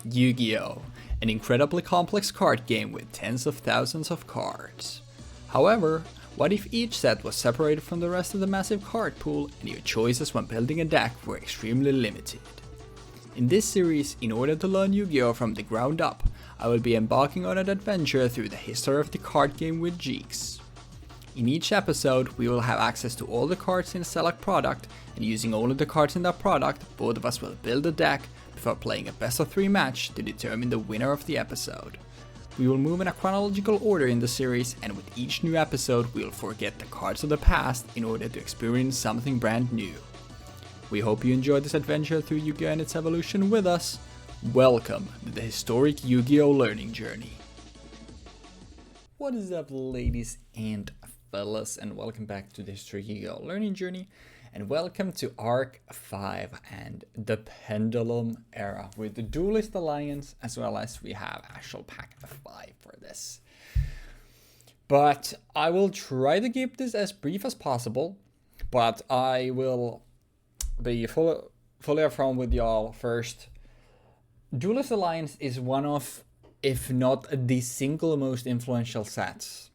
Yu-Gi-Oh! An incredibly complex card game with tens of thousands of cards. However, what if each set was separated from the rest of the massive card pool and your choices when building a deck were extremely limited? In this series, in order to learn Yu-Gi-Oh! From the ground up, I will be embarking on an adventure through the history of the card game with Jeexx. In each episode, we will have access to all the cards in a select product, and using only the cards in that product, both of us will build a deck before playing a best of 3 match to determine the winner of the episode. We will move in a chronological order in the series, and with each new episode we will forget the cards of the past in order to experience something brand new. We hope you enjoyed this adventure through Yu-Gi-Oh! And its evolution with us. Welcome to the historic Yu-Gi-Oh! Learning journey. What is up, ladies and fellas, and welcome back to the historic Yu-Gi-Oh! Learning journey, and welcome to Arc 5 and the Pendulum era with the Duelist Alliance, as well as we have actual pack 5 for this. But I will try to keep this as brief as possible, but I will be fully upfront with y'all first. Duelist Alliance is one of, if not the single most influential sets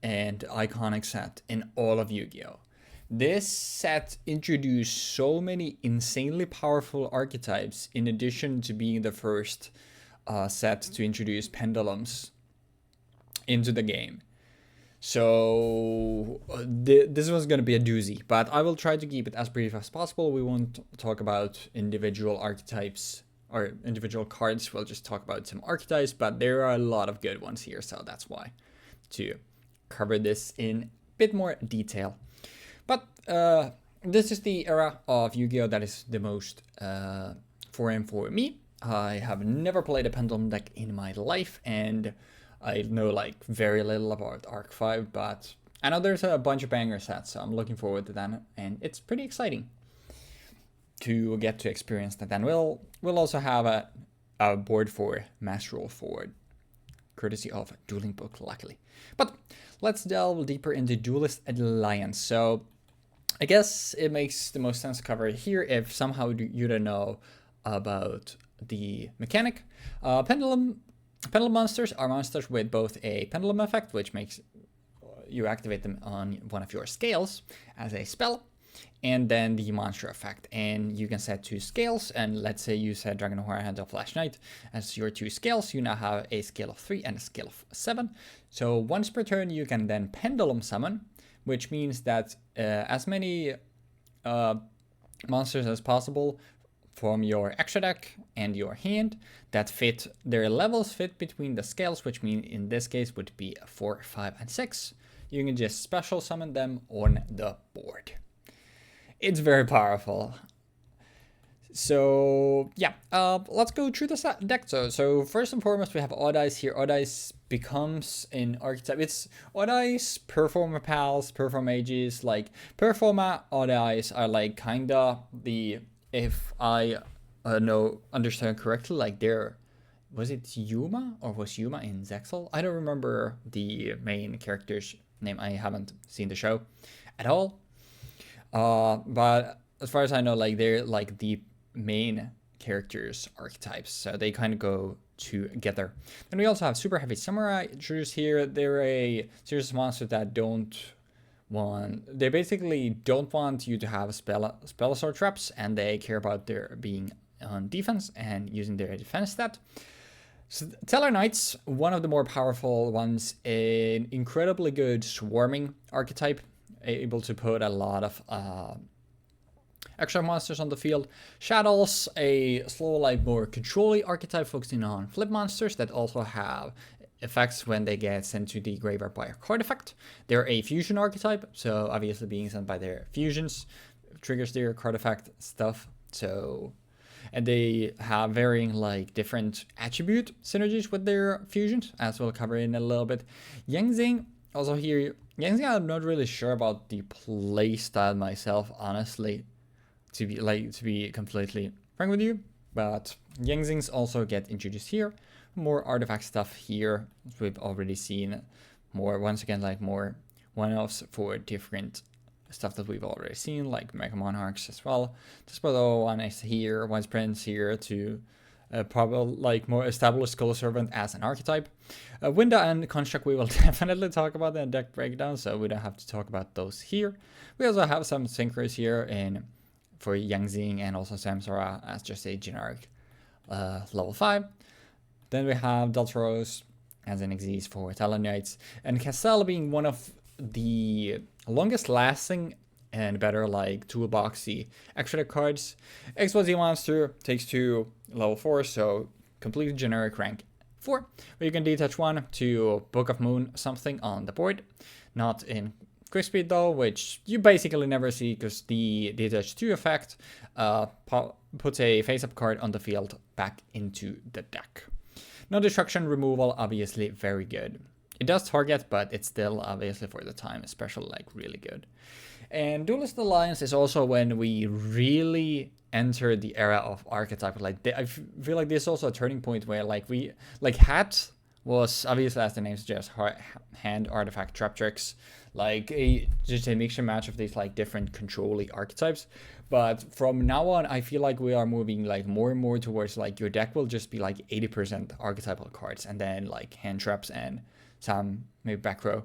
and iconic set in all of Yu-Gi-Oh! This set introduced so many insanely powerful archetypes, in addition to being the first set to introduce pendulums into the game. So this was going to be a doozy, but I will try to keep it as brief as possible. We won't talk about individual archetypes or individual cards. We'll just talk about some archetypes, but there are a lot of good ones here, so that's why to cover this in a bit more detail. But this is the era of Yu-Gi-Oh! That is the most foreign for me. I have never played a pendulum deck in my life, and I know like very little about Arc 5, but I know there's a bunch of banger sets, so I'm looking forward to that, and it's pretty exciting to get to experience that. And we'll also have a board for Master Roll Forward, courtesy of Dueling Book, luckily. But let's delve deeper into Duelist Alliance. So I guess it makes the most sense to cover it here if somehow you don't know about the mechanic. Pendulum monsters are monsters with both a pendulum effect, which makes you activate them on one of your scales as a spell, and then the monster effect. And you can set 2 scales, and let's say you set Dragon Warhead or Flash Knight as your 2 scales. You now have a scale of 3 and a scale of 7. So once per turn you can then pendulum summon, which means that as many monsters as possible from your extra deck and your hand that fit their levels, fit between the scales, which means in this case would be 4, 5, and 6. You can just special summon them on the board. It's very powerful. So yeah, let's go through the deck. So first and foremost, we have Odd Eyes here. Odd Eyes becomes an archetype. It's Odd Eyes, Performer Pals, Perform Mages. Like Performa Odd Eyes are like kinda the, if I understand correctly, like was it Yuma, or was Yuma in Zexal? I don't remember the main character's name. I haven't seen the show at all. But as far as I know, like they're like the main characters archetypes, so they kind of go together. Then we also have Super Heavy Samurai introduced here. They're a series of monsters that they basically don't want you to have spells or traps, and they care about their being on defense and using their defense stat. So Teller Knights, one of the more powerful ones, an incredibly good swarming archetype, able to put a lot of extra monsters on the field. Shaddolls, a slow, like more controlling archetype focusing on flip monsters that also have effects when they get sent to the graveyard by a card effect. They're a fusion archetype, so obviously being sent by their fusions triggers their card effect stuff. So, and they have varying like different attribute synergies with their fusions, as we'll cover in a little bit. Yangzing, also here, Yangzing, I'm not really sure about the play style myself, honestly, to be completely frank with you, but Yangzings also get introduced here. More artifact stuff here, as we've already seen. More, once again, like more one-offs for different stuff that we've already seen, like Mega Monarchs as well. Despero one is here, One Prince here to probably like more established Skulll Servant as an archetype. Winda and Construct we will definitely talk about in the deck breakdown, so we don't have to talk about those here. We also have some Sinkers here for Yangzing and also Samsara as just a generic level 5. Then we have Daltros as an Xyz for Talonites, and Cassell being one of the longest lasting and better like toolboxy extra cards. XYZ monster takes 2 level 4, so completely generic rank 4, where you can detach 1 to Book of Moon something on the board. Not in Quick Speed though, which you basically never see because the detach 2 effect puts a face-up card on the field back into the deck. No destruction removal, obviously very good. It does target, but it's still obviously for the time, especially like really good. And Duelist Alliance is also when we really enter the era of archetype. Like I feel like this is also a turning point where Hat was obviously, as the name suggests, hand artifact trap tricks, like just a mixture match of these like different controlling archetypes. But from now on, I feel like we are moving like more and more towards like your deck will just be like 80% archetypal cards, and then like hand traps and some maybe back row,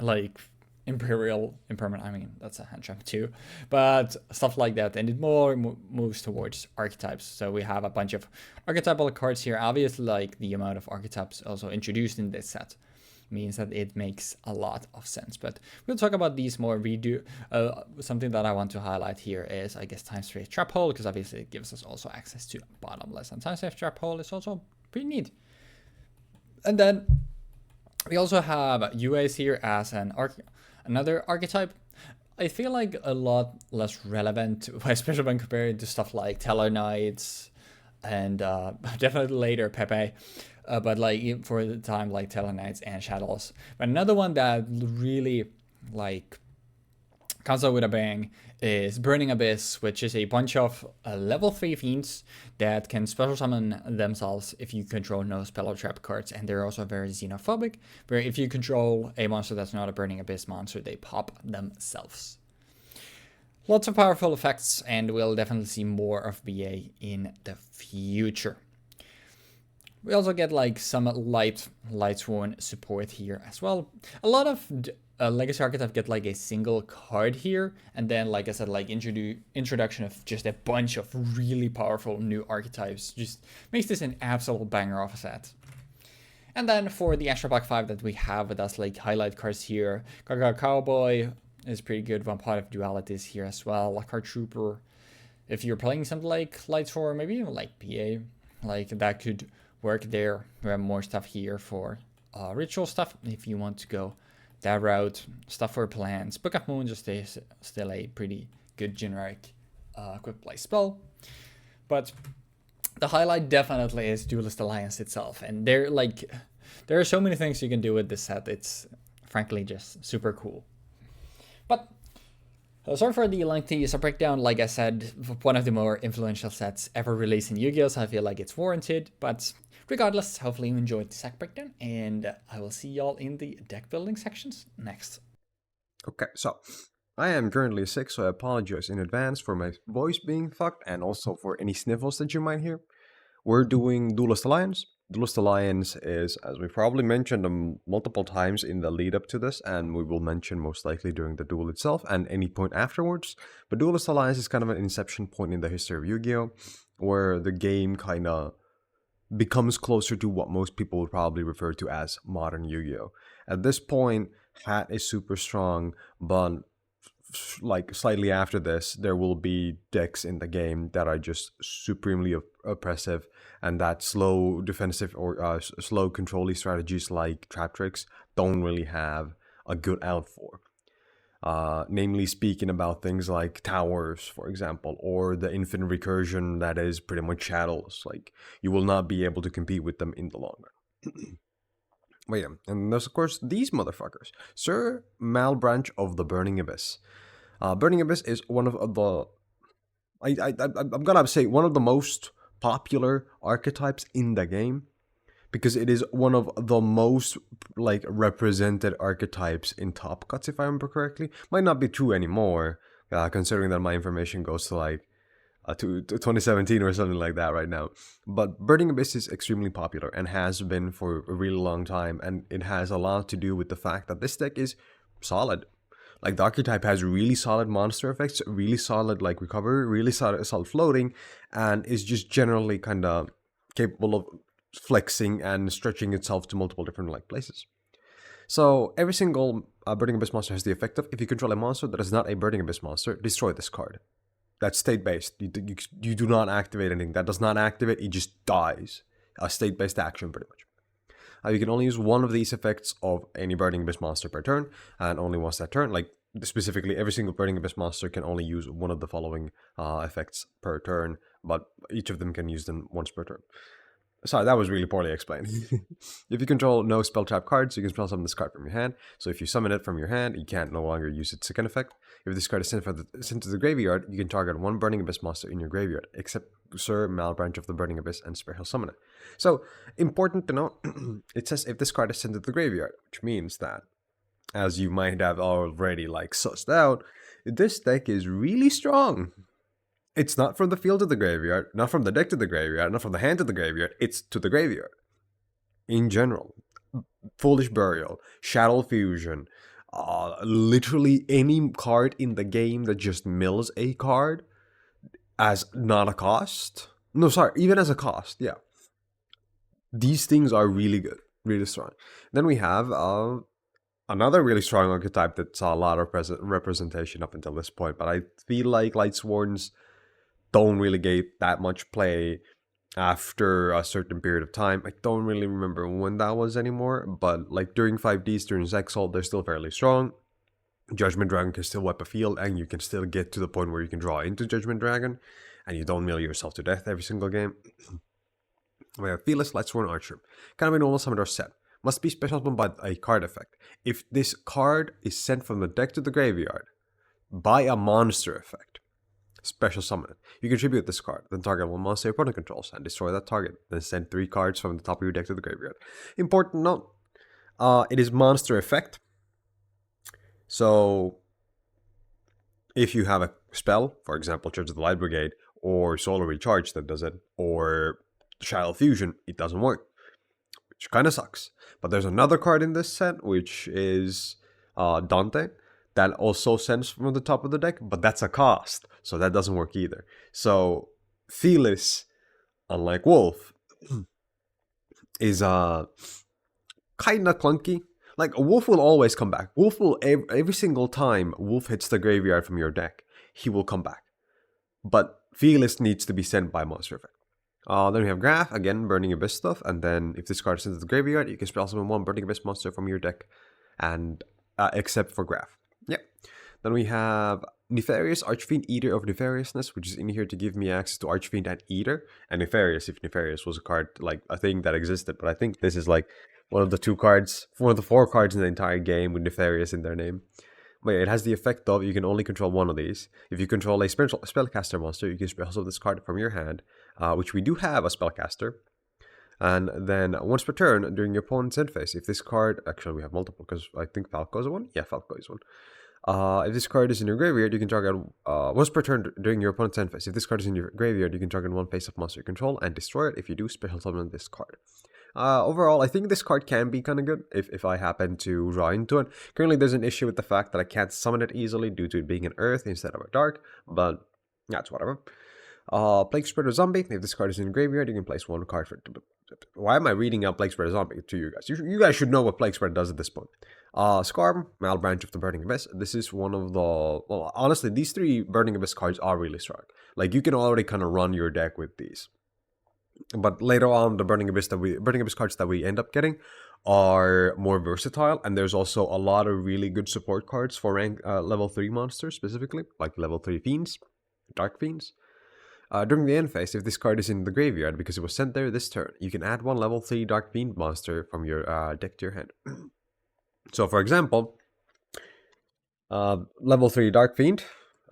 like Imperial Impermanent. I mean, that's a hand trap too, but stuff like that, and it more moves towards archetypes. So we have a bunch of archetypal cards here. Obviously, like the amount of archetypes also introduced in this set means that it makes a lot of sense. But we'll talk about these more. We do something that I want to highlight here is, I guess, Time Space Trap Hole, because obviously it gives us also access to Bottomless, and Time Space Trap Hole is also pretty neat. And then we also have UAs here as another archetype. I feel like a lot less relevant, especially when compared to stuff like Talonites and definitely later Pepe. But like for the time, like Talonites and Shaddolls. But another one that really like comes out with a bang is Burning Abyss, which is a bunch of level 3 fiends that can special summon themselves if you control no spell or trap cards, and they're also very xenophobic, where if you control a monster that's not a Burning Abyss monster, they pop themselves. Lots of powerful effects, and we'll definitely see more of BA in the future. We also get like some Lightsworn support here as well. A lot of Legacy Archetype get like a single card here, and then like I said, like introduction of just a bunch of really powerful new archetypes just makes this an absolute banger of a set. And then for the Extra Pack 5 that we have with us, like highlight cards here, Gaga Cowboy is pretty good. Vampire of Duality is here as well. Lockhart Trooper. If you're playing something like Lightsworn, maybe even like PA, like that could work there. We have more stuff here for ritual stuff if you want to go that route. Stuff for plans. Book of Moon just is still a pretty good generic quick play spell. But the highlight definitely is Duelist Alliance itself. And there are so many things you can do with this set. It's frankly just super cool. But sorry for the lengthy breakdown. Like I said, one of the more influential sets ever released in Yu-Gi-Oh! So I feel like it's warranted. But regardless, hopefully you enjoyed the set breakdown, and I will see y'all in the deck building sections next. Okay, so I am currently sick, so I apologize in advance for my voice being fucked and also for any sniffles that you might hear. We're doing Duelist Alliance. Duelist Alliance is, as we probably mentioned multiple times in the lead up to this, and we will mention most likely during the duel itself and any point afterwards. But Duelist Alliance is kind of an inception point in the history of Yu-Gi-Oh! Where the game kind of becomes closer to what most people would probably refer to as modern Yu-Gi-Oh! At this point, Hat is super strong, but like slightly after this, there will be decks in the game that are just supremely oppressive, and that slow defensive or slow controlling strategies like trap tricks don't really have a good out for. Namely speaking about things like towers, for example, or the infinite recursion that is pretty much shadows. Like, you will not be able to compete with them in the long run. Wait, and there's of course these motherfuckers. Sir Malbranch of the Burning Abyss. Burning Abyss is one of the... I'm gonna say one of the most popular archetypes in the game, because it is one of the most like represented archetypes in Top Cuts, if I remember correctly. Might not be true anymore, considering that my information goes to like to 2017 or something like that right now. But Burning Abyss is extremely popular and has been for a really long time, and it has a lot to do with the fact that this deck is solid. Like, the archetype has really solid monster effects, really solid like recovery, really solid floating, and is just generally kind of capable of flexing and stretching itself to multiple different like places. So every single Burning Abyss monster has the effect of, if you control a monster that is not a Burning Abyss monster, destroy this card. That's state-based. You do not activate anything. That does not activate, it just dies. A state-based action, pretty much. You can only use one of these effects of any Burning Abyss monster per turn, and only once that turn. Like, specifically, every single Burning Abyss monster can only use one of the following effects per turn, but each of them can use them once per turn. Sorry, that was really poorly explained. If you control no spell trap cards, you can spell summon this card from your hand. So if you summon it from your hand, you can't no longer use its second effect. If this card is sent to the graveyard, you can target one Burning Abyss monster in your graveyard, except Sir Malbranch of the Burning Abyss, and special summon it. So, important to note, it says if this card is sent to the graveyard, which means that, as you might have already like sussed out, this deck is really strong. It's not from the field to the graveyard, not from the deck to the graveyard, not from the hand to the graveyard, it's to the graveyard. In general. Foolish Burial, Shaddoll Fusion, literally any card in the game that just mills a card as not a cost. No, sorry, even as a cost, yeah. These things are really good, really strong. Then we have another really strong archetype that saw a lot of representation up until this point, but I feel like Lightsworns don't really get that much play after a certain period of time. I don't really remember when that was anymore, but like during 5Ds, during Zexal, they're still fairly strong. Judgment Dragon can still wipe a field, and you can still get to the point where you can draw into Judgment Dragon, and you don't mill yourself to death every single game. We have Fearless Lightsworn Archer. Kind of a normal summoned or set. Must be special summoned by a card effect. If this card is sent from the deck to the graveyard by a monster effect, special summon it. You contribute this card, then target one monster your opponent controls and destroy that target. Then send 3 cards from the top of your deck to the graveyard. Important note, it is monster effect. So, if you have a spell, for example, Church of the Light Brigade, or Solar Recharge that does it, or Shaddoll Fusion, it doesn't work, which kind of sucks. But there's another card in this set, which is Dante, that also sends from the top of the deck, but that's a cost, so that doesn't work either. So, Fearless, unlike Wolf, is kind of clunky. Like, Wolf will always come back. Wolf will, every single time Wolf hits the graveyard from your deck, he will come back. But Fearless needs to be sent by monster effect. Then we have Graph, again, Burning Abyss stuff, and then if this card is sent to the graveyard, you can spell summon one Burning Abyss monster from your deck, and except for Graph. Yeah. Then we have Nefarious, Archfiend, Eater of Nefariousness, which is in here to give me access to Archfiend and Eater. And Nefarious, if Nefarious was a card, like a thing that existed. But I think this is like one of the 4 cards in the entire game with Nefarious in their name. But yeah, it has the effect of, you can only control one of these. If you control a spellcaster monster, you can special this card from your hand, which we do have a spellcaster. And then once per turn, during your opponent's end phase, if this card, actually we have multiple, because I think Falco is one. Yeah, Falco is one. If this card is in your graveyard, you can target once per turn during your opponent's end phase. If this card is in your graveyard, you can target one face of monster you control and destroy it. If you do, special summon this card. Overall, I think this card can be kind of good if I happen to draw into it. Currently, there's an issue with the fact that I can't summon it easily due to it being an earth instead of a dark, but that's whatever. Plague Spreader Zombie. If this card is in your graveyard, you can place one card for... Why am I reading out Plague Spreader Zombie to you guys? You guys should know what Plague Spreader does at this point. Scarm, Malbranch of the Burning Abyss. This is one of the... Well, honestly, these 3 Burning Abyss cards are really strong. Like, you can already kind of run your deck with these. But later on, the Burning Abyss cards that we end up getting are more versatile, and there's also a lot of really good support cards for rank level 3 monsters specifically, like level 3 Fiends, Dark Fiends. During the end phase, if this card is in the graveyard because it was sent there this turn, you can add one level 3 Dark Fiend monster from your deck to your hand. So, for example, level 3 Dark Fiend,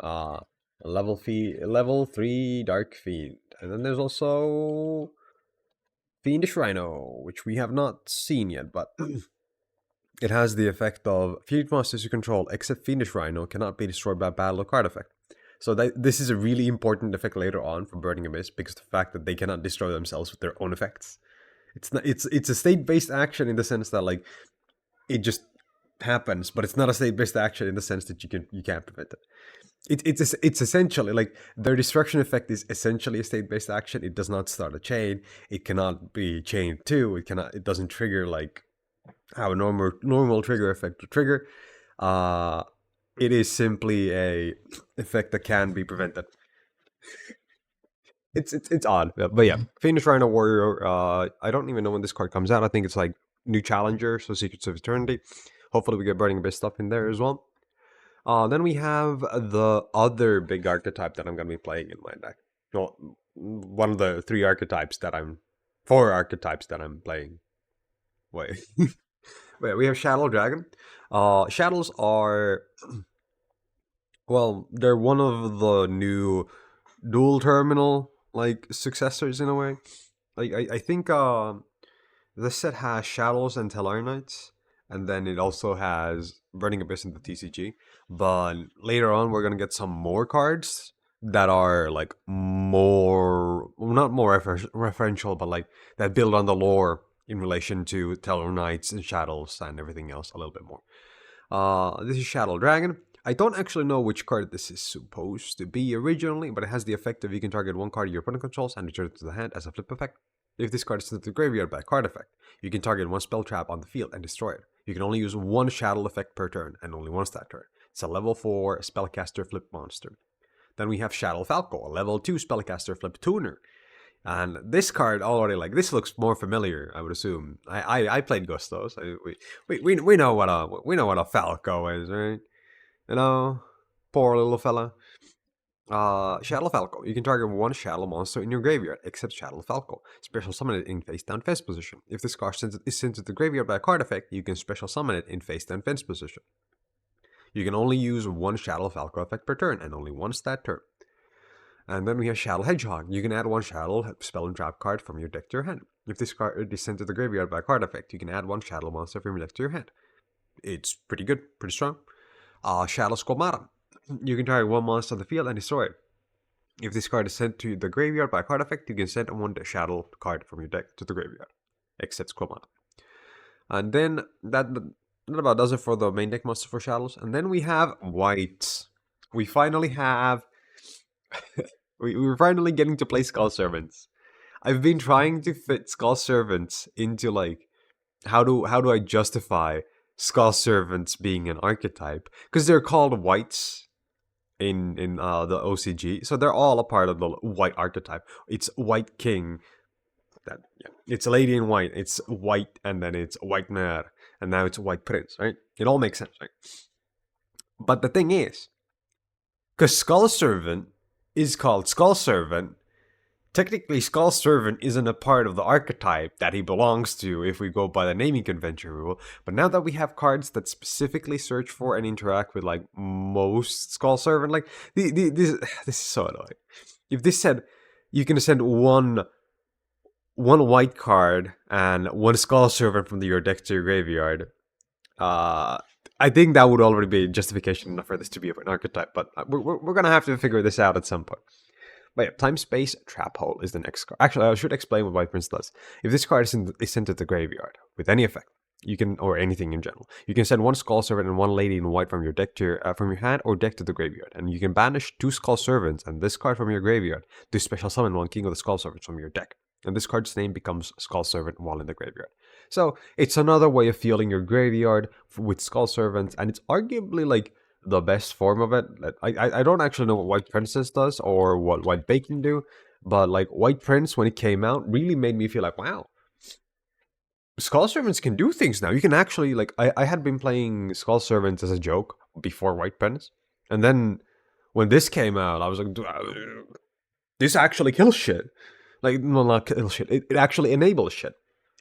level 3 Dark Fiend. And then there's also Fiendish Rhino, which we have not seen yet, but it has the effect of field monsters you control, except Fiendish Rhino, cannot be destroyed by battle or card effect. So this is a really important effect later on for Burning Abyss because the fact that they cannot destroy themselves with their own effects. It's not. It's a state-based action in the sense that like it just happens, but it's not a state-based action in the sense that you can't prevent it. It's essentially like their destruction effect is essentially a state-based action. It does not start a chain. It cannot be chained to. It doesn't trigger like how a normal trigger effect would trigger. It is simply a effect that can be prevented. It's odd, but yeah. Phoenix Rhino Warrior. I don't even know when this card comes out. I think it's like New Challenger, so Secrets of Eternity. Hopefully, we get Burning Abyss stuff in there as well. Then we have the other big archetype that I'm going to be playing in my deck. Well, one of the four archetypes that I'm playing. Wait. Wait, we have Shadow Dragon. Shadows are, well, they're one of the new dual terminal, like, successors in a way. Like, I think, this set has Shadows and Tellar Knights, and then it also has Burning Abyss in the TCG. But later on, we're gonna get some more cards that are like more, not more referential, but like that build on the lore in relation to Tellar Knights and Shadows and everything else a little bit more. This is Shadow Dragon. I don't actually know which card this is supposed to be originally, but it has the effect of you can target one card your opponent controls and return it to the hand as a flip effect. If this card is sent to the graveyard by a card effect, you can target one spell trap on the field and destroy it. You can only use one Shadow effect per turn, and only once that turn. It's a level 4 spellcaster flip monster. Then we have Shadow Falco, a level 2 spellcaster flip tuner. And this card already, like, this looks more familiar, I would assume. I played Gustos. We know what a Falco is, right? You know, poor little fella. Shadow Falco. You can target one Shadow monster in your graveyard, except Shadow Falco. Special summon it in face-down fence position. If this card is sent to the graveyard by a card effect, you can special summon it in face-down fence position. You can only use one Shadow Falco effect per turn, and only once that turn. And then we have Shadow Hedgehog. You can add one Shadow spell and trap card from your deck to your hand. If this card is sent to the graveyard by a card effect, you can add one Shadow monster from your deck to your hand. It's pretty good, pretty strong. Shadow Skulll. You can target one monster on the field and destroy it. If this card is sent to the graveyard by a card effect, you can send one Shadow card from your deck to the graveyard, except Skulll. And then that about does it for the main deck monster for Shadows. And then we have White. We finally have... we're finally getting to play Skulll Servants. I've been trying to fit Skulll Servants into, like, how do I justify Skulll Servants being an archetype? Because they're called Whites in the OCG, so they're all a part of the White archetype. It's White King. It's a lady in white. It's white, and then it's White Mare, and now it's White Prince, right? It all makes sense, right? But the thing is, because Skulll Servant is called Skulll Servant, technically Skulll Servant isn't a part of the archetype that he belongs to if we go by the naming convention rule. But now that we have cards that specifically search for and interact with, like, most Skulll Servant, like, this is so annoying. If this said you can send one white card and one Skulll Servant from your deck to your graveyard, I think that would already be justification enough for this to be an archetype, but we're gonna have to figure this out at some point. But yeah, Time Space Trap Hole is the next card. Actually, I should explain what White Prince does. If this card is sent to the graveyard with any effect, you can, or anything in general, you can send one Skulll Servant and one Lady in White from your deck to from your hand or deck to the graveyard, and you can banish two Skulll Servants and this card from your graveyard to special summon one King of the Skulll Servants from your deck, and this card's name becomes Skulll Servant while in the graveyard. So it's another way of filling your graveyard with Skulll Servants, and it's arguably, like, the best form of it. I don't actually know what White Princess does or what White Bacon do, but, like, White Prince, when it came out, really made me feel like, wow, Skulll Servants can do things now. You can actually, like, I had been playing Skulll Servants as a joke before White Prince, and then when this came out, I was like, this actually kills shit. Like, no, not kill shit. It actually enables shit.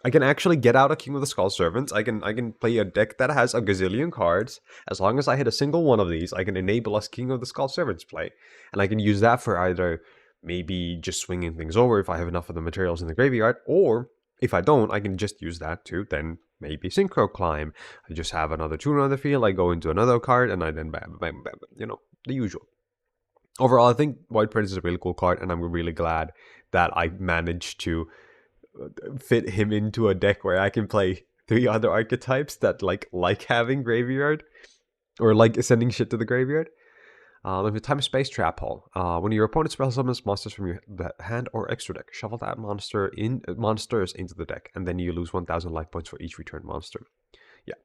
I can actually get out a King of the Skulll Servants. I can play a deck that has a gazillion cards. As long as I hit a single one of these, I can enable us King of the Skulll Servants play. And I can use that for either maybe just swinging things over if I have enough of the materials in the graveyard, or if I don't, I can just use that to then maybe Synchro Climb. I just have another tuner on the field, I go into another card, and I then bam, bam, bam, you know, the usual. Overall, I think White Prince is a really cool card, and I'm really glad that I managed to fit him into a deck where I can play 3 other archetypes that like having graveyard or like sending shit to the graveyard. Like the time space trap hole. When your opponent spell summons monsters from your hand or extra deck, shuffle that monsters into the deck, and then you lose 1,000 life points for each return monster. Yeah.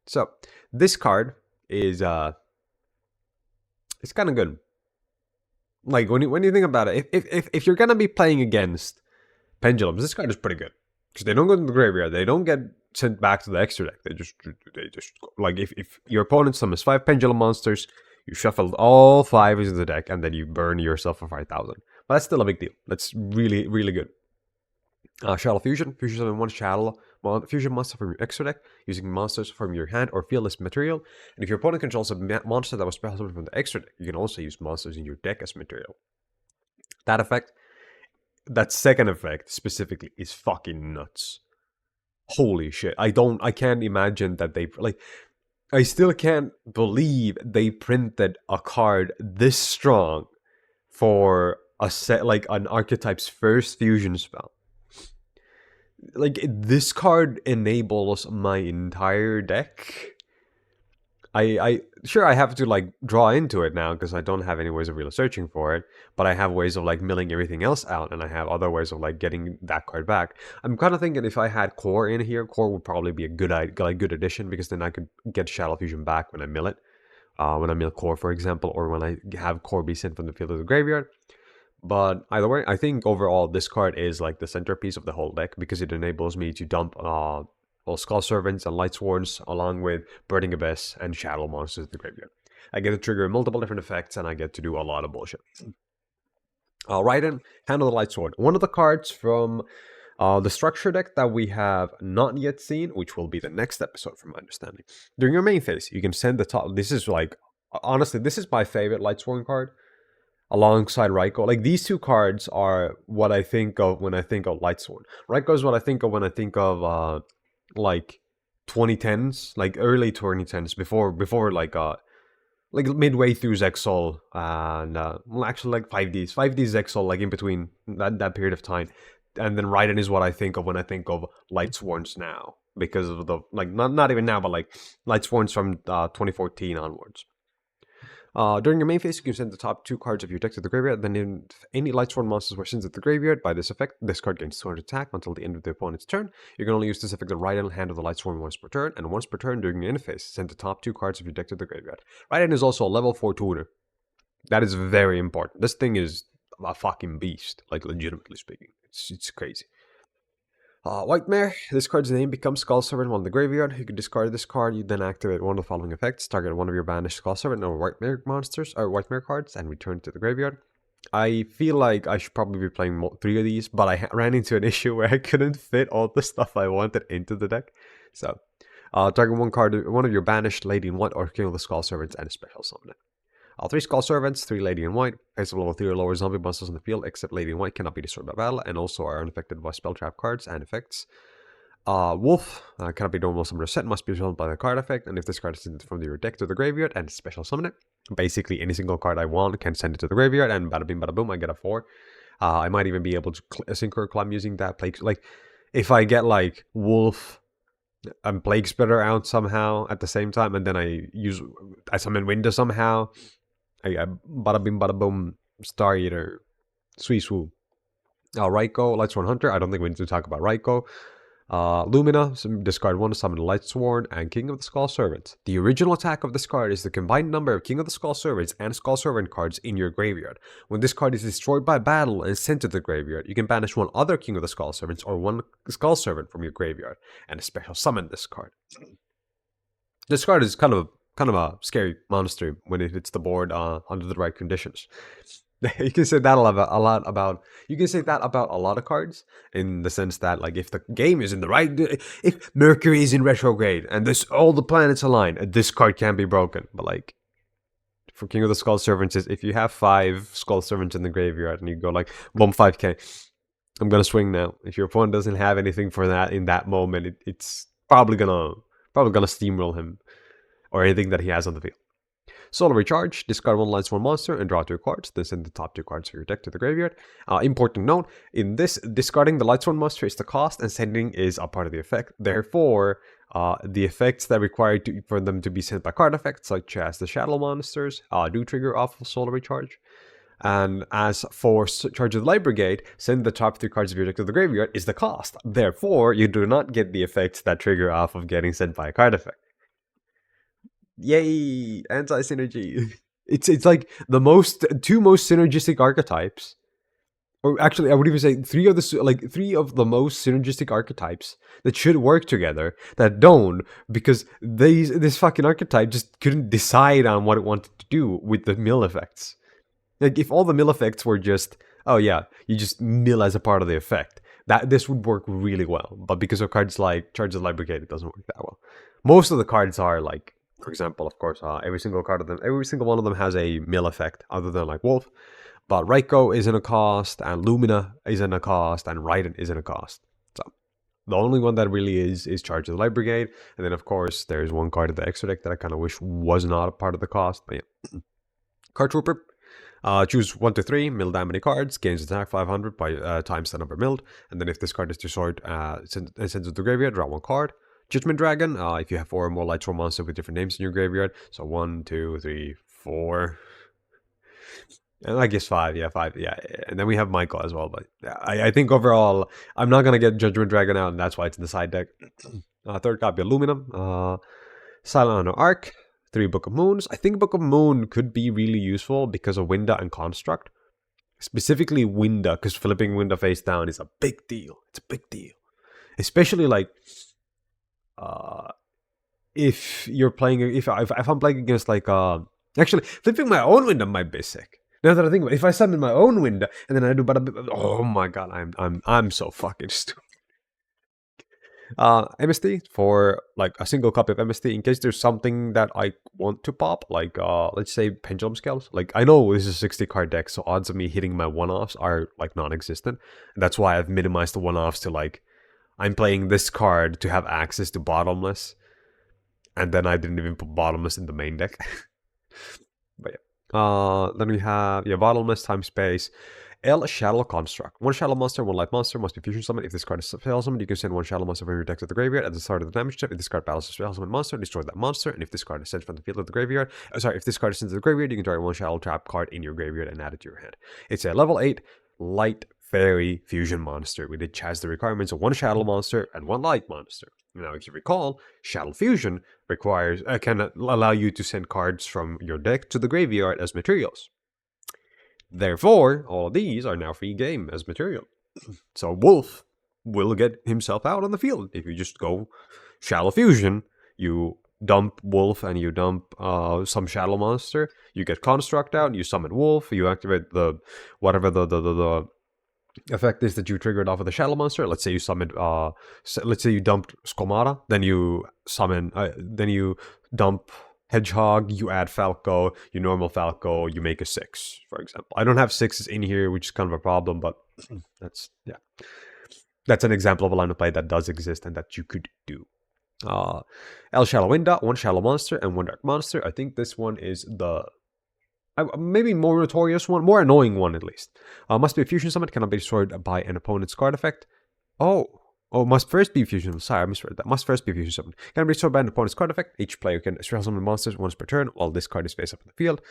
So this card is it's kind of good. Like when you think about it, if you're gonna be playing against pendulums, this card is pretty good because they don't go to the graveyard. They don't get sent back to the extra deck. They just like if your opponent summons 5 pendulum monsters, you shuffle all 5 into the deck, and then you burn yourself for 5,000. But that's still a big deal. That's really good. Shaddoll Fusion. Fusion summon 1 Fusion monster from your extra deck using monsters from your hand or field list material. And if your opponent controls a monster that was special summoned from the extra deck, you can also use monsters in your deck as material. That second effect specifically is fucking nuts. Holy shit. I can't imagine that I still can't believe they printed a card this strong for a set, like an archetype's first fusion spell. Like, this card enables my entire deck. I sure I have to like draw into it now because I don't have any ways of really searching for it, but I have ways of like milling everything else out, and I have other ways of like getting that card back. I'm kind of thinking if I had Core in here, Core would probably be a good addition, because then I could get Shaddoll Fusion back when I mill it. When I mill Core, for example, or when I have Core be sent from the field to the graveyard. But either way, I think overall this card is like the centerpiece of the whole deck because it enables me to dump Skulll Servants and Lightsworns along with Burning Abyss and Shadow monsters in the graveyard. I get to trigger multiple different effects, and I get to do a lot of bullshit. Raiden, Hand of the Lightsworn. One of the cards from the structure deck that we have not yet seen, which will be the next episode from my understanding. During your main phase, you can send the top... This is like... Honestly, this is my favorite Lightsworn card. Alongside Raikou. Like, these two cards are what I think of when I think of Lightsworn. Raikou is what I think of when I think of... like 2010s, like early 2010s, before like midway through Zexal, and well, actually like 5Ds Zexal, like in between that period of time. And then Raiden is what I think of when I think of Lightsworns now, because of the like not even now, but like Lightsworns from 2014 onwards. During your main phase, you can send the top 2 cards of your deck to the graveyard. Then, if any Lightsworn monsters were sent to the graveyard by this effect, this card gains 200 attack until the end of the opponent's turn. You can only use this effect to Raiden, Hand of the Lightsworn once per turn, and once per turn during your end phase, send the top 2 cards of your deck to the graveyard. Raiden is also a level 4 tuner. That is very important. This thing is a fucking beast, like legitimately speaking. It's crazy. White Mare, this card's name becomes Skulll Servant while in the graveyard. You can discard this card, you then activate one of the following effects. Target one of your banished Skulll Servant or White Mare monsters, or White Mare cards, and return it to the graveyard. I feel like I should probably be playing 3 of these, but I ran into an issue where I couldn't fit all the stuff I wanted into the deck. So, target one of your banished Lady in White or King of the Skulll Servants, and a special summon it. 3 Skulll Servants, 3 Lady in White. Face of level 3 or lower zombie monsters on the field, except Lady in White, cannot be destroyed by battle, and also are unaffected by spell trap cards and effects. Wolf cannot be normal summoned or set, must be summoned by the card effect, and if this card is sent from your deck to the graveyard and special summon it, basically any single card I want can send it to the graveyard, and bada bing bada boom, I get a 4. I might even be able to synchro climb using that. Like, if I get like Wolf and Plague Spreader out somehow at the same time, and then I summon Window somehow, I bada bing bada boom, Star Eater, Sweet Swoop. Raikou, Lightsworn Hunter, I don't think we need to talk about Raikou. Lumina, discard 1 to summon Lightsworn and King of the Skulll Servants. The original attack of this card is the combined number of King of the Skulll Servants and Skulll Servant cards in your graveyard. When this card is destroyed by battle and sent to the graveyard, you can banish one other King of the Skulll Servants or one Skulll Servant from your graveyard and special summon this card. This card is kind of a scary monster when it hits the board under the right conditions. You can say that a lot about you can say that about a lot of cards, in the sense that, like, if the game is in the right, if Mercury is in retrograde and all the planets align, this card can't be broken. But like for King of the Skulll Servants, is if you have 5 Skulll Servants in the graveyard and you go like boom 5k, I'm gonna swing now. If your opponent doesn't have anything for that in that moment, it's probably gonna steamroll him or anything that he has on the field. Solar Recharge, discard one Lightsworn monster and draw 2 cards, then send the top 2 cards of your deck to the graveyard. Important note, in this, discarding the Lightsworn monster is the cost and sending is a part of the effect. Therefore, the effects that require for them to be sent by card effects, such as the Shaddoll monsters, do trigger off of Solar Recharge. And as for Charge of the Light Brigade, send the top 3 cards of your deck to the graveyard is the cost. Therefore, you do not get the effects that trigger off of getting sent by a card effect. Yay! Anti-synergy. It's like the two most synergistic archetypes. Or actually, I would even say three of the most synergistic archetypes that should work together that don't, because this fucking archetype just couldn't decide on what it wanted to do with the mill effects. Like, if all the mill effects were just, oh yeah, you just mill as a part of the effect, this would work really well. But because of cards like Charge of the Light Brigade, it doesn't work that well. Most of the cards are like, for example, of course, every single one of them has a mill effect, other than like Wolf. But Raiko isn't a cost, and Lumina isn't a cost, and Raiden isn't a cost. So the only one that really is Charge of the Light Brigade. And then, of course, there's one card of the extra deck that I kind of wish was not a part of the cost. But yeah. Card Trooper. Choose 1 to 3, mill that many cards, gains attack 500 by times the number milled, and then if this card is destroyed sends it to the graveyard, draw 1 card. Judgment Dragon, if you have 4 or more Lightsworn monsters with different names in your graveyard, so 1, 2, 3, 4, and I guess 5, yeah, 5, yeah, and then we have Michael as well, but I think overall, I'm not going to get Judgment Dragon out, and that's why it's in the side deck. Third copy, Aluminum, Silent Honor Arc, 3 Book of Moons. I think Book of Moon could be really useful because of Winda and Construct. Specifically Winda, because flipping Winda face down is a big deal. It's a big deal. Especially like if you're playing, if I'm playing against like actually flipping my own Winda might be sick. Now that I think about it, if I summon my own Winda and then I do oh my god, I'm so fucking stupid. MST for like a single copy of MST in case there's something that I want to pop, like let's say Pendulum Scales. Like, I know this is a 60 card deck, so odds of me hitting my one-offs are like non-existent. And that's why I've minimized the one-offs to like, I'm playing this card to have access to Bottomless, and then I didn't even put Bottomless in the main deck. But yeah, then we have Bottomless, Time Space, L Shaddoll Construct. 1 Shaddoll monster, 1 light monster must be fusion summoned. If this card is spell summoned, you can send 1 Shaddoll monster from your deck to the graveyard at the start of the damage step. If this card battles a spell summoned monster, destroy that monster. And if this card is sent from the field to the graveyard, if this card is sent to the graveyard, you can target 1 Shaddoll trap card in your graveyard and add it to your hand. It's a level 8 light fairy fusion monster, which has the requirements of 1 Shaddoll monster and 1 light monster. Now, if you recall, Shaddoll Fusion can allow you to send cards from your deck to the graveyard as materials. Therefore, all of these are now free game as material. So Wolf will get himself out on the field. If you just go Shaddoll Fusion, you dump Wolf and you dump some Shaddoll monster, you get Construct out, you summon Wolf, you activate the whatever the effect is that you triggered off of the Shaddoll monster. Let's say you summoned let's say you dumped Skomata, then you summon then you dump Hedgehog, you add Falco, you normal Falco, you make a 6, for example. I don't have 6s in here, which is kind of a problem, but that's an example of a line of play that does exist and that you could do. L Shaddoll Winda, 1 Shaddoll monster and 1 dark monster. I think this one is the maybe more notorious one, more annoying one at least. Must be a fusion summon, cannot be destroyed by an opponent's card effect. Oh, must first be fusion. Sorry, I misread that. Must first be fusion summon. Can be destroyed by an opponent's card effect. Each player can spell summon monsters once per turn while this card is face up in the field.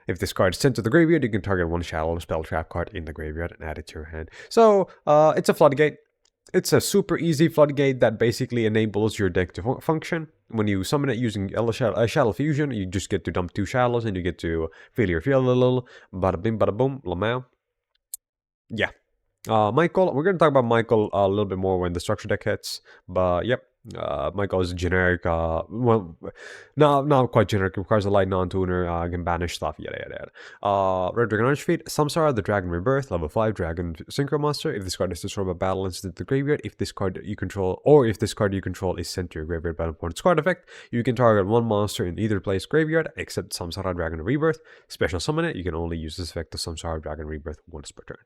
If this card is sent to the graveyard, you can target 1 Shaddoll spell trap card in the graveyard and add it to your hand. So, it's a floodgate. It's a super easy floodgate that basically enables your deck to function. When you summon it using Shaddoll Fusion, you just get to dump 2 Shaddolls and you get to fill your field a little. Bada bim, bada boom, lamau. Yeah. Michael, we're going to talk about Michael a little bit more when the structure deck hits, but yep, Michael is generic, well, no, not quite generic, requires a light non-tuner, can banish stuff, yada yada yada. Red Dragon Archfeet, Samsara, the Dragon Rebirth, level 5 Dragon Synchro Monster. If this card is destroyed by battle and sent to the graveyard, if this card you control, or if this card you control is sent to your graveyard by an opponent's card effect, you can target 1 monster in either place graveyard, except Samsara Dragon Rebirth. Special summon it, you can only use this effect of Samsara Dragon Rebirth once per turn.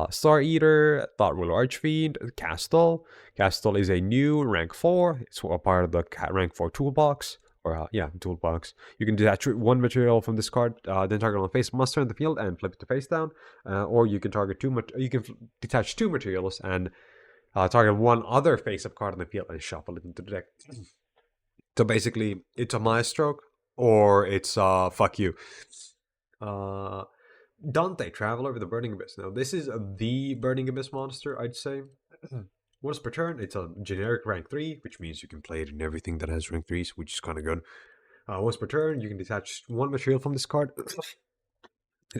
Star Eater, Thought Ruler Archfiend, Castle. Castle is a new rank 4. It's a part of the rank 4 toolbox. or yeah, toolbox. You can detach one material from this card, then target on face monster in the field and flip it to face down, or you can target detach two materials and target one other face-up card on the field and shuffle it into the deck. So basically, it's a maestroke or it's fuck you. Dante, Traveler with the Burning Abyss. Now, this is the Burning Abyss monster, I'd say. Once per turn, it's a generic rank 3, which means you can play it in everything that has rank 3s, which is kind of good. Once per turn, you can detach one material from this card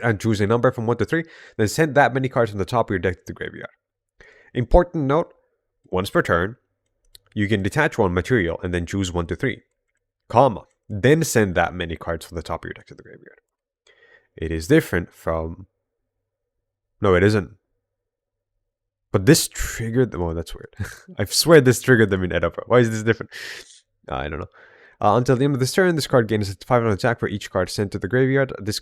and choose a number from 1 to 3, then send that many cards from the top of your deck to the graveyard. Important note, once per turn, you can detach one material and then choose 1 to 3, comma, then send that many cards from the top of your deck to the graveyard. It is different from... No, it isn't. But this triggered them. Oh, that's weird. I swear this triggered them in Edinburgh. Why is this different? I don't know. Until the end of this turn, this card gains a 500 attack for each card sent to the graveyard. This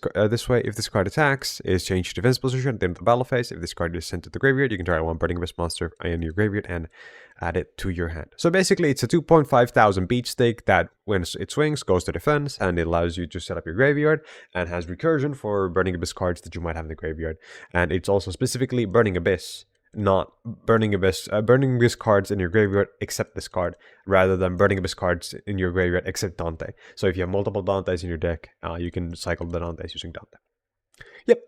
way, if this card attacks, is changed to defense position at the end of the battle phase. If this card is sent to the graveyard, you can target one Burning Abyss monster in your graveyard and add it to your hand. So basically, it's a 2,500 beat stake that, when it swings, goes to defense, and it allows you to set up your graveyard, and has recursion for Burning Abyss cards that you might have in the graveyard. And it's also specifically Burning Abyss, not Burning Abyss cards in your graveyard except this card, rather than Burning Abyss cards in your graveyard except Dante. So if you have multiple Dantes in your deck, you can cycle the Dantes using Dante. Yep.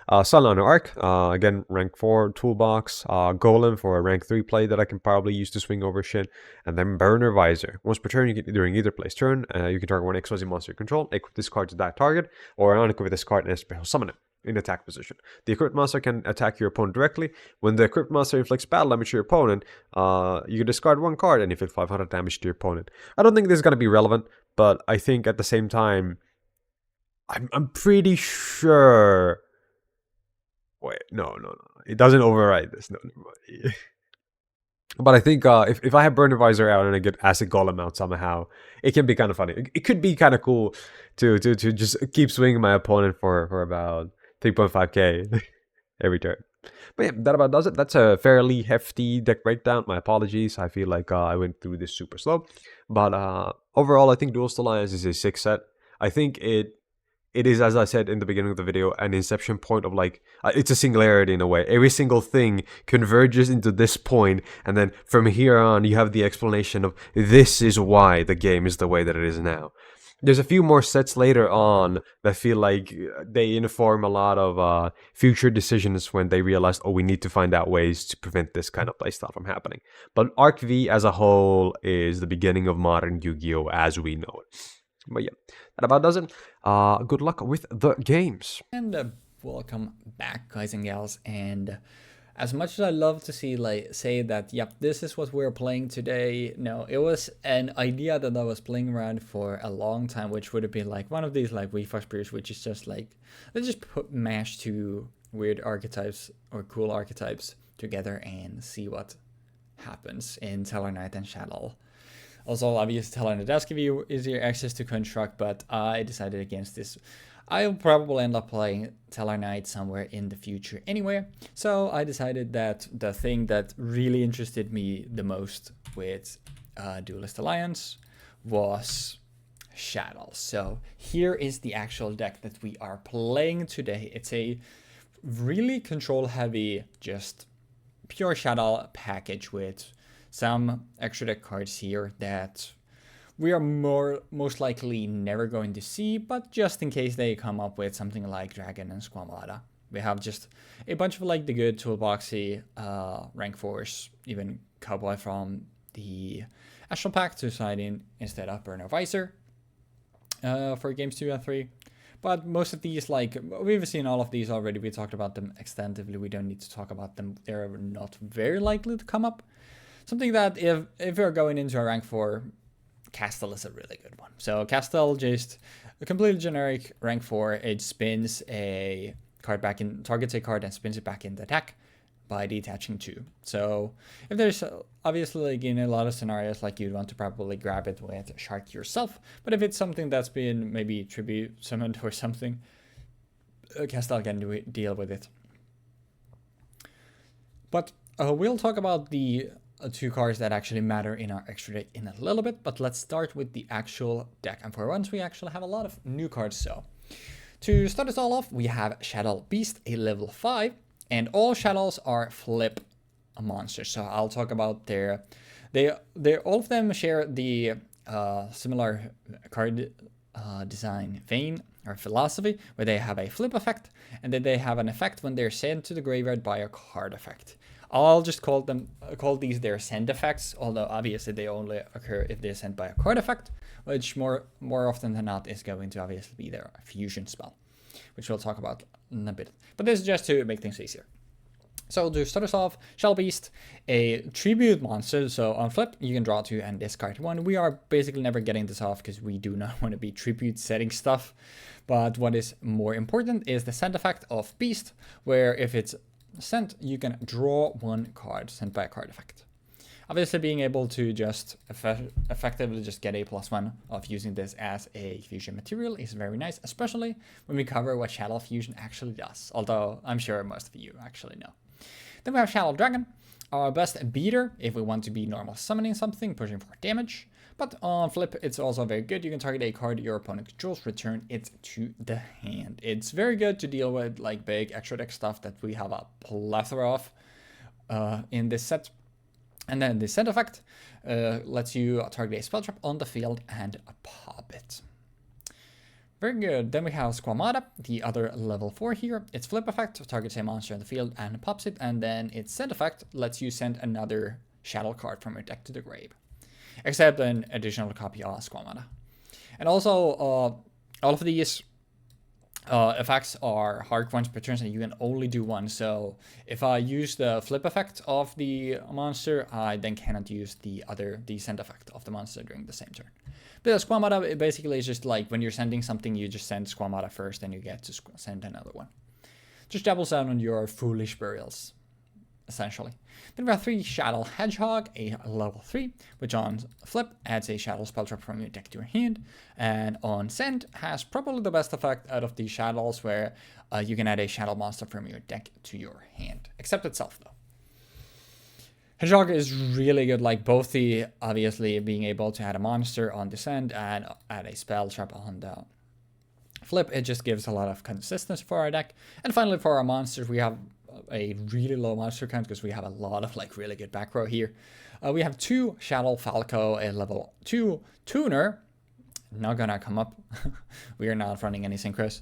Sunliner Arc, again, rank 4 toolbox. Golem for a rank 3 play that I can probably use to swing over shit. And then Burner Visor. Once per turn, during either play's turn, you can target one XYZ monster you control, equip this card to that target, or unequip this card and special summon it in attack position. The equipped monster can attack your opponent directly. When the equipped monster inflicts battle damage to your opponent, you can discard one card and inflict 500 damage to your opponent. I don't think this is going to be relevant, but I think at the same time, I'm pretty sure... Wait, no. It doesn't override this. No. But I think if I have Burner Visor out and I get Acid Golem out somehow, it can be kind of funny. It could be kind of cool to just keep swinging my opponent for about 3.5k every turn. But yeah, that about does it. That's a fairly hefty deck breakdown. My apologies. I feel like I went through this super slow. But overall, I think Duelist Alliance is a 6 set. I think it is, as I said in the beginning of the video, an inception point of like, it's a singularity in a way. Every single thing converges into this point, and then from here on, you have the explanation of this is why the game is the way that it is now. There's a few more sets later on that feel like they inform a lot of future decisions when they realize, oh, we need to find out ways to prevent this kind of playstyle from happening. But Arc V as a whole is the beginning of modern Yu-Gi-Oh! As we know it. But yeah, that about does it. Good luck with the games. And welcome back, guys and gals. And as much as I love to say that, yep, this is what we're playing today. No, it was an idea that I was playing around for a long time, which would have been like one of these like Weebfox periods, which is just like, let's just mash two weird archetypes or cool archetypes together and see what happens in Tellarknight and Shaddoll. Also, obviously, Tellarknight does give you easier access to construct, but I decided against this. I'll probably end up playing Tellarknight somewhere in the future anyway. So I decided that the thing that really interested me the most with Duelist Alliance was Shaddoll. So here is the actual deck that we are playing today. It's a really control-heavy, just pure Shaddoll package with some extra deck cards here that we are most likely never going to see, but just in case they come up with something like Dragon and Squamata. We have just a bunch of like the good toolboxy rank 4s, even Cowboy from the Astral Pack to side in instead of Burner Visor for games 2 and 3. But most of these, like, we've seen all of these already. We talked about them extensively. We don't need to talk about them. They're not very likely to come up. Something that if you're going into a rank 4, Castle is a really good one. So Castle, just a completely generic rank 4. It spins a card back in, targets a card and spins it back into attack by detaching 2. So if there's obviously, like, in a lot of scenarios, like, you'd want to probably grab it with Shark yourself. But if it's something that's been maybe tribute summoned or something, Castle can deal with it. But we'll talk about the two cards that actually matter in our extra deck in a little bit, but let's start with the actual deck. And for once, we actually have a lot of new cards. So to start us all off, we have Shaddoll Beast, a level 5, and all Shaddolls are flip monsters. So I'll talk about all of them share the similar card design vein or philosophy, where they have a flip effect, and then they have an effect when they're sent to the graveyard by a card effect. I'll just call these their send effects, although obviously they only occur if they're sent by a card effect, which more often than not is going to obviously be their fusion spell, which we'll talk about in a bit. But this is just to make things easier. So to start us off, Shaddoll Beast, a tribute monster. So on flip, you can draw 2 and discard 1. We are basically never getting this off because we do not want to be tribute setting stuff. But what is more important is the send effect of Beast, where if it's sent, you can draw 1 card sent by a card effect. Obviously, being able to just effectively just get a +1 of using this as a fusion material is very nice, especially when we cover what Shaddoll Fusion actually does, although I'm sure most of you actually know. Then we have Shaddoll Dragon, our best beater if we want to be normal summoning something, pushing for damage. But on flip, it's also very good. You can target a card your opponent controls, return it to the hand. It's very good to deal with like big extra deck stuff that we have a plethora of in this set. And then the send effect lets you target a spell trap on the field and pop it. Very good. Then we have Squamata, the other level 4 here. Its flip effect targets a monster in the field and pops it, and then its send effect lets you send another Shaddoll card from your deck to the grave, except an additional copy of Squamata. And also, all of these effects are hard coins per turn, and you can only do 1. So if I use the flip effect of the monster, I then cannot use the send effect of the monster during the same turn. But Squamata basically is just like when you're sending something, you just send Squamata first, and you get to send another one. Just doubles down on your foolish burials, essentially. Then we have 3 Shaddoll Hedgehog, a level 3, which on flip adds a Shaddoll spell trap from your deck to your hand, and on send has probably the best effect out of the Shaddolls, where you can add a Shaddoll monster from your deck to your hand, except itself though. Hedgehog is really good, like both the obviously being able to add a monster on the send and add a spell trap on the flip. It just gives a lot of consistency for our deck. And finally, for our monsters, we have a really low monster count because we have a lot of like really good back row here. We have 2 Shaddoll Falco, a level 2 tuner. Not gonna come up. We are not running any synchros.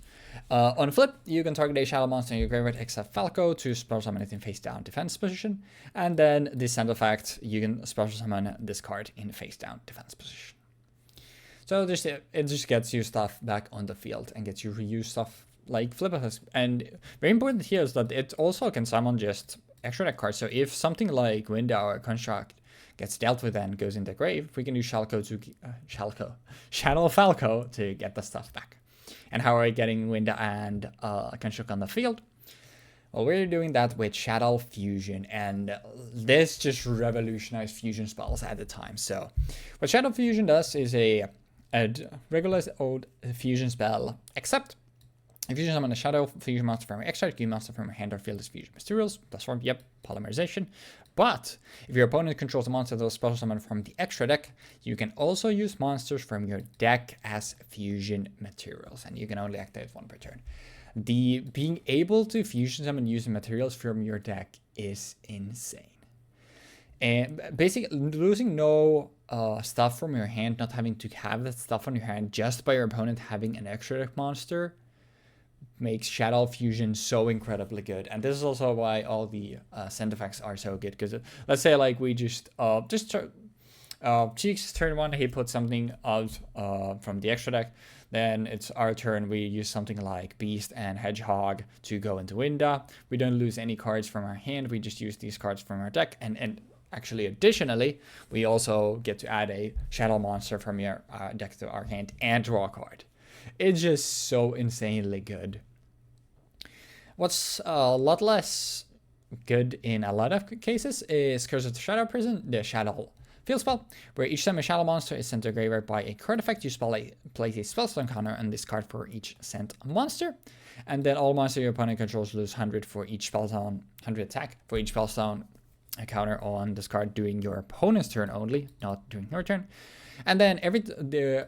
On flip, you can target a Shaddoll monster in your graveyard except Falco to spell summon it in face down defense position. And then the send effect, you can spell summon this card in face down defense position. So it just gets you stuff back on the field and gets you reuse stuff like flip effects. And very important here is that it also can summon just extra deck cards. So if something like Winda or Construct gets dealt with and goes in the grave, we can use Shaddoll Falco to get the stuff back. And how are we getting Winda and Construct on the field? Well, we're doing that with Shaddoll Fusion, and this just revolutionized fusion spells at the time. So what Shaddoll Fusion does is a regular old fusion spell, except if you summon a Shaddoll Fusion monster from your extract, you monster from your hand or field as fusion materials. +1, yep, polymerization. But if your opponent controls a monster that was special summoned from the extra deck, you can also use monsters from your deck as fusion materials, and you can only activate 1 per turn. The being able to fusion summon using materials from your deck is insane. And basically, losing no stuff from your hand, not having to have that stuff on your hand just by your opponent having an extra deck monster, makes Shaddoll Fusion so incredibly good. And this is also why all the send effects are so good, because let's say like we just Jeexx turn 1, he puts something out from the extra deck, then it's our turn, we use something like Beast and Hedgehog to go into Winda. We don't lose any cards from our hand, we just use these cards from our deck, and actually additionally we also get to add a Shaddoll monster from your deck to our hand and draw a card. It's just so insanely good. What's a lot less good in a lot of cases is Curse of the Shadow Prison, the Shaddoll field spell, where each time a Shaddoll monster is sent to a graveyard by a card effect, you place a spellstone counter on this card for each sent monster. And then all monsters your opponent controls lose 100 for each spellstone, 100 attack for each spellstone a counter on this card during your opponent's turn only, not during your turn. And then the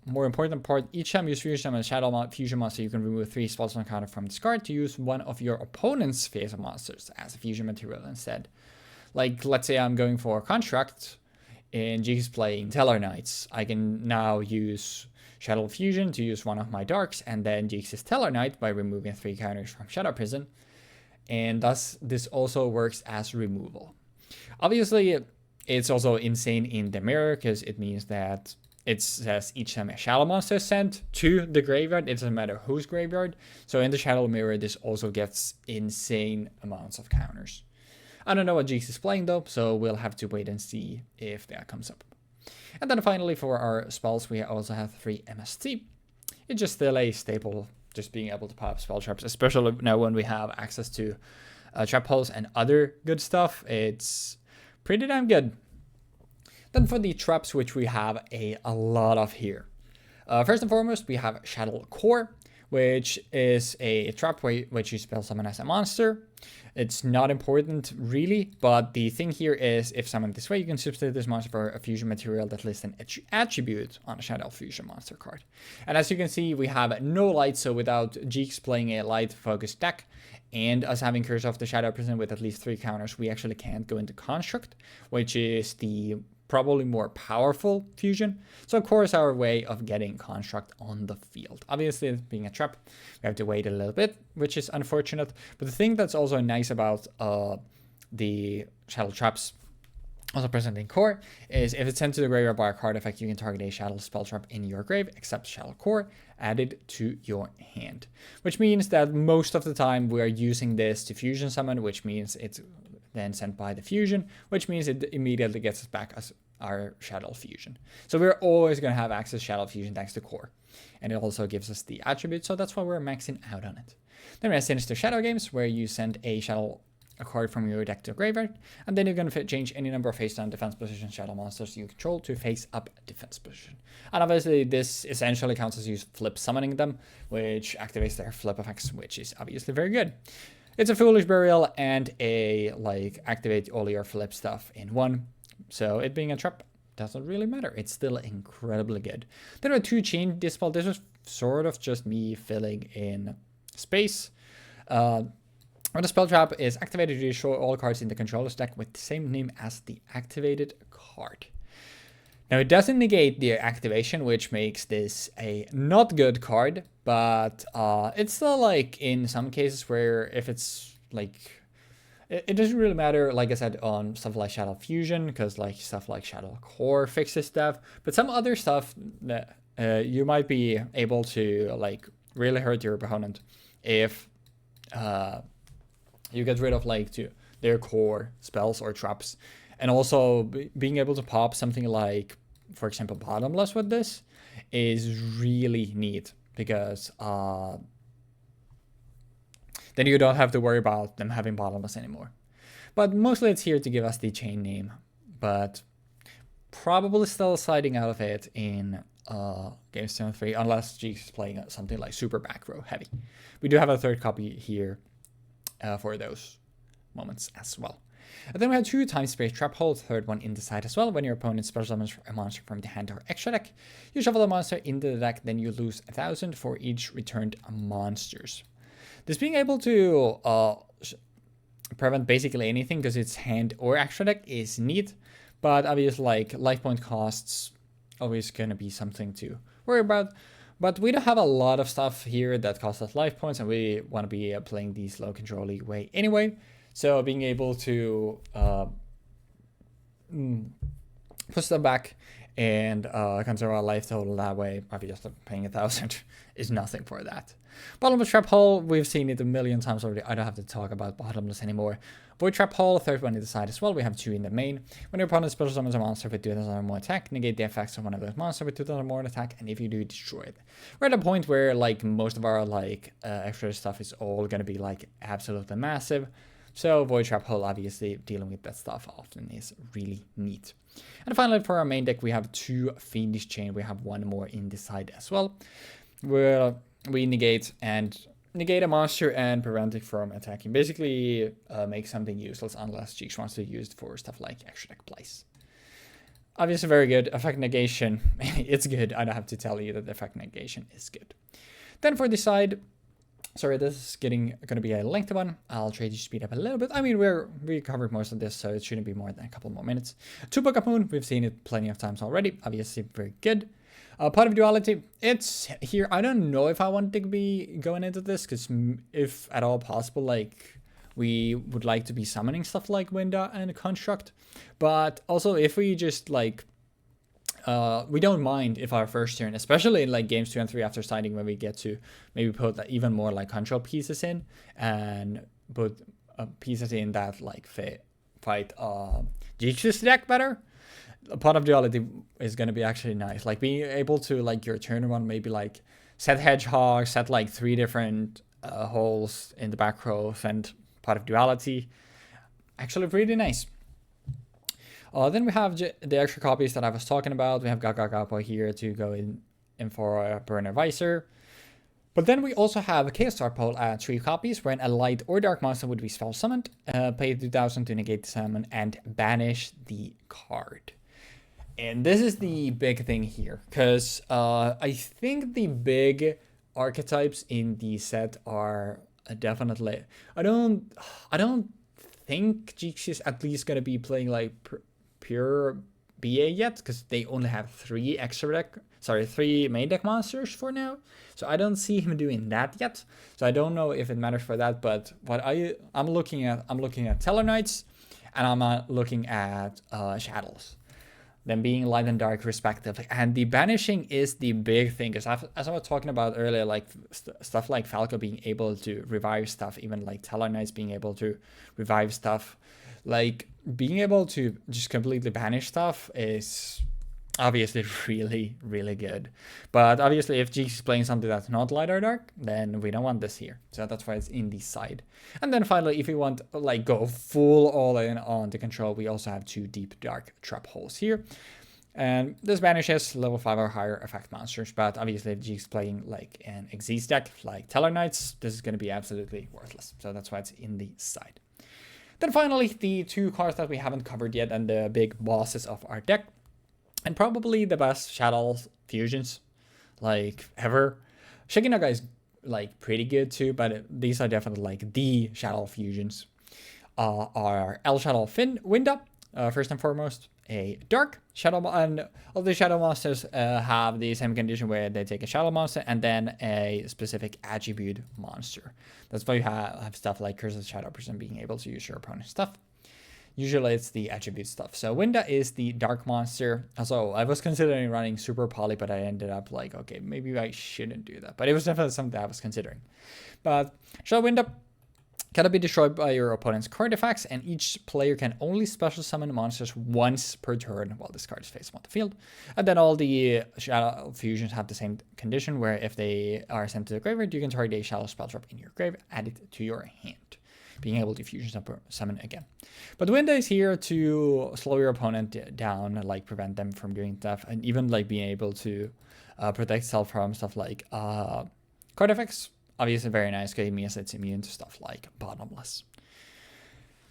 more important part, each time you use Fusion Summon a Shadow Fusion monster, you can remove 3 spells on counter from this card to use one of your opponent's phase of monsters as a fusion material instead. Like, let's say I'm going for a Construct and Jeexx playing Tellarknights. I can now use Shadow Fusion to use one of my Darks, and then Jeexx's Tellarknight by removing 3 counters from Shadow Prison. And thus, this also works as removal. Obviously, it's also insane in the mirror, because it means that it says each time a Shadow monster is sent to the graveyard, it doesn't matter whose graveyard. So in the Shadow mirror, this also gets insane amounts of counters. I don't know what Jeexx is playing though, so we'll have to wait and see if that comes up. And then finally, for our spells, we also have 3 MST. It's just still a staple, just being able to pop spell traps, especially now when we have access to trap holes and other good stuff. It's pretty damn good. Then for the traps, which we have a lot of here. First and foremost, we have Shaddoll Core, which is a trap which you spell summon as a monster. It's not important really, but the thing here is if summoned this way, you can substitute this monster for a fusion material that lists an attribute on a Shaddoll Fusion monster card. And as you can see, we have no light, so without Jeexx playing a light focused deck and us having Curse of the Shadow Prison with at least 3 counters, we actually can't go into Construct, which is the probably more powerful fusion. So of course our way of getting Construct on the field. Obviously, being a trap, we have to wait a little bit, which is unfortunate. But the thing that's also nice about the Shaddoll traps also present in core is if it's sent to the graveyard by a card effect, you can target a Shaddoll spell trap in your grave, except Shaddoll Core, added to your hand. Which means that most of the time we are using this to fusion summon, which means it's then sent by the fusion, which means it immediately gets us back as our Shaddoll Fusion. So we're always going to have access to Shaddoll Fusion thanks to core. And it also gives us the attribute, so that's why we're maxing out on it. Then we have Sinister Shadow Games, where you send a card from your deck to a graveyard, and then you're going to change any number of face-down defense position Shadow monsters you control to face-up defense position. And obviously this essentially counts as you flip summoning them, which activates their flip effects, which is obviously very good. It's a Foolish Burial and a, activate all your flip stuff in one. So it being a trap doesn't really matter. It's still incredibly good. There are 2 Chain Dispel. This was sort of just me filling in space. When the spell trap is activated, you destroy all cards in the controller's deck with the same name as the activated card. Now, it doesn't negate the activation, which makes this a not good card, but it's still, in some cases where if it's, it doesn't really matter, like I said, on stuff like Shaddoll Fusion, because, stuff like Shaddoll Core fixes stuff, but some other stuff that you might be able to, really hurt your opponent if you get rid of, their core spells or traps. And also, being able to pop something like, for example, Bottomless with this is really neat, because then you don't have to worry about them having Bottomless anymore. But mostly it's here to give us the chain name, but probably still sliding out of it in Games 2 and 3, unless Jeexx is playing something like super back row heavy. We do have a 3rd copy here for those moments as well. And then we have 2 Time Space Trap Hole, 3rd one in the side as well. When your opponent special summons a monster from the hand or extra deck, you shuffle the monster into the deck, then you lose 1,000 for each returned monsters. This being able to prevent basically anything because it's hand or extra deck is neat, but obviously life point costs always going to be something to worry about. But we don't have a lot of stuff here that costs us life points, and we want to be playing these low control league way anyway. So being able to push them back and consider our life total that way, probably just paying 1,000 is nothing for that. Bottomless Trap Hole, we've seen it a million times already. I don't have to talk about Bottomless anymore. Void Trap Hole, 3rd one in the side as well. We have 2 in the main. When your opponent special summons a monster with 2,000 or more attack, negate the effects of one of those monsters with 2,000 or more attack, and if you do, destroy it. We're at a point where most of our extra stuff is all going to be absolutely massive. So Void Trap Hole, obviously dealing with that stuff often is really neat. And finally, for our main deck, we have 2 Fiendish Chain. We have 1 more in the side as well, where we negate and negate a monster and prevent it from attacking. Basically, make something useless unless Jeexx wants to use it for stuff like extra deck plays. Obviously very good. Effect negation, it's good. I don't have to tell you that effect negation is good. Then for the side, sorry, this is gonna be a lengthy one. I'll try to speed up a little bit. I mean, we covered most of this, so it shouldn't be more than a couple more minutes. 2 Book of Moon, we've seen it plenty of times already. Obviously very good. Part of Duality, it's here. I don't know if I want to be going into this, because if at all possible, like, we would like to be summoning stuff like Winda and Construct. But also, if we just, like, we don't mind if our first turn, especially in, like, games 2 and 3 after siding, when we get to maybe put even more, like, control pieces in, and put pieces in that, like, fight Jeexx's deck better. A Pot of Duality is going to be actually nice. Like, being able to, like, your turn one, maybe, like, set Hedgehog, set, like, 3 different holes in the back row, send Pot of Duality. Actually pretty nice. Then we have the extra copies that I was talking about. We have Gaga here to go in for a Burner Visor. But then we also have a Chaos Star Pole at 3 copies, when a light or dark monster would be spell summoned, pay 2,000 to negate the summon, and banish the card. And this is the big thing here, because I think the big archetypes in the set are definitely... I don't think Jeexx is at least going to be playing like pure BA yet, because they only have 3 main deck monsters for now. So I don't see him doing that yet. So I don't know if it matters for that. But what I'm looking at Tellarknights, and I'm looking at Shaddolls. Them being light and dark respectively. And the banishing is the big thing, because as I was talking about earlier, like stuff like Falco being able to revive stuff, even like Tellarknights being able to revive stuff, like being able to just completely banish stuff is obviously really, really good. But obviously if Jeexx is playing something that's not light or dark, then we don't want this here. So that's why it's in the side. And then finally, if we want like go full all in on the control, we also have 2 deep dark trap holes here. And this banishes level 5 or higher effect monsters. But obviously if Jeexx is playing like an Xyz deck like Tellarknights, this is going to be absolutely worthless. So that's why it's in the side. Then finally, the 2 cards that we haven't covered yet and the big bosses of our deck. And probably the best Shaddoll fusions, like, ever. Shaginaga is, like, pretty good too, but these are definitely, like, the Shaddoll fusions. Are El Shaddoll Winda, first and foremost, a Dark Shadow, and all the Shadow monsters have the same condition where they take a Shadow monster and then a specific attribute monster. That's why you have stuff like Curse of the Shadow Person being able to use your opponent's stuff. Usually it's the attribute stuff. So Winda is the dark monster. Also, I was considering running Super Poly, but I ended up like, okay, maybe I shouldn't do that. But it was definitely something I was considering. But Shadow Winda cannot be destroyed by your opponent's card effects, and each player can only special summon monsters once per turn while this card is face on the field. And then all the Shadow fusions have the same condition, where if they are sent to the graveyard, you can target a Shadow spell drop in your grave, add it to your hand, being able to fusion summon again. But Winda is here to slow your opponent down, like prevent them from doing stuff, and even like being able to protect itself from stuff like card effects. Obviously very nice, because it means it's immune to stuff like Bottomless.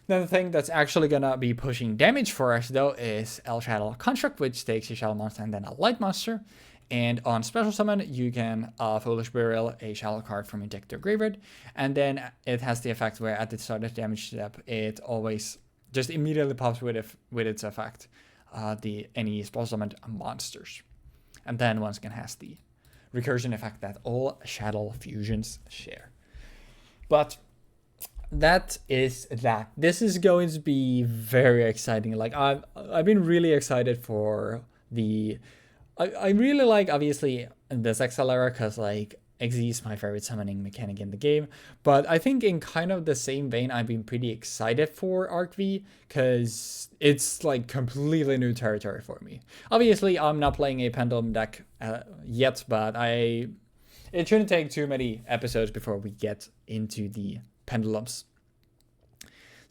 Then the thing that's actually gonna be pushing damage for us though is El Shaddoll Construct, which takes a Shadow monster and then a light monster. And on special summon, you can Foolish Burial a Shadow card from your deck to graveyard. And then it has the effect where at the start of the damage step, it always just immediately pops with its effect, any special summoned monsters. And then once again has the recursion effect that all Shaddoll fusions share. But that is that. This is going to be very exciting. Like I've been really excited for the... I really like, obviously, this Accelera, because, like, Xyz is my favorite summoning mechanic in the game. But I think in kind of the same vein, I've been pretty excited for Arc V, because it's, like, completely new territory for me. Obviously, I'm not playing a Pendulum deck yet, but it shouldn't take too many episodes before we get into the Pendulums.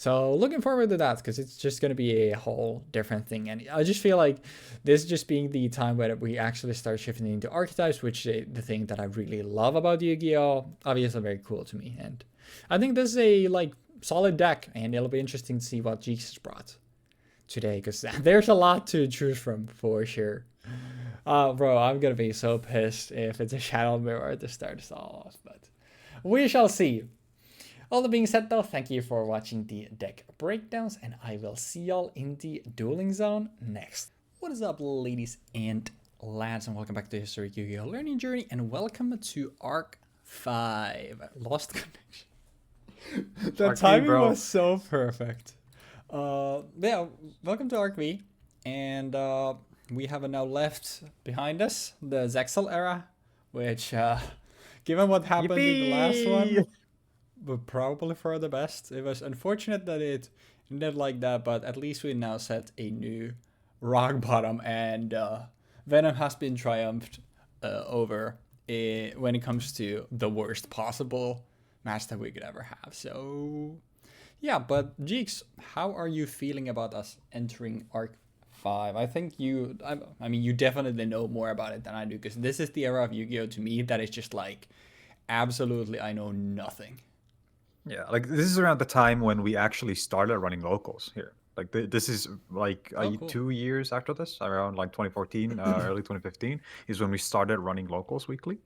So looking forward to that because it's just going to be a whole different thing. And I just feel like this just being the time where we actually start shifting into archetypes, which is the thing that I really love about Yu-Gi-Oh! Obviously very cool to me. And I think this is a like solid deck, and it'll be interesting to see what Jeexx has brought today because there's a lot to choose from for sure. Bro, I'm going to be so pissed if it's a Shadow Mirror to start us all off, but we shall see. All that being said though, thank you for watching the deck breakdowns, and I will see y'all in the dueling zone next. What is up, ladies and lads, and welcome back to Historic Yu-Gi-Oh! Learning Journey, and welcome to Arc 5. Lost connection. The timing was so perfect. Yeah, welcome to Arc V, and we have now left behind us the Zexal era, which, given what happened in the last one, but probably for the best. It was unfortunate that it ended like that, but at least we now set a new rock bottom, and Venom has been triumphed over when it comes to the worst possible match that we could ever have. So yeah, but Jeexx, how are you feeling about us entering Arc 5? I think I mean, you definitely know more about it than I do, because this is the era of Yu-Gi-Oh! To me that is just like, absolutely, I know nothing. Yeah, like this is around the time when we actually started running locals here. Like this is like cool. 2 years after this, around like 2014, early 2015 is when we started running locals weekly.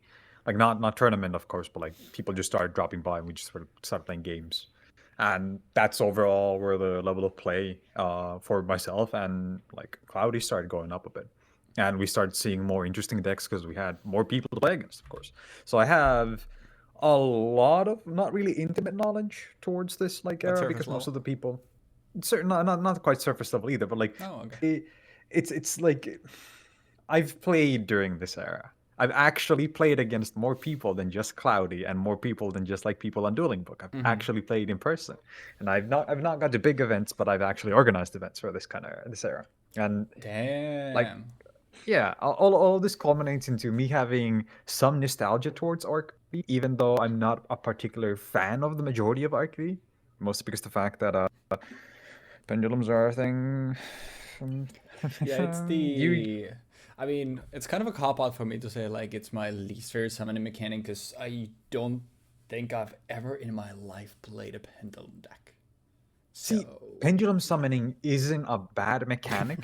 Like not tournament, of course, but like people just started dropping by and we just started playing games. And that's overall where the level of play for myself and like Cloudy started going up a bit. And we started seeing more interesting decks because we had more people to play against, of course. So I have a lot of not really intimate knowledge towards this like era because most of the people, certain not quite surface level either, but like it's like I've played during this era. I've actually played against more people than just Cloudy and more people than just like people on Dueling Book. I've actually played in person, and I've not got to big events, but I've actually organized events for this era. And damn, like yeah, all this culminates into me having some nostalgia towards Arc V, even though I'm not a particular fan of the majority of Arc V, mostly because the fact that pendulums are a thing. Yeah, it's the... I mean, it's kind of a cop-out for me to say, like, it's my least favorite summoning mechanic, because I don't think I've ever in my life played a pendulum deck. See, pendulum summoning isn't a bad mechanic.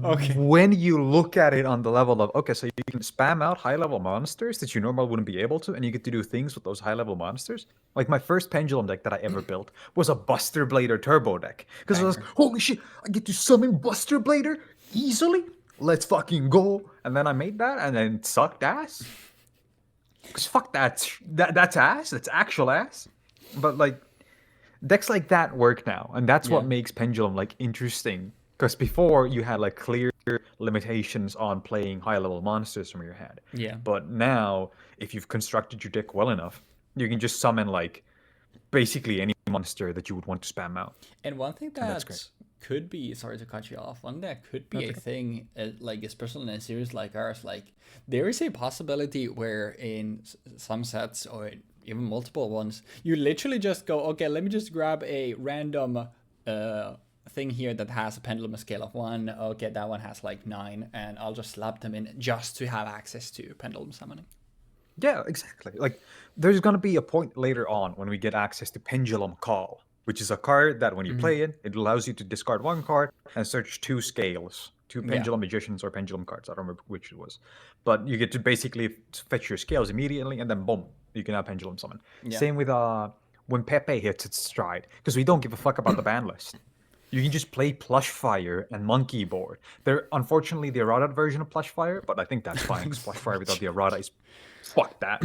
Okay. When you look at it on the level of, okay, so you can spam out high-level monsters that you normally wouldn't be able to, and you get to do things with those high-level monsters. Like, my first pendulum deck that I ever built was a Buster Blader turbo deck. Because I was like, holy shit, I get to summon Buster Blader easily? Let's fucking go. And then I made that, and then it sucked ass. Because fuck that's ass. That's actual ass. But, like, decks like that work now, and that's what makes pendulum, like, interesting. Because before, you had, like, clear limitations on playing high-level monsters from your hand. Yeah. But now, if you've constructed your deck well enough, you can just summon, like, basically any monster that you would want to spam out. And one thing that could be, sorry to cut you off, one that could be thing, like, especially in a series like ours, like, there is a possibility where in some sets, or even multiple ones, you literally just go, okay, let me just grab a random thing here that has a pendulum scale of 1. Okay, that one has like 9, and I'll just slap them in just to have access to pendulum summoning. Yeah, exactly. Like, there's gonna be a point later on when we get access to Pendulum Call, which is a card that when you play it, it allows you to discard 1 card and search 2 scales, 2 Pendulum Magicians or Pendulum cards. I don't remember which it was, but you get to basically fetch your scales immediately, and then boom, you can have Pendulum Summon. Same with when Pepe hits its stride, because we don't give a fuck about the ban list. You can just play Plush Fire and Monkey Board. They're unfortunately the errata version of Plush Fire, but I think that's fine because Plush Fire without the errata is fuck that.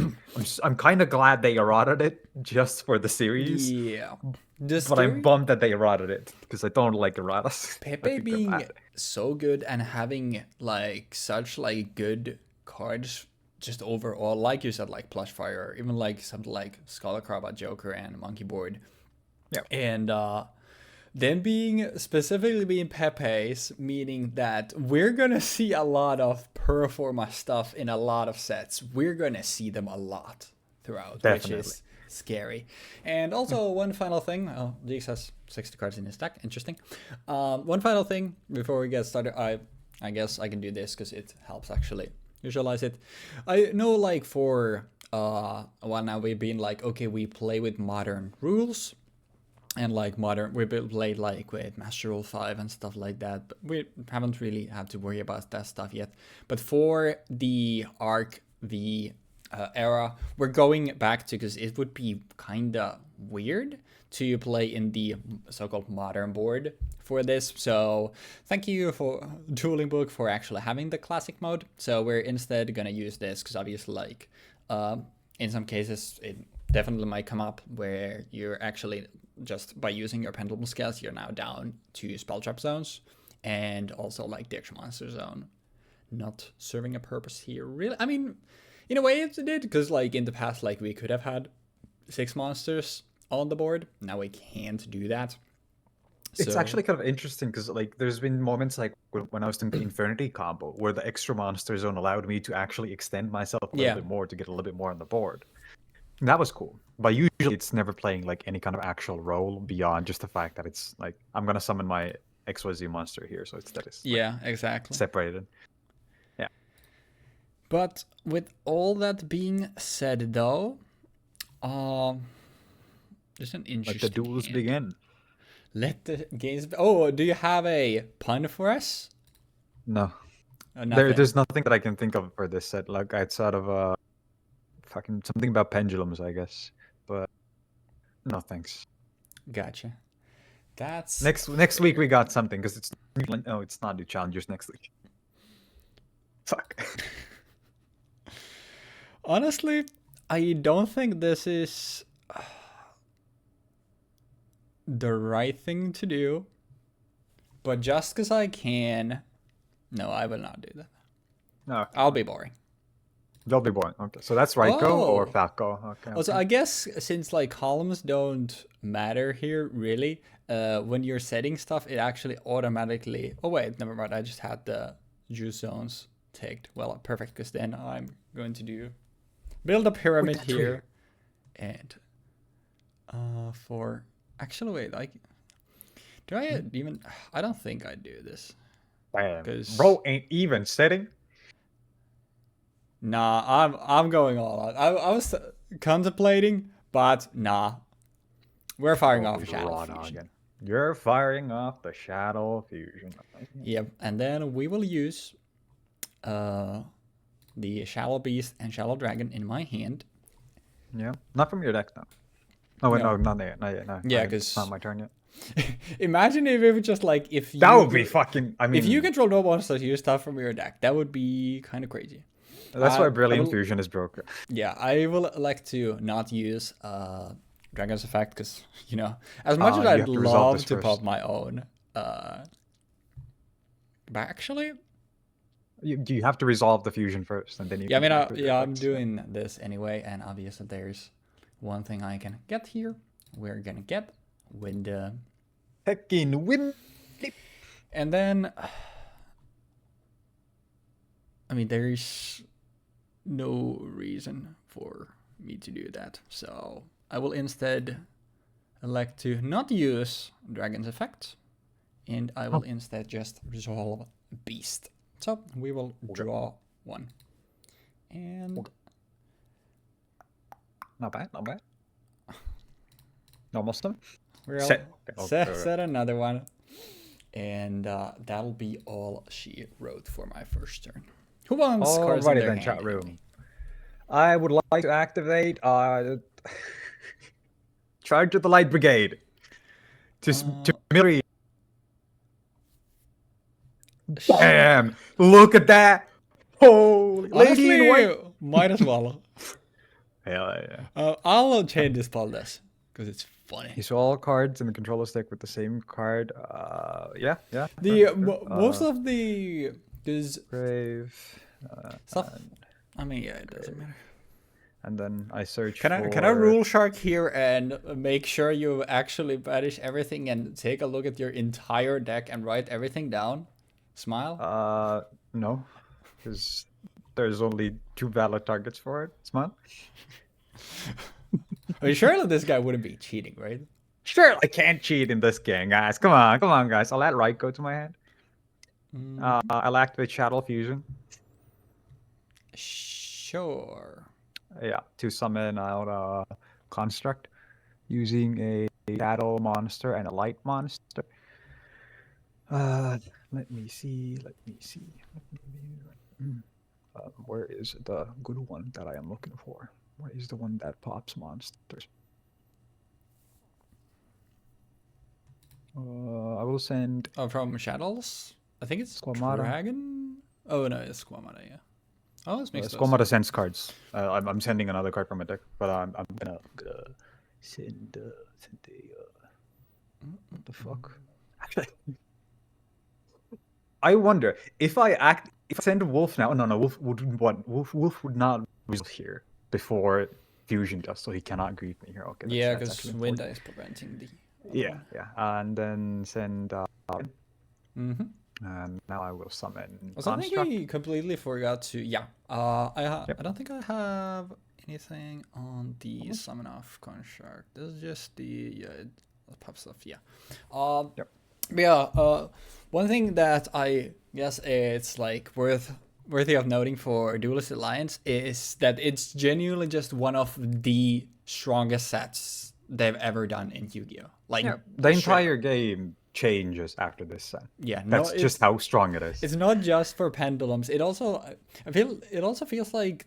I'm kind of glad they errated it just for the series. Yeah. But I'm bummed that they errated it because I don't like erratas. Pepe being so good and having like such like good cards just overall, like you said, like Plush Fire, even like something like Scholar Crab, Joker, and Monkey Board. Yeah. And then specifically being Pepe's, meaning that we're gonna see a lot of Performa stuff in a lot of sets. We're gonna see them a lot throughout, Definitely. which is Scary. And also one final thing. Oh, Jeexx has 60 cards in his deck. Interesting. One final thing before we get started. I guess I can do this because it helps actually visualize it. I know like for a while now we've been like, okay, we play with modern rules. And like we played like with Master Rule 5 and stuff like that, but we haven't really had to worry about that stuff yet. But for the Arc V era, we're going back to, because it would be kind of weird to play in the so-called modern board for this. So thank you for Dueling Book for actually having the classic mode. So we're instead gonna use this because obviously like in some cases it definitely might come up where you're actually just by using your pendulum scales, you're now down to spell trap zones and also like the extra monster zone. Not serving a purpose here, really. I mean, in a way it did, because like in the past, like we could have had 6 monsters on the board. Now we can't do that. It's actually kind of interesting because like there's been moments like when I was doing the Infernity combo where the extra monster zone allowed me to actually extend myself a little bit more to get a little bit more on the board. And that was cool. But usually it's never playing like any kind of actual role beyond just the fact that it's like I'm gonna summon my XYZ monster here, so it's that is yeah, exactly separated. Yeah. But with all that being said though, there's an interesting Let the duels begin. Let the games oh, do you have a pun for us? No. There's nothing that I can think of for this set, like outside of fucking something about pendulums, I guess. But no thanks. Gotcha. That's next week we got something because it's not new challengers next week. Fuck. Honestly, I don't think this is the right thing to do. But just because I can, no, I will not do that. No, I'll be boring. They'll be boring. Okay, so that's Raiko or Falco. Okay. Also, I guess since like columns don't matter here really, when you're setting stuff, it actually automatically. Oh wait, never mind. I just had the juice zones tagged. Well, perfect, because then I'm going to build a pyramid here, and for actually wait, like, do I even? I don't think I do this. Because bro ain't even setting. Nah, I'm going all out. I was contemplating, but nah. We're firing off Shadow Fusion. You're firing off the Shadow Fusion. Yep, and then we will use the Shallow Beast and Shallow Dragon in my hand. Yeah, not from your deck though. Oh wait, no, not yet. No, yeah, because it's not my turn yet. Imagine if it was just like if you, that would be fucking. I mean, if you control no monsters, use stuff from your deck. That would be kind of crazy. That's why Brilliant Fusion is broken. Yeah, I will like to not use Dragon's Effect because, you know, as much as I'd love to pop my own. But actually, you have to resolve the fusion first, and then you. Yeah, I mean, I'm doing this anyway, and obviously there's one thing I can get here. We're gonna get Wind. Heckin' Wind. And then, I mean, there's no reason for me to do that, so I will instead elect to not use Dragon's Effect, and I will instead just resolve Beast. So we will draw one, and not bad. Normal stuff. We'll set another one, and that'll be all she wrote for my first turn. Who wants cards in their hand? Chat room. I would like to activate Charge of the Light Brigade to Miri. Damn! Look at that! Holy Lady in White! Might as well. Hell yeah. I'll change this Paldes because it's funny. You saw all cards in the controller stick with the same card. Yeah. Most of the Brave stuff. I mean, yeah, it doesn't matter. And then I search. Can I rule shark here and make sure you actually banish everything and take a look at your entire deck and write everything down? Smile? No, because there's only 2 valid targets for it. Smile. I mean, surely this guy wouldn't be cheating, right? Sure, I can't cheat in this game, guys. Come on, guys. I'll add right go to my hand. I'll activate Shaddoll Fusion. Sure. Yeah, to summon out a construct using a Shadow monster and a light monster. Let me see. Where is the good one that I am looking for? Where is the one that pops monsters? I will send. Oh, from Shadows? I think it's Squamata. Dragon. Oh no, it's Squamata. Yeah. Oh, this makes Squamata sends cards. I'm sending another card from my deck, but I'm gonna send what the fuck? Actually, I wonder if I send Wolf now. No, Wolf would not result here before Fusion does, so he cannot grieve me here. Okay. Yeah, because Winda is preventing the. Yeah, and then send. Mm-hmm. And now I will summon. Also, I think we completely forgot to. Yeah. I don't think I have anything on the summon off construct. This is just the pop stuff. Yeah. But yeah. One thing that I guess it's like worthy of noting for Duelist Alliance is that it's genuinely just one of the strongest sets they've ever done in Yu-Gi-Oh. Like the entire game changes after this set. Yeah, that's just how strong it is. It's not just for pendulums. It also feels like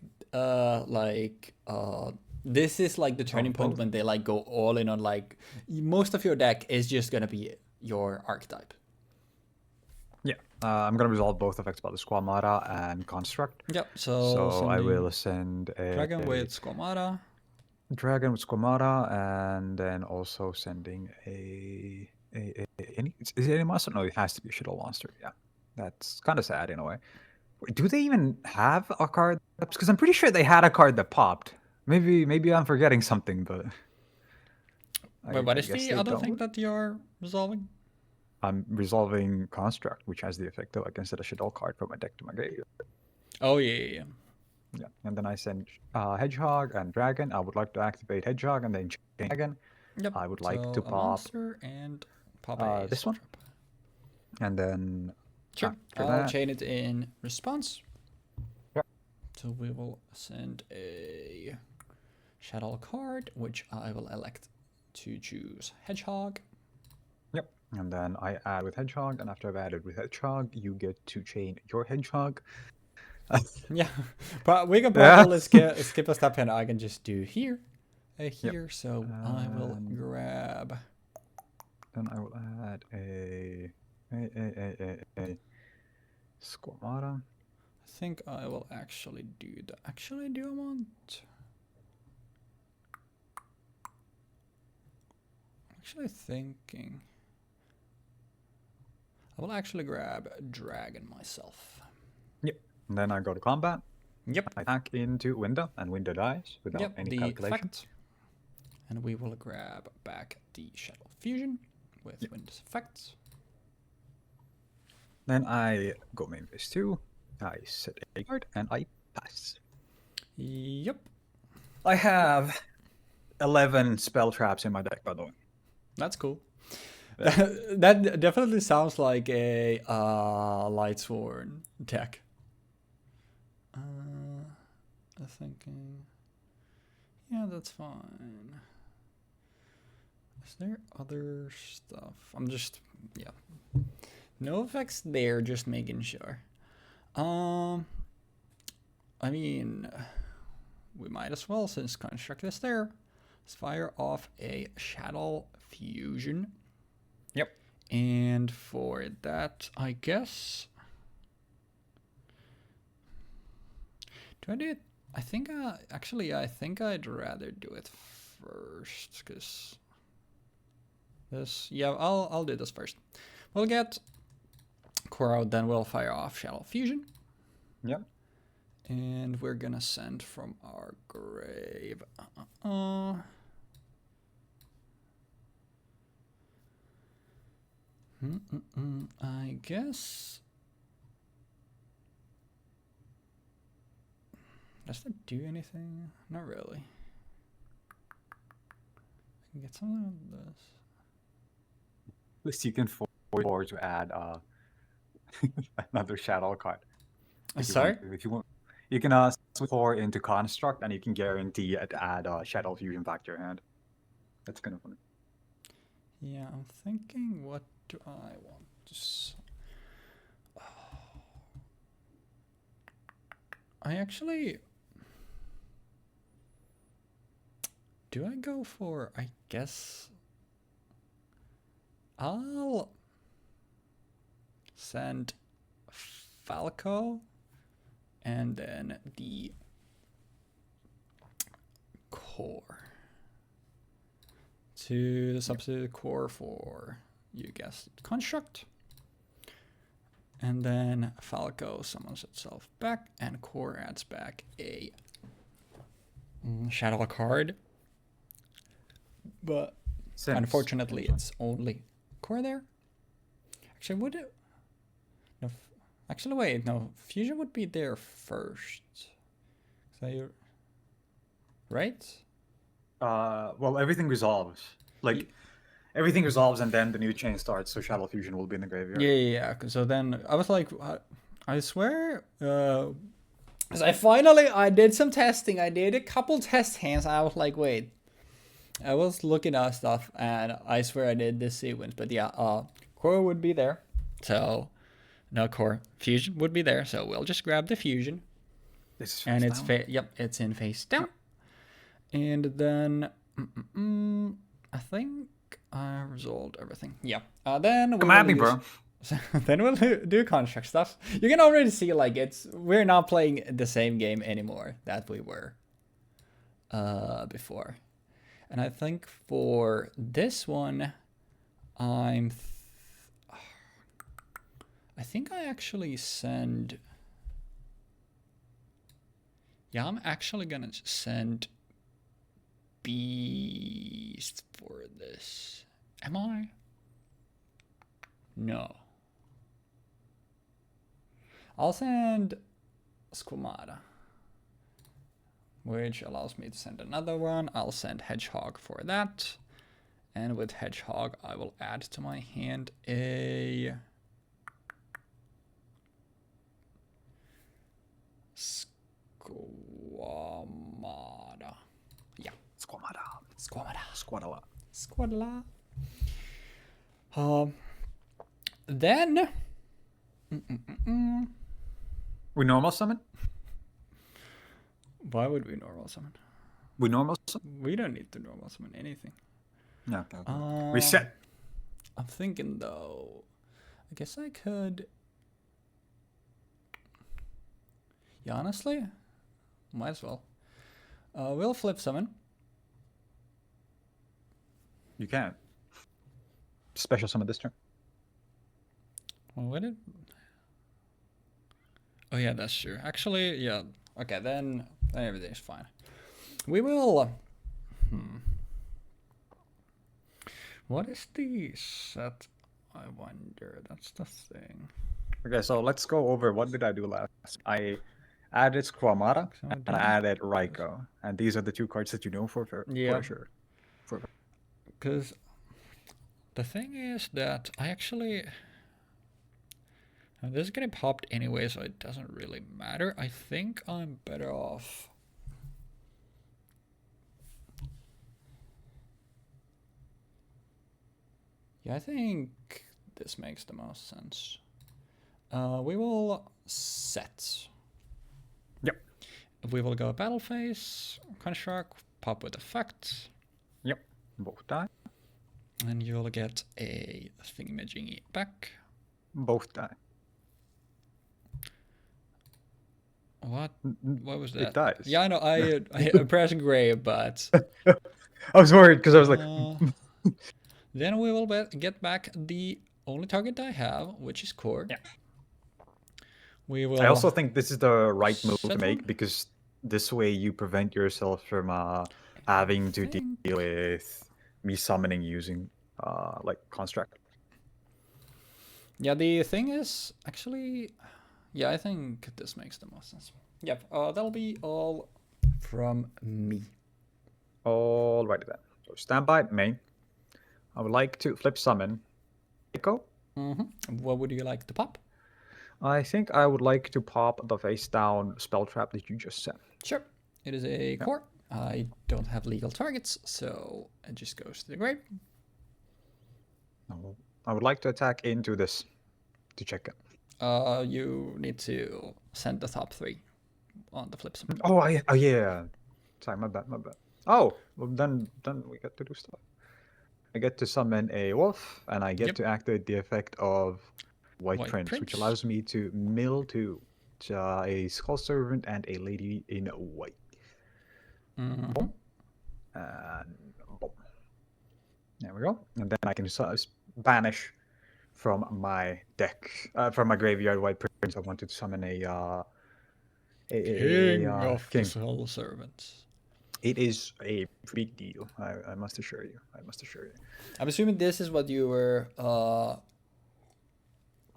this is like the turning point when they like go all in on like most of your deck is just gonna be your archetype. Yeah, I'm gonna resolve both effects by the Squamata and Construct. Yep. So I will send a Dragon with Squamata. Dragon with Squamata, and then also sending is it any monster? No, it has to be a Shaddoll monster. Yeah, that's kind of sad in a way. Wait, do they even have a card? Because I'm pretty sure they had a card that popped. Maybe I'm forgetting something, but. Wait, what is the other thing that you're resolving? I'm resolving Construct, which has the effect of I can set a Shaddoll card from my deck to my grave. Oh yeah. Yeah, and then I send Hedgehog and Dragon. I would like to activate Hedgehog and then chain Dragon. Yep. I would like to pop monster and pop this one, and then sure. I'll chain it in response. Yeah. So we will send a Shaddoll card, which I will elect to choose Hedgehog. Yep. And then I add with Hedgehog, and after I've added with Hedgehog, you get to chain your Hedgehog. Yeah, but we can probably skip a step and I can just do here. So I will grab. Then I will add a Squamata. I think I will actually do that. Actually, do I want? Actually thinking. I will actually grab Dragon myself. Yep. And then I go to combat. Yep. I attack into Winda, and Winda dies without any calculation. Effect. And we will grab back the Shaddoll Fusion with Winda's effects. Then I go main phase 2. I set a card and I pass. Yep. I have 11 spell traps in my deck, by the way. That's cool. That definitely sounds like a Lightsworn deck. I'm thinking, yeah, that's fine. Is there other stuff? I'm just, yeah. No effects there, just making sure. I mean, we might as well, since Construct is there, let's fire off a Shaddoll Fusion. Yep. And for that, I guess... Do I do it? I think I think I'd rather do it first, because this. Yeah, I'll do this first. We'll get core out, then we'll fire off Shaddoll Fusion. Yep. And we're gonna send from our grave. I guess. Does that do anything? Not really. Get something of this. At least you can afford to add another Shaddoll card. If you Sorry? want to. If you want, you can switch 4 into Construct, and you can guarantee to add Shaddoll Fusion back to your hand. That's kind of funny. Yeah, I'm thinking, what do I want to... I actually... Do I go for... I guess... I'll... send Falco, and then the core to substitute core for, you guessed, construct, and then Falco summons itself back, and core adds back a Shaddoll card, but unfortunately it's only core there. Actually, would it? No, actually, wait, no, fusion would be there first. So you're right. Well, everything resolves. Like, everything resolves, and then the new chain starts. So Shaddoll Fusion will be in the graveyard. Yeah. So then I was like, I swear, because I did some testing. I did a couple test hands. I was like, wait. I was looking at stuff, and I swear I did this sequence. But yeah, core would be there. So no core. Fusion would be there. So we'll just grab the fusion. This is And it's it's in face down. And then I think I resolved everything. Yeah. Then come at me, bro. Then we'll do construct stuff. You can already see like we're not playing the same game anymore that we were before. And I think for this one, I think I actually send. Yeah, I'm actually gonna send Beast for this. Am I? No. I'll send Squamata, which allows me to send another one. I'll send Hedgehog for that. And with Hedgehog, I will add to my hand a Squamata. Yeah. Squadala. Then We normal summon? why would we normal summon? We normal summon? We don't need to normal summon anything. No, okay. Reset. I'm thinking though, I guess I could. Yeah, honestly, might as well. We'll flip summon. You can. Special summon this turn. Well, what did? Oh yeah, that's true. Actually, yeah. Okay, then everything's fine. We will. What is the set? I wonder. That's the thing. Okay, so let's go over what did I do last. I added Squamata and I added Raikou, and these are the two cards that you know for sure. Because the thing is that I actually. This is getting popped anyway, so it doesn't really matter. I think I'm better off. Yeah, I think this makes the most sense. We will set. Yep. We will go battle phase, construct, pop with effect. Yep. Both die. And you'll get a thingamajiggy back. Both die. What was that? It dies. Yeah, I know. I pressed gray, but I was worried because I was like. Then we will get back the only target I have, which is core. Yeah. We will. I also think this is the right move to make because this way you prevent yourself from having to deal with me summoning using like construct. Yeah, the thing is actually. Yeah, I think this makes the most sense. Yep, that'll be all from me. Alrighty then. So standby main. I would like to flip summon Echo. What would you like to pop? I think I would like to pop the face down spell trap that you just sent. Sure. It is a core. I don't have legal targets, so it just goes to the grave. I would like to attack into this to check it. You need to send the top 3 on the flip side. Oh, yeah. Sorry, my bad. Oh, well, then we get to do stuff. I get to summon a wolf, and I get to activate the effect of White Prince, which allows me to mill 2 a Skull Servant and a Lady in White. Boom. And boom. There we go. And then I can banish from my deck, from my graveyard White Prince. I wanted to summon a King of the Skull Servants. It is a big deal. I must assure you. I'm assuming this is what you were.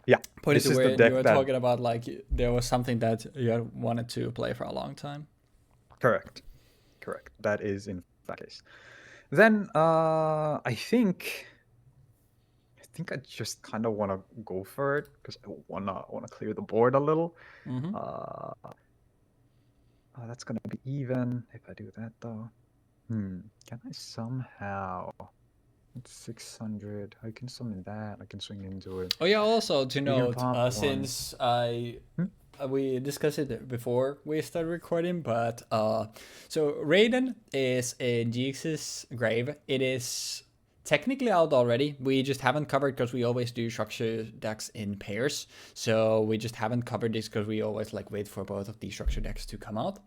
Yeah. This is the deck you were talking about. Like there was something that you wanted to play for a long time. Correct. That is in fact the case. Then I think I just kind of want to go for it because I wanna clear the board a little. That's gonna be even if I do that though. Can I somehow? It's 600. I can summon that. I can swing into it. Oh yeah. Also to note, since we discussed it before we started recording, but so Raiden is in Jeexx's grave. It is technically out already. We just haven't covered because we always do structure decks in pairs. So we just haven't covered this because we always like wait for both of these structure decks to come out.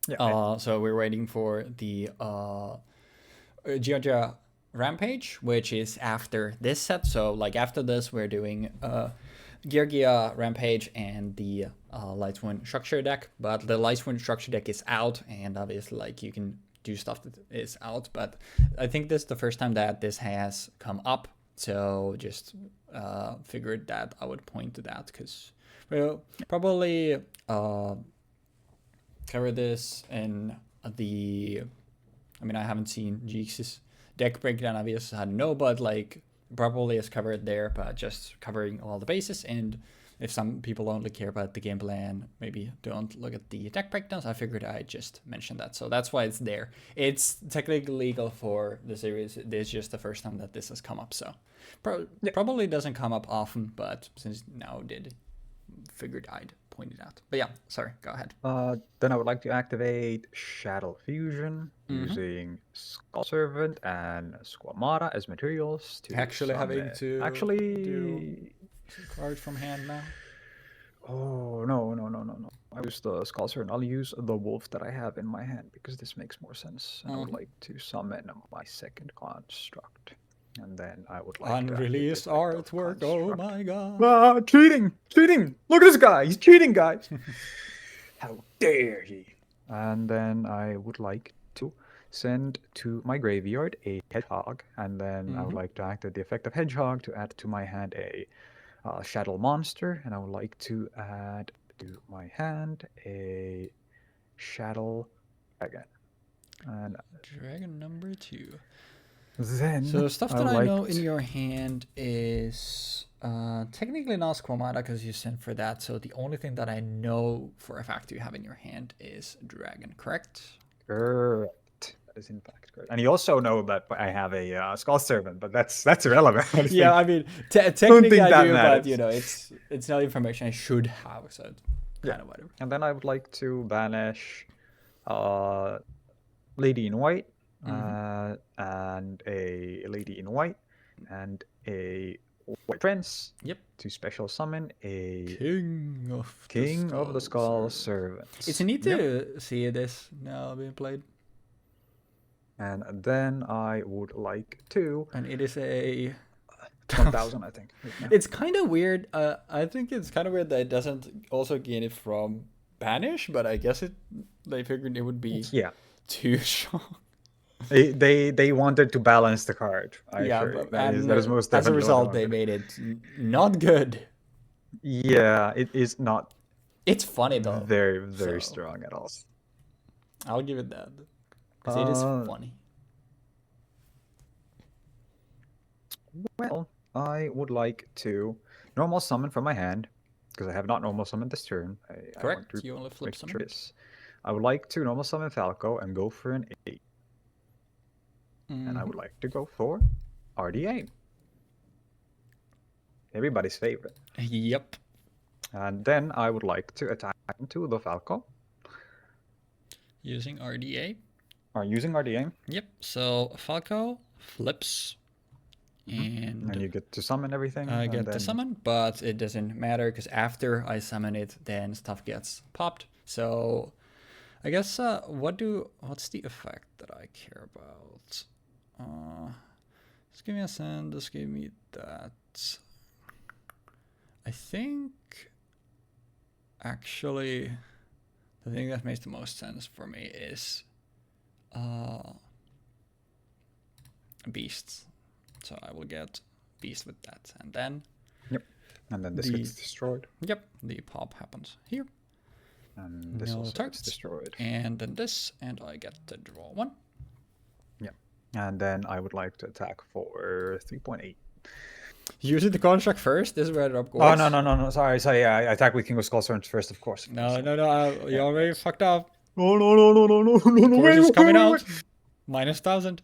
Yeah. So we're waiting for the Georgia Rampage, which is after this set. So like after this, we're doing Georgia Rampage and the Lightsworn structure deck. But the Lightsworn structure deck is out, and obviously like you can do stuff that is out. But I think this is the first time that this has come up. So just figured that I would point to that because we'll probably cover this in the. I mean, I haven't seen Jeexx's deck breakdown, obviously I don't know, but like probably is covered there, but just covering all the bases. And if some people only care about the game plan, maybe don't look at the deck breakdowns, I figured I'd just mention that. So that's why it's there. It's technically legal for the series. This is just the first time that this has come up. So probably doesn't come up often, but since now it did, figured I'd point it out. But yeah, sorry, go ahead. Then I would like to activate Shaddoll Fusion using Skull Servant and Squamata as materials to actually having to do cards from hand now. Oh no. I use the Skull Servant. I'll use the wolf that I have in my hand because this makes more sense. And I would like to summon my second construct. And then I would like unreleased artwork. Oh my god. Cheating! Look at this guy! He's cheating, guys! How dare he! And then I would like to send to my graveyard a hedgehog. And then I would like to activate the effect of hedgehog to add to my hand a Shaddoll monster. And I would like to add to my hand a Shaddoll dragon. And dragon number 2. Then so stuff that I know in your hand is technically not Squamata because you sent for that. So the only thing that I know for a fact you have in your hand is dragon, correct? Correct. That is in fact correct. And you also know that I have a Skull Servant, but that's irrelevant. Yeah, I mean technically I do, matters. But you know it's not information I should have, so it's kind of whatever. And then I would like to banish Lady in White. And a Lady in White and a White Prince. Yep. To special summon a King of the Skull Servant. It's neat to see this now being played. And then I would like to. And it is a 1,000, I think. Yeah. It's kind of weird. I think it's kind of weird that it doesn't also gain it from banish, but I guess they figured it would be too strong. They wanted to balance the card. But that is most definitely as a result, they made it not good. Yeah, it is not. It's funny though. Very strong at all. I'll give it that because it is funny. Well, I would like to normal summon from my hand, because I have not normal summoned this turn. I want Correct. to You only flip make summon. sure this. I would like to normal summon Falco and go for an 8. And I would like to go for RDA. Everybody's favorite. Yep. And then I would like to attack into the Falco. Using RDA. Or using RDA. Yep. So Falco flips. And you get to summon everything. I get to summon, but it doesn't matter because after I summon it, then stuff gets popped. So I guess what's the effect that I care about? Just give me a send. Just give me that. I think actually the thing that makes the most sense for me is beasts. So I will get beast with that, and then and then this gets destroyed. Yep, the pop happens here. And this No also targets. gets destroyed. And then this, and I get to draw 1. Yeah. And then I would like to attack for 3.8. Using the contract first. This is where the up goes. Oh no! Sorry. Yeah, I attack with King of Skulls turns first, of course. No. You already fucked up. No! Course is coming out. Minus 1,000.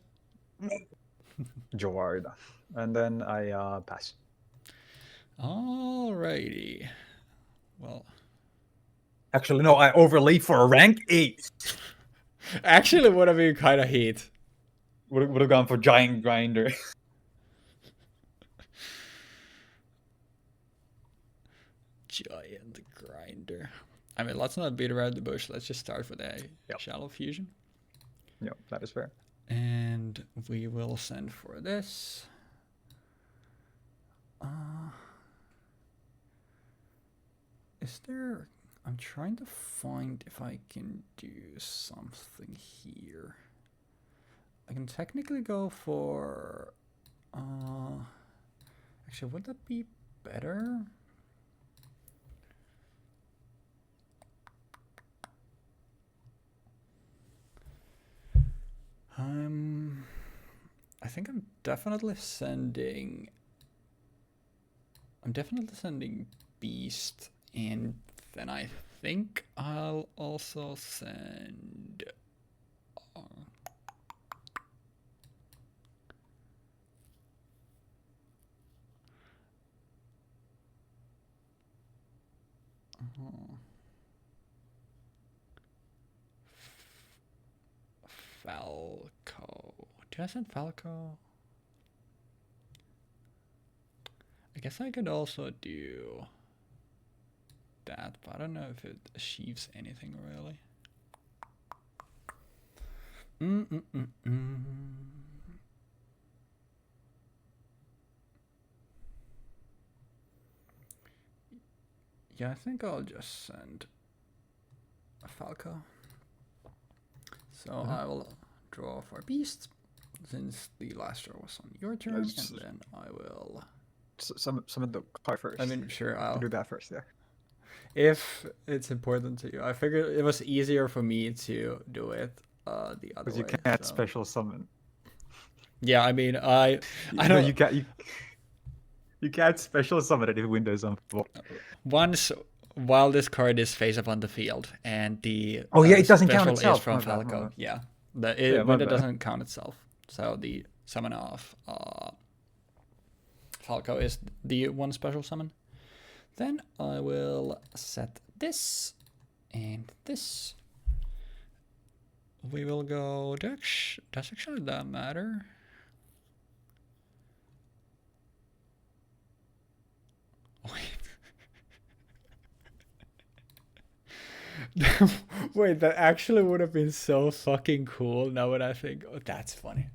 Jaward. And then I pass. Alrighty. Well, Actually, no, I overlay for a rank 8. actually would have been kind of heat. Would have gone for Giant Grinder. Giant grinder. I mean, let's not beat around the bush. Let's just start with a shallow fusion. Yep, that is fair. And we will send for this. Is there... I'm trying to find if I can do something here. I can technically go for... actually, would that be better? I think I'm definitely sending Beast, and then I think I'll also send Falco. Did I send Falco? I guess I could also do that, but I don't know if it achieves anything really. Yeah, I think I'll just send a Falco. So I will draw for Beast, since the last draw was on your turn, and then I will... Summon the card first. I mean, sure, I'll do that first, yeah. If it's important to you. I figured it was easier for me to do it the other way. Because you can't special summon. Yeah, I mean, I don't... You can't special summon it if Windows unblocked. Once, while this card is face up on the field, and the it doesn't count special itself. is from My bad. Falco. Yeah, my window bad. doesn't count itself. So the summon of Falco is the one special summon. Then I will set this and this. We will go... Does actually that matter? Wait. Wait, that actually would have been so fucking cool now when I think... Oh, that's funny.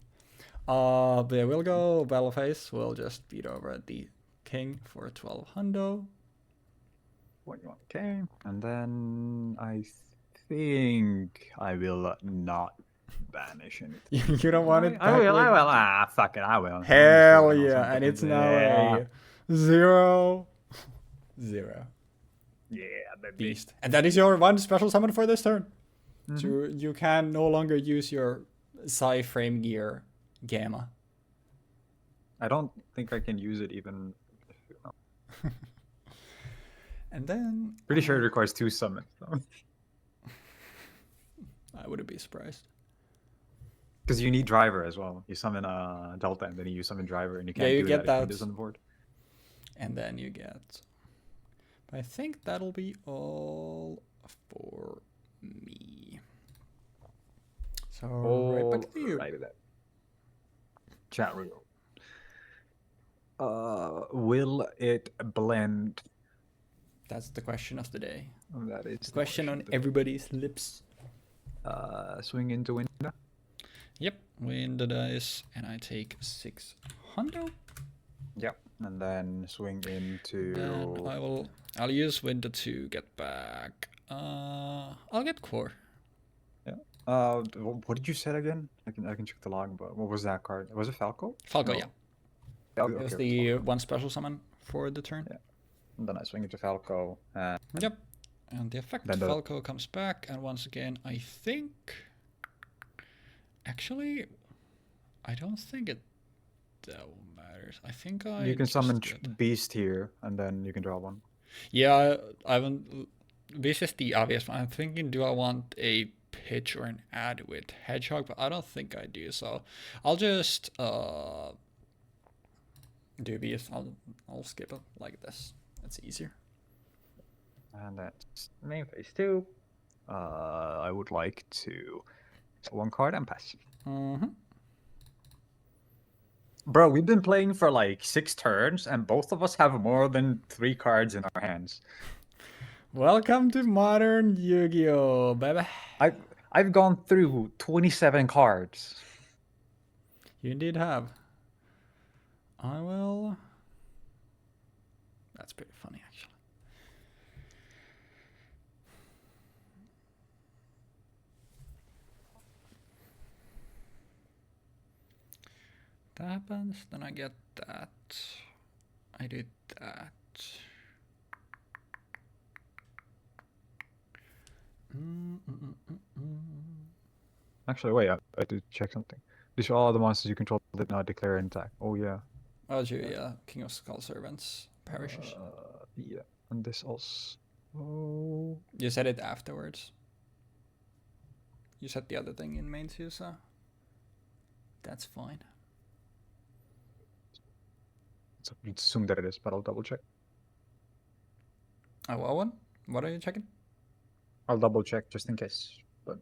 But yeah, we'll go Battle Phase. We'll just beat over the King for 12 hundo. Okay, and then I think I will not banish anything. You don't want it? I will. Fuck it, I will. Hell yeah, and it's now a 0-0. Yeah, baby. Beast. And that is your one special summon for this turn. So you can no longer use your Psi Frame Gear Gamma. I don't think I can use it even. And then Pretty sure it requires 2 summons. Though. I wouldn't be surprised. Because you need driver as well. You summon a Delta and then you summon driver, and you Yeah, can't you do get that if that. Wind is on the board. And then you get. I think that'll be all for me. So right back to you. Right at that. Chat room. Will it blend? That's the question of the day. That is The question on everybody's lips. Swing into window. Yep, win the dice, and I take 600. Yep, and then swing into. Then I'll use window to get back. I'll get core. Yeah. What did you say again? I can check the log, but what was that card? Was it Falco? Falco, No. yeah. Falco, It was okay, the Falco. one special summon for the turn. Yeah. And then I swing into Falco. And Yep. And the effect Then the- Falco comes back, and once again, I think. Actually, I don't think it that matters. I think you can just summon get- Beast here, and then you can draw one. Yeah, I haven't. This is the obvious one. I'm thinking, do I want a pitch or an ad with Hedgehog? But I don't think I do. So I'll just do these. I'll skip it like this. That's easier. And that's main phase 2. I would like to one card and pass. Mm-hmm. Bro, we've been playing for like 6 turns, and both of us have more than 3 cards in our hands. Welcome to modern Yu-Gi-Oh, baby. I've gone through 27 cards. You indeed have. I will. That's pretty funny, actually. That happens, then I get that. I did that. Actually, wait, I have to check something. These are all the monsters you control that now declare an attack. Oh, yeah. Oh, yeah. King of Skull Servants perishes. Yeah, and this also. Oh. You said it afterwards. You said the other thing in main too, so that's fine. So let's assume that it is, but I'll double check. Oh, Owen, what are you checking? I'll double check just in case. But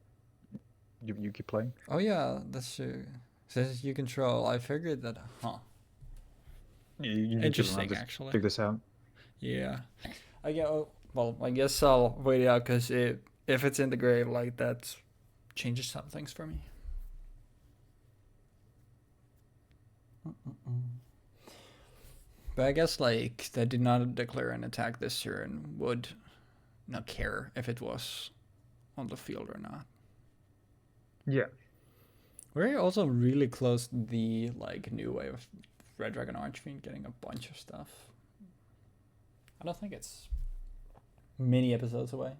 you keep playing. Oh yeah, that's true. Says you control. I figured that. Huh. You Interesting, actually. Figure this out. Yeah. I get. Well, I guess I'll wait it out because if it's in the grave, like that changes some things for me. But I guess like they did not declare an attack this turn would not care if it was on the field or not. Yeah. We're also really close to the like new wave of Red Dragon Archfiend getting a bunch of stuff. I don't think it's many episodes away.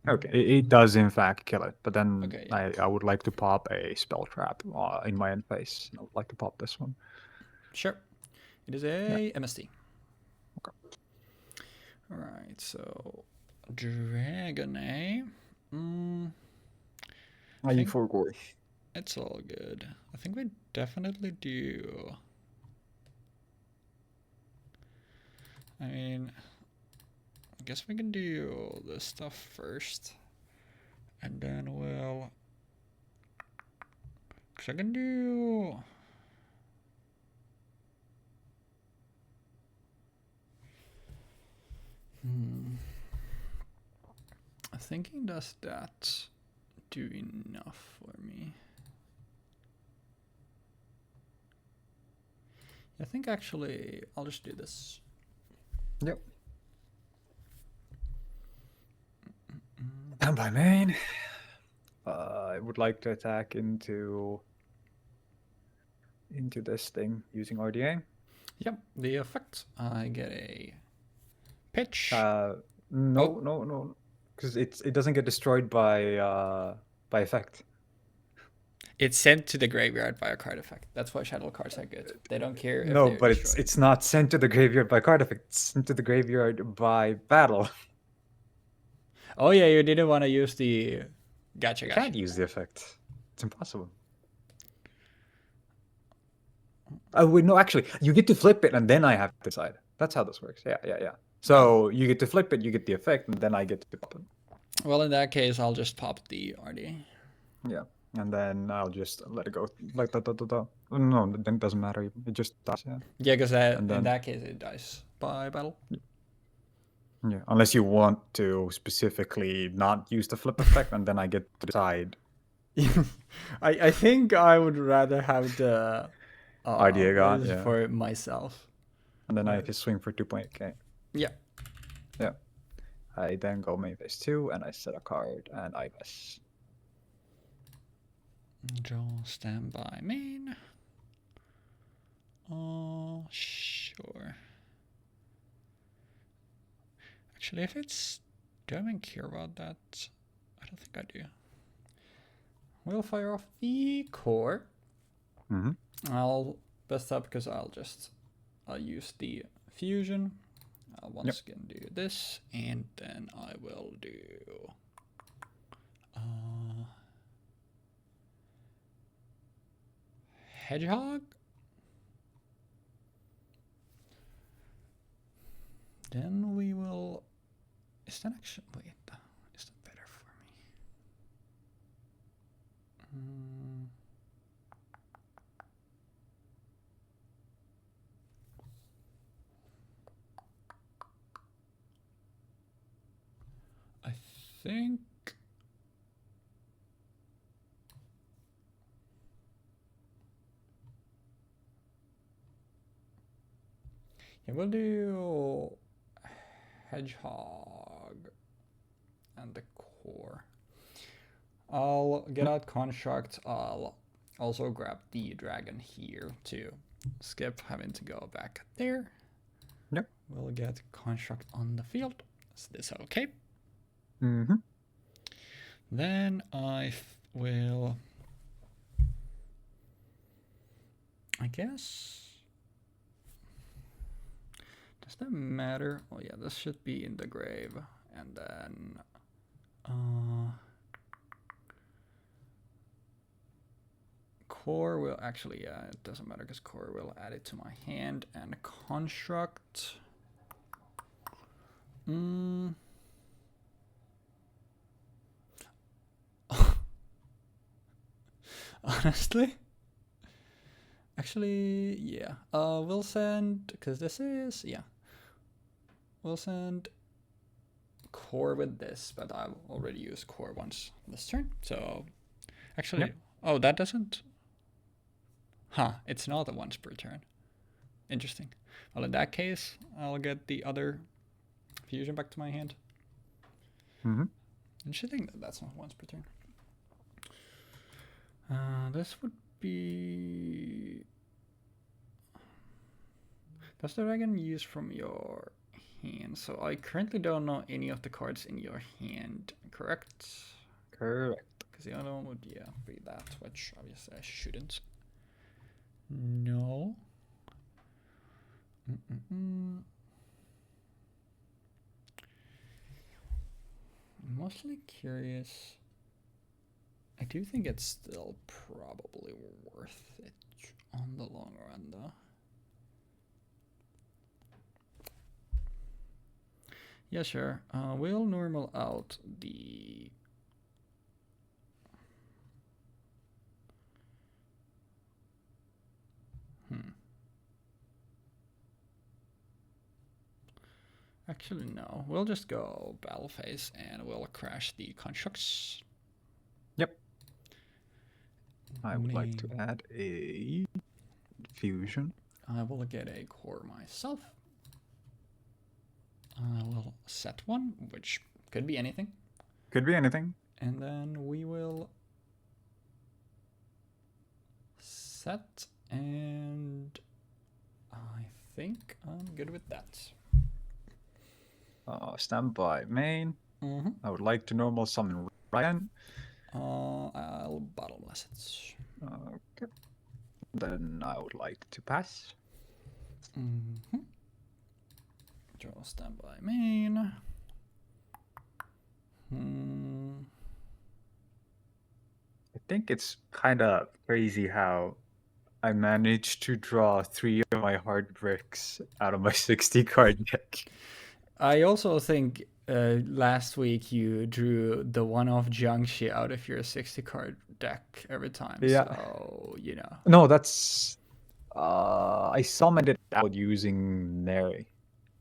Okay, it does in fact kill it, but then Okay, yeah. I would like to pop a spell trap in my end phase. I would like to pop this one. Sure. It is a MST. Okay. Alright, so Dragon, eh? I think for Gory. It's all good. I think we definitely do. I mean, I guess we can do this stuff first. And then we'll... Because I can do... I'm thinking, does that do enough for me? I think actually I'll just do this. Yep. And by main, I would like to attack into this thing using RDA. Yep, the effect. I get a pitch. No, because it doesn't get destroyed by effect. It's sent to the graveyard by a card effect. That's why Shaddoll cards are good. They don't care if No, they're but destroyed. it's not sent to the graveyard by card effect. It's sent to the graveyard by battle. Oh yeah, you didn't want to use the. Gotcha. You can't use the effect. It's impossible. Oh wait, no, actually, you get to flip it, and then I have to decide. That's how this works. Yeah. So you get to flip it, you get the effect, and then I get to pop it. Well, in that case, I'll just pop the RD. Yeah, and then I'll just let it go like that. No, then it doesn't matter. It just dies. Yeah. Yeah, because in then- that case, it dies by battle. Yeah, unless you want to specifically not use the flip effect, and then I get to decide. I think I would rather have the Idea gone, this yeah. for myself. And then I just swing for 2.8k. Yeah. Yeah. I then go main phase 2, and I set a card, and I guess. Draw standby main. Oh, sure. Actually, if it's... Do I even care about that? I don't think I do. We'll fire off the core. Mm-hmm. I'll best up because I'll use the fusion. I'll once again do this, and then I will do Hedgehog. Then we will. Is that actually? Wait, is that better for me? I think. Yeah, we'll do Hedgehog and the core. I'll get out Construct. I'll also grab the dragon here to skip having to go back there. Yep. We'll get Construct on the field. Is this okay? Mm-hmm. Then I will, I guess. Does that matter? Oh yeah, this should be in the grave. And then core will actually, yeah, it doesn't matter because core will add it to my hand. And construct. Honestly, actually, yeah. We'll send, because this is, yeah. We'll send core with this, but I've already used core once this turn. So, actually, oh, that doesn't. Huh, it's not a once per turn. Interesting. Well, in that case, I'll get the other fusion back to my hand. Mm-hmm. Interesting that that's not once per turn. This would be. Does the dragon use from your hand? So I currently don't know any of the cards in your hand, correct? Correct. Because the other one would, yeah, be that, which obviously I shouldn't. No. Mostly curious. I do think it's still probably worth it on the long run, though. Yeah, sure. We'll normal out the... Actually, no. We'll just go battle phase and we'll crash the constructs. Yep. I would like to add a fusion. I will get a core myself. I will set one, which could be anything. Could be anything. And then we will set, and I think I'm good with that. Standby main. Mm-hmm. I would like to normal summon Ryan. I'll bottomless it. Okay. Then I would like to pass. Draw standby main. I think it's kind of crazy how I managed to draw 3 of my hard bricks out of my 60 card deck. I also think last week you drew the one-off Jiangxi out of your 60 card deck every time. Yeah. So, you know. No, that's... I summoned it out using Neri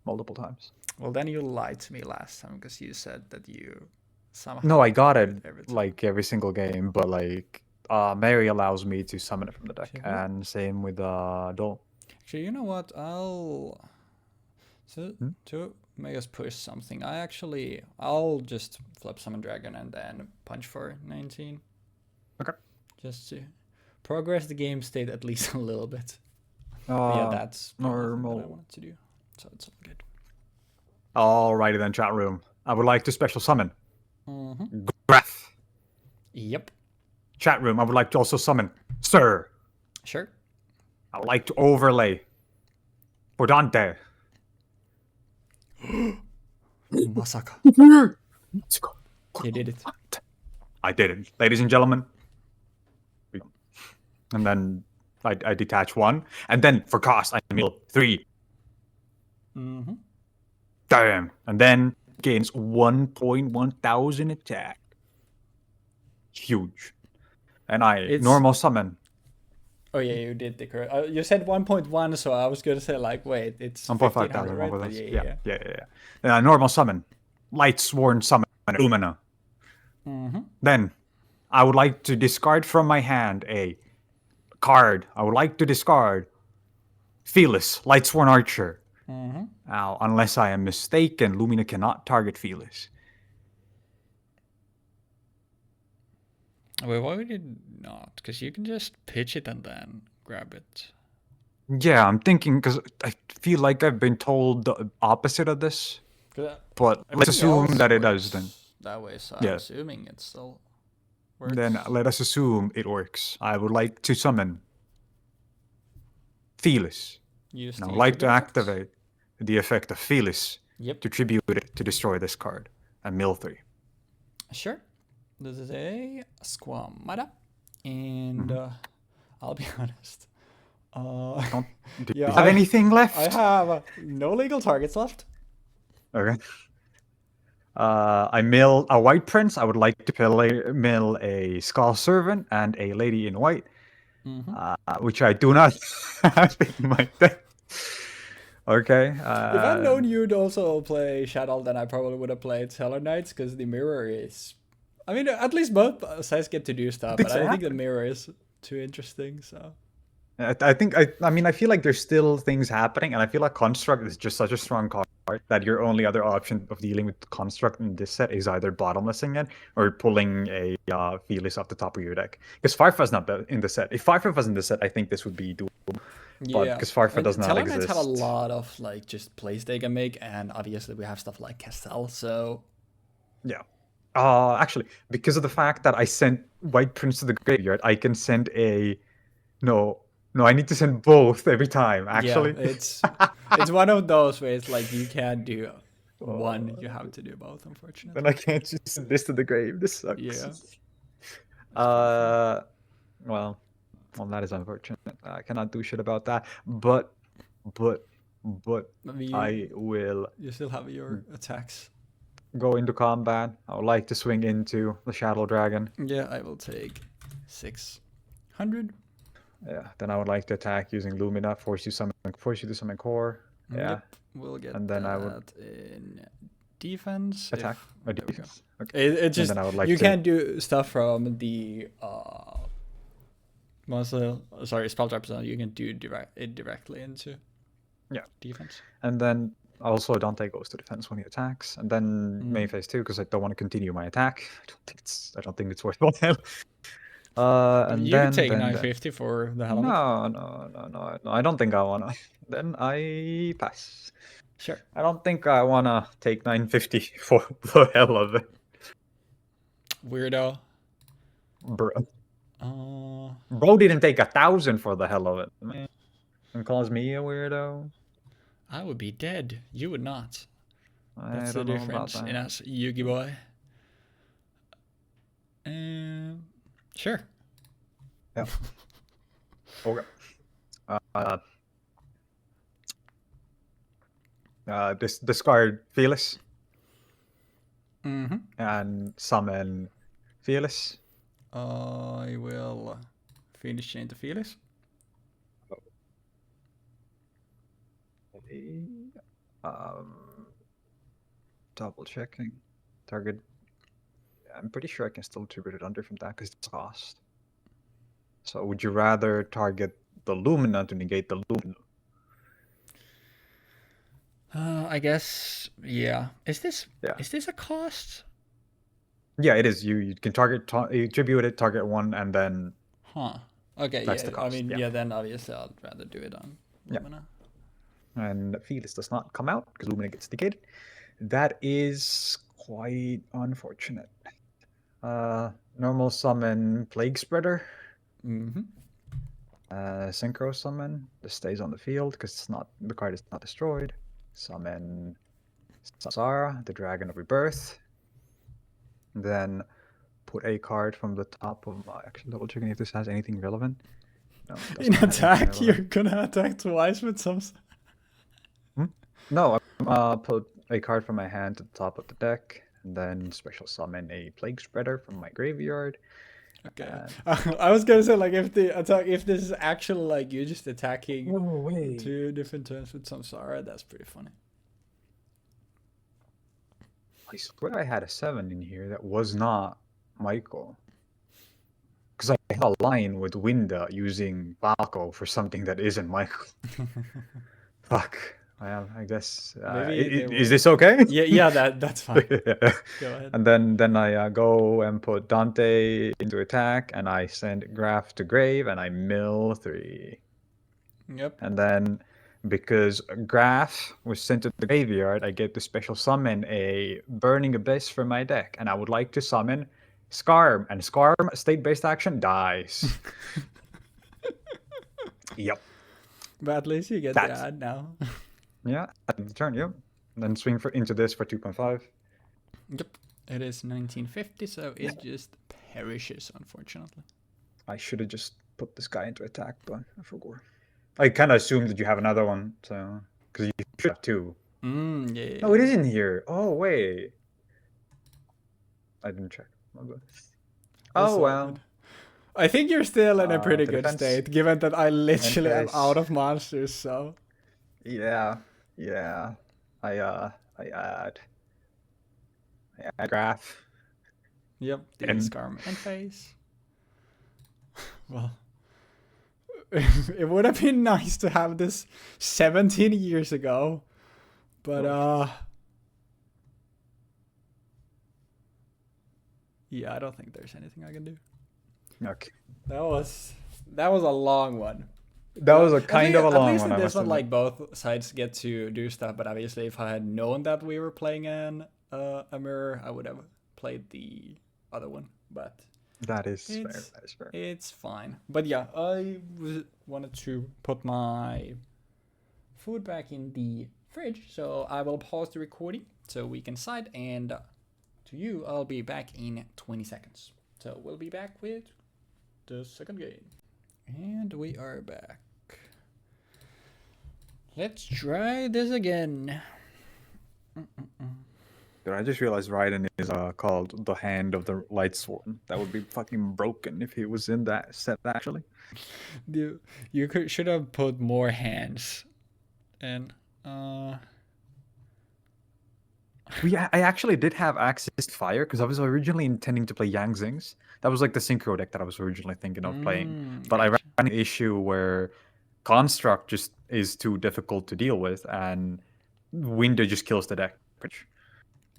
multiple times. Well, then you lied to me last time because you said that you somehow... No, I got it every time. like every single game, but like Mary allows me to summon it from the deck, and same with Duel. Actually, you know what? To make us push something, I'll just flip Summon Dragon and then punch for 19. Okay. Just to progress the game state at least a little bit. That's normal. what I wanted to do. So it's all good. Alrighty then, chat room. I would like to special summon Graph. Yep. Chat room, I would like to also summon Sir. Sure. I would like to overlay Bordante. Masaka. You did it. I did it, ladies and gentlemen. And then I detach 1, and then for cost I mill 3. Damn. And then gains 1,100 attack. Huge. And normal summon. Oh yeah, you did the correct. You said 1.1, so I was gonna say like, wait, it's 1,500, right? But yeah. Normal summon, Lightsworn summon, Lumina. Then I would like to discard from my hand a card. I would like to discard Felis, Lightsworn Archer. Now, unless I am mistaken, Lumina cannot target Felis. Wait, why would you not? Because you can just pitch it and then grab it. Yeah, I'm thinking because I feel like I've been told the opposite of this. But let's assume that it does then. That way, so I'm assuming it still works. Then let us assume it works. I would like to summon Felis. And I would like to activate the effect of Felis to tribute it to destroy this card and mill 3. Sure. This is a Squamata. And I'll be honest. Do you have anything left? I have no legal targets left. Okay. I mill a White Prince. I would like to mill a Skulll Servant and a Lady in White, which I do not have in my deck. Okay. If I'd known you'd also play Shaddoll, then I probably would have played Cellar Knights, because the mirror is... I mean, at least both sides get to do stuff, but I don't think the mirror is too interesting, so... I think, I feel like there's still things happening, and I feel like Construct is just such a strong card that your only other option of dealing with Construct in this set is either bottomlessing it or pulling a Felis off the top of your deck. Because Firefly's not in the set. If Firefly was in the set, I think this would be doable. But because Firefly does not exist. Have a lot of like just plays they can make, and obviously we have stuff like Castell, so... Yeah. Actually, because of the fact that I sent White Prince to the graveyard, I can send a... No, I need to send both every time, actually. Yeah, it's one of those where it's like you can't do one, you have to do both, unfortunately. Then I can't just send this to the grave. This sucks. Yeah. Well, that is unfortunate. I cannot do shit about that. But I will... You still have your attacks. Go into combat. I would like to swing into the Shadow Dragon. Yeah, I will take 600. Yeah, then I would like to attack using Lumina, force you to summon core. Yeah. Yep, we'll get and then I would in defense. Attack. Defense. Okay. It just you can't do stuff from the spell trap zone. You can do it directly into defense. And then also Dante goes to defense when he attacks, and then main phase 2 because I don't want to continue my attack. I don't think it's worthwhile. And you then can take 950 for the hell of it. No. I don't think I wanna. Then I pass. Sure. I don't think I wanna take 950 for the hell of it. Weirdo. Bro. Bro didn't take 1,000 for the hell of it, man. And calls me a weirdo. I would be dead. You would not. That's I the don't know about difference in that. us, Yugi boy. Sure. Yeah. Okay. Discard Fearless Mm-hmm. and summon Fearless. I will finish into Fearless. Double checking. Target. I'm pretty sure I can still tribute it under from that because it's cost. So would you rather target the Lumina to negate the Lumina? I guess, yeah. Is this Yeah. a cost? Yeah, it is. You can you tribute it, target one, and then Huh. Okay, that's yeah. the cost. I mean, yeah. yeah, then obviously I'd rather do it on Lumina. And Felis does not come out because Lumina gets negated. That is quite unfortunate. Normal summon Plague Spreader. Mm-hmm. Synchro summon. This stays on the field because it's not, the card is not destroyed. Summon Sara, the Dragon of Rebirth. Then put a card from the top of my, actually double checking if this has anything relevant. No, it does In not have anything attack, you're relevant. gonna attack twice with some. No, put a card from my hand to the top of the deck, and then special summon a Plague Spreader from my graveyard. Okay. I was gonna say, like, if the attack, if this is actually like you just attacking wait. 2 different turns with Samsara, that's pretty funny. I swear I had a 7 in here that was not Michael. Because I had a line with Winda using Falco for something that isn't Michael. Fuck. Well, I guess. Is this okay? Yeah, that's fine. Go ahead. And then I go and put Dante into attack, and I send Graph to grave, and I mill 3. Yep. And then, because Graph was sent to the graveyard, I get to special summon a Burning Abyss from my deck, and I would like to summon Skarm, and Skarm, state-based action, dies. Yep. But at least you get the ad now. Yeah, at the turn, yep. And then swing into this for 2.5. Yep. It is 1950, so it just perishes, unfortunately. I should have just put this guy into attack, but I forgot. I kind of assumed that you have another one, so because you should have 2. Yeah. No, it is in here. Oh wait, I didn't check. Oh well. I think you're still in a pretty good defense. state, given that I literally am out of monsters. So. Yeah. I add Graph. Yep. The Skarm and face. Well. It would have been nice to have this 17 years ago, but yeah, I don't think there's anything I can do. Okay. That was a long one. That was a kind of a long one. At least in this one, like, both sides get to do stuff. But obviously, if I had known that we were playing a mirror, I would have played the other one. But that is fair. That is fair. It's fine. But yeah, I wanted to put my food back in the fridge, so I will pause the recording so we can decide. And to you, I'll be back in 20 seconds. So we'll be back with the second game. And we are back. Let's try this again. Dude, I just realized Raiden is called the Hand of the Lightsworn. That would be fucking broken if he was in that set, actually. You should have put more hands. And I actually did have access to fire because I was originally intending to play Yang Zings. That was like the synchro deck that I was originally thinking of playing. But I ran an issue where Construct just is too difficult to deal with, and Window just kills the deck.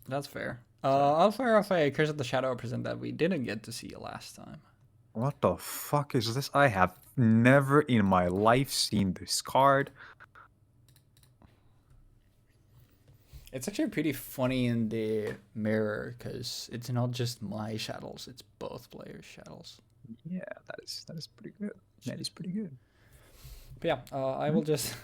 That's fair. I'll fire off a Curse of the Shadow present that we didn't get to see last time. What the fuck is this? I have never in my life seen this card. It's actually pretty funny in the mirror because it's not just my shadows, it's both players' shadows. Yeah, that is pretty good. That is pretty good. But yeah, I will just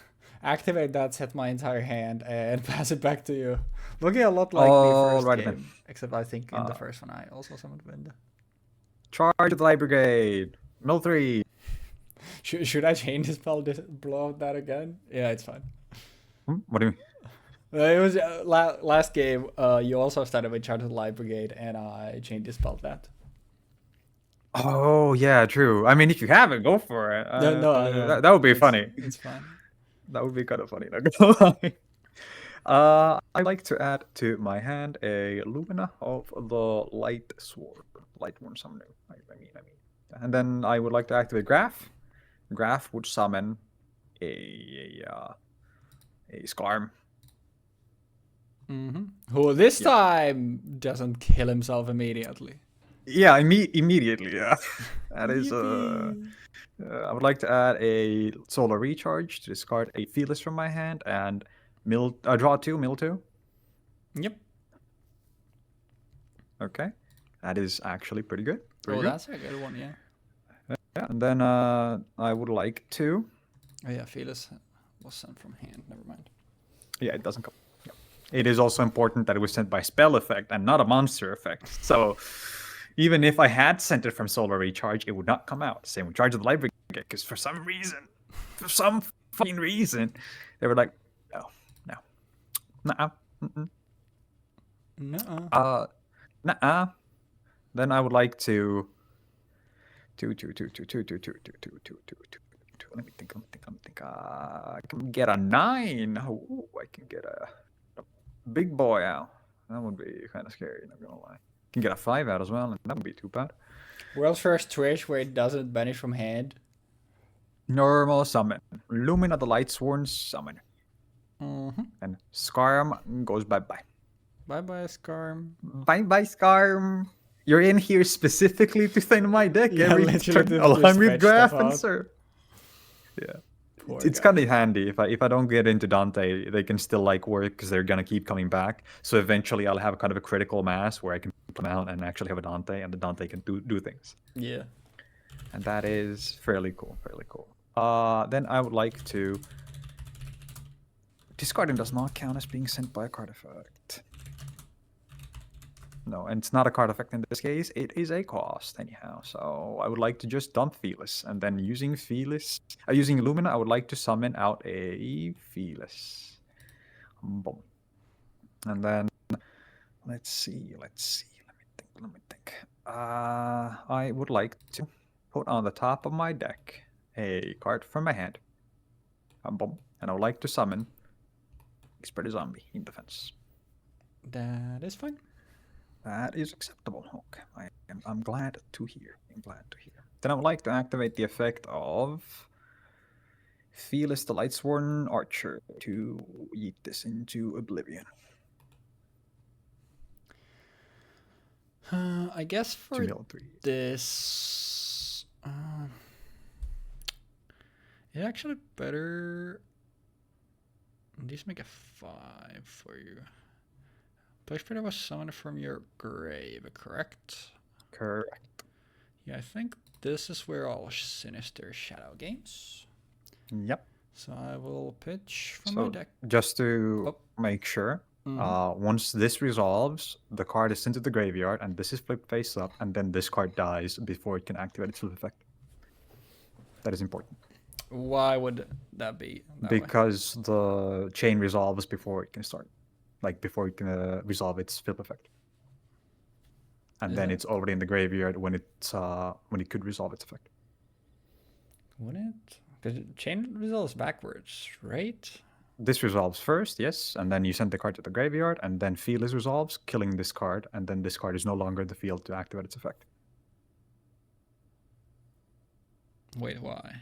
activate that, set my entire hand, and pass it back to you. Looking a lot like the first Alrighty game, then. except I think in the first one I also summoned Wind. Charge the Light Brigade. Mill 3. Should I change the spell? Blow out that again? Yeah, it's fine. What do you mean? It was last game. You also started with Charge of the Light Brigade, and I changed the spell that. Oh yeah, true. I mean, if you have it, go for it. No, I know. That would be funny. It's fine. That would be kind of funny. Not gonna lie. I like to add to my hand a Lumina of the Lightsworn summoner. I mean, and then I would like to activate Graph. Graph would summon a Skarm. Who this time doesn't kill himself immediately. Yeah, immediately. Yeah, that is. I would like to add a Solar Recharge to discard a Fearless from my hand and draw 2, mill 2. Yep. Okay, that is actually pretty good. Pretty good. That's a good one, yeah. Yeah, and then I would like to. Oh yeah, Fearless was sent from hand. Never mind. Yeah, it doesn't come. Yeah. It is also important that it was sent by spell effect and not a monster effect. So even if I had sent it from Solar Recharge, it would not come out. Same with Charge of the Light Brigade, because for some fucking reason, they were like, no, nah, nah. Then I would like to. Let me think. I can get a 9. Oh, I can get a big boy out. That would be kind of scary. Not gonna lie. Can get a 5 out as well, and that wouldn't be too bad. World's first Twitch where it doesn't banish from hand. Normal summon. Lumina the Lightsworn summon. And Skarm goes bye-bye. Bye-bye, Skarm. Bye-bye, Skarm. You're in here specifically to thin my deck every turn. Along with Graph and Sir. Yeah. It's kind of handy if I don't get into Dante, they can still like work because they're gonna keep coming back. So eventually I'll have kind of a critical mass where I can put them out and actually have a Dante, and the Dante can do things. Yeah. And that is fairly cool. Then I would like to. Discarding does not count as being sent by a card effect. No, and it's not a card effect in this case. It is a cost anyhow. So I would like to just dump Fearless, and then using Lumina, I would like to summon out a Fearless. Boom. And then let's see. Let me think. I would like to put on the top of my deck a card from my hand. Boom. And I would like to summon Expert Zombie in defense. That is fine. That is acceptable. Okay, I'm glad to hear. Then I would like to activate the effect of Fearless the Lightsworn Archer to yeet this into oblivion. I guess for this, it actually better. These make a 5 for you. Place Predator was summoned from your grave, correct? Correct. Yeah, I think this is where all Sinister Shadow games. Yep. So I will pitch from my deck. Just to make sure, once this resolves, the card is sent to the graveyard, and this is flipped face up, and then this card dies before it can activate its full effect. That is important. Why would that be? Because the chain resolves before it can start. Like before it can resolve its flip effect, and then it's already in the graveyard when it could resolve its effect. Wouldn't it? Because chain resolves backwards, right? This resolves first, yes, and then you send the card to the graveyard, and then Fearless resolves, killing this card, and then this card is no longer in the field to activate its effect. Wait, why?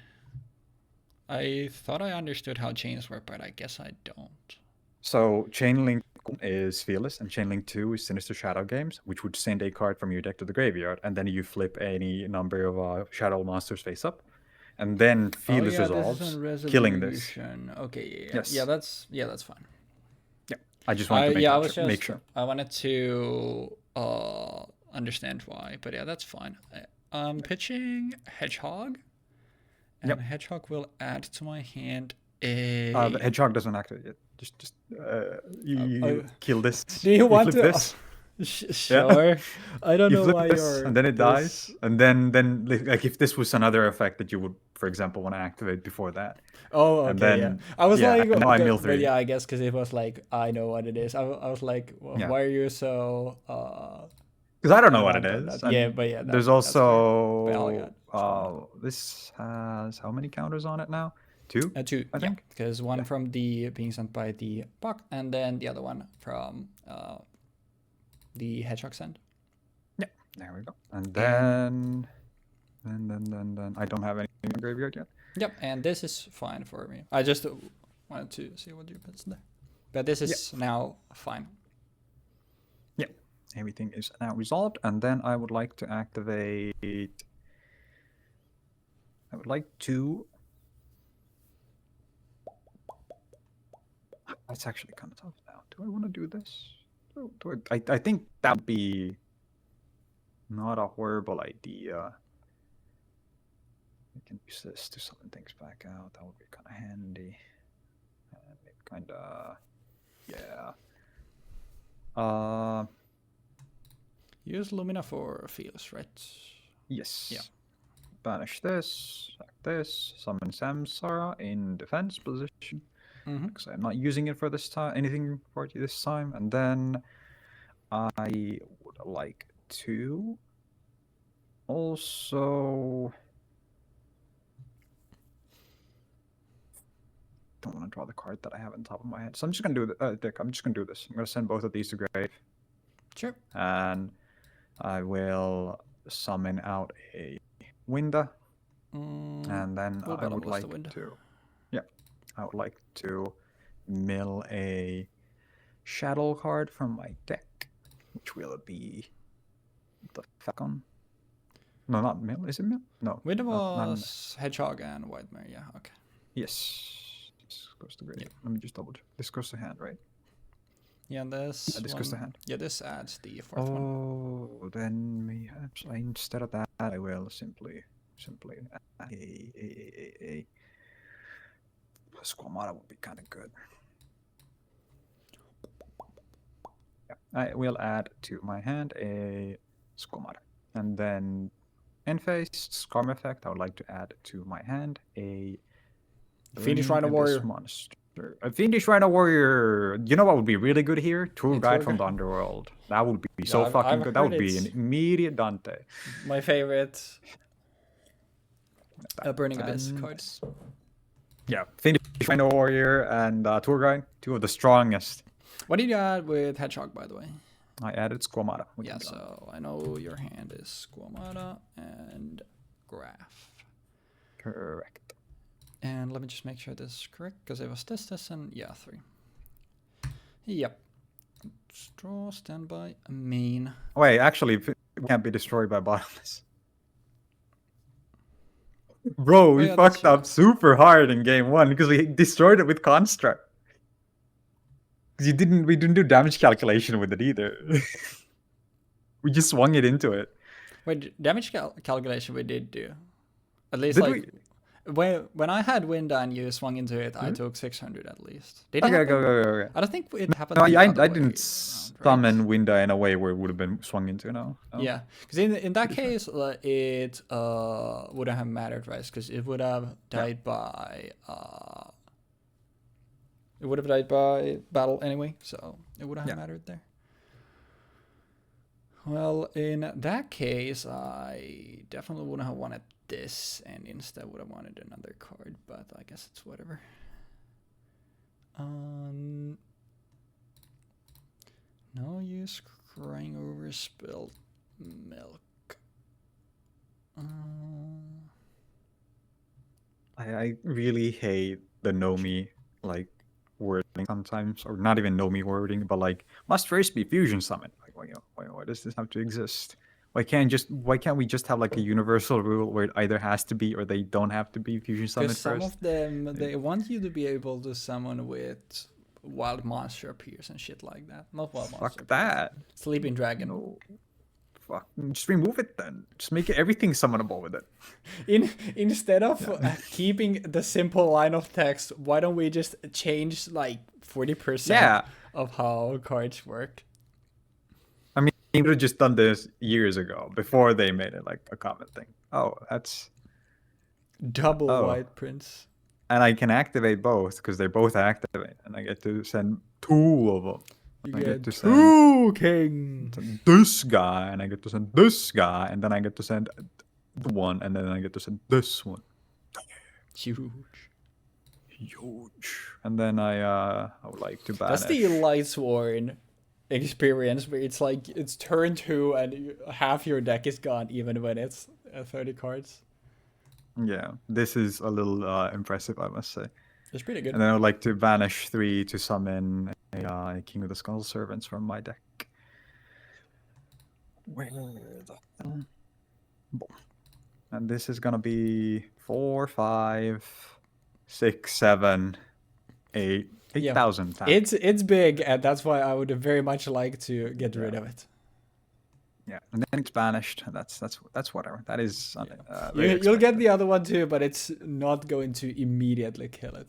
I thought I understood how chains work, but I guess I don't. So Chainlink is Fearless, and Chainlink 2 is Sinister Shadow games, which would send a card from your deck to the graveyard, and then you flip any number of Shadow monsters face up, and then Fearless resolves, killing this. Okay, yes. Yeah, that's fine. Yeah, I just wanted to make sure. I wanted to understand why, but yeah, that's fine. I'm pitching Hedgehog, and Yep. Hedgehog will add to my hand The a. hedgehog doesn't activate yet. You kill this. Do you want flip to? this. Sure. I don't You know flip why this, you're. and then it dies. And then like if this was another effect that you would, for example, want to activate before that. Oh, okay, And then, yeah. I was like, and now I mill but 3. yeah, I guess because it was like, I know what it is. I was like, well, Yeah. why are you so? Because I don't know what it adamant on is. that? Yeah, And but yeah, there's that's fair. But oh, yeah, also this has how many counters on it now? 2, two, I think. because one from the being sent by the buck, and then the other one from the hedgehog send. Yeah, there we go. And then I don't have anything in the graveyard yet. Yep, and this is fine for me. I just wanted to see what you put there, but this is now fine. Yeah, everything is now resolved, and then I would like to activate. I would like to. That's actually kind of tough now. Do I want to do this? I think that would be not a horrible idea. I can use this to summon things back out. That would be kind of handy. And it kind of, yeah. Use Lumina for feels, right? Yes. Yeah. Banish this, sack this, summon Samsara in defense position. Because I'm not using it for this time, anything for this time. And then I would like to also. Don't want to draw the card that I have on top of my head. So I'm just gonna do Dick, I'm just gonna do this. I'm gonna send both of these to grave. Sure. And I will summon out a Winda. And then I would like to. Yeah. I would like to mill a Shaddoll card from my deck, which will be the Falcon. No, not mill. Is it mill? No. Winda was Hedgehog and Whitemare, yeah, okay. Yes. This goes to grave. Yeah. Let me just double check. This goes to hand, right? Yeah, this goes to hand. Yeah, this adds the fourth one. Oh, then perhaps instead of that, I will simply add a Squamata would be kind of good. Yeah, I will add to my hand a Squamata, and then in face Scarm effect, I would like to add to my hand a Fiendish Rhino Warrior monster. A Fiendish Rhino Warrior. You know what would be really good here? Tour Guide from the Underworld. That would be so fucking good. That would be an immediate Dante. My favorite. Burning Abyss cards. Yeah, Fiendish Rhino Warrior and Tour Guide. 2 of the strongest. What did you add with Hedgehog, by the way? I added Squamata. Yeah, so I know your hand is Squamata and Graph. Correct. And let me just make sure this is correct, because it was this, and yeah, 3. Yep. Draw, standby, main. Wait, actually, it can't be destroyed by bottomless. Bro, we fucked up super hard in game 1 because we destroyed it with Construct. Because we didn't do damage calculation with it either. We just swung it into it. Wait, damage calculation we did do. At least Did when I had Winda and you swung into it, I took 600 at least. Did it Okay. I don't think it happened. No, I didn't summon Winda in a way where it would have been swung into. No. Yeah, because in that case, it wouldn't have mattered, right? Because it would have died by it would have died by battle anyway, so it wouldn't have mattered there. Well, in that case, I definitely wouldn't have wanted this, and instead would have wanted another card, but I guess it's whatever. No use crying over spilled milk. I really hate the Nomi like wording sometimes, or not even Nomi wording, but like must first be fusion summon. Like, why does this have to exist? Why can't we just have like a universal rule where it either has to be or they don't have to be fusion summon first? Because some of them, they want you to be able to summon with wild monster appears and shit like that. Not wild monster. Fuck that. Sleeping dragon. No. fuck, just remove it then. Just make everything summonable with it. Instead of keeping the simple line of text, why don't we just change like 40% Yeah. of how cards work? I mean, you would have just done this years ago before they made it like a common thing. Oh, that's Double Oh. white prints. and I can activate both because they're both activate, and I get to send 2 of them. You I get get to two king. send this guy, and I get to send this guy, and then I get to send one, and then I get to send this one. Huge. Huge. And then I would like to banish. That's the Lightsworn experience where it's like it's turn 2 and half your deck is gone even when it's 30 cards. Yeah, this is a little impressive, I must say. It's pretty good. And then I would like to banish 3 to summon a King of the Skull Servants from my deck. Where the hell? Boom. And this is gonna be 4, 5, 6, 7, 8, 8,000 times. It's big, and that's why I would very much like to get rid of it. Yeah, and then it's banished. That's whatever. That is. You'll get the other one too, but it's not going to immediately kill it.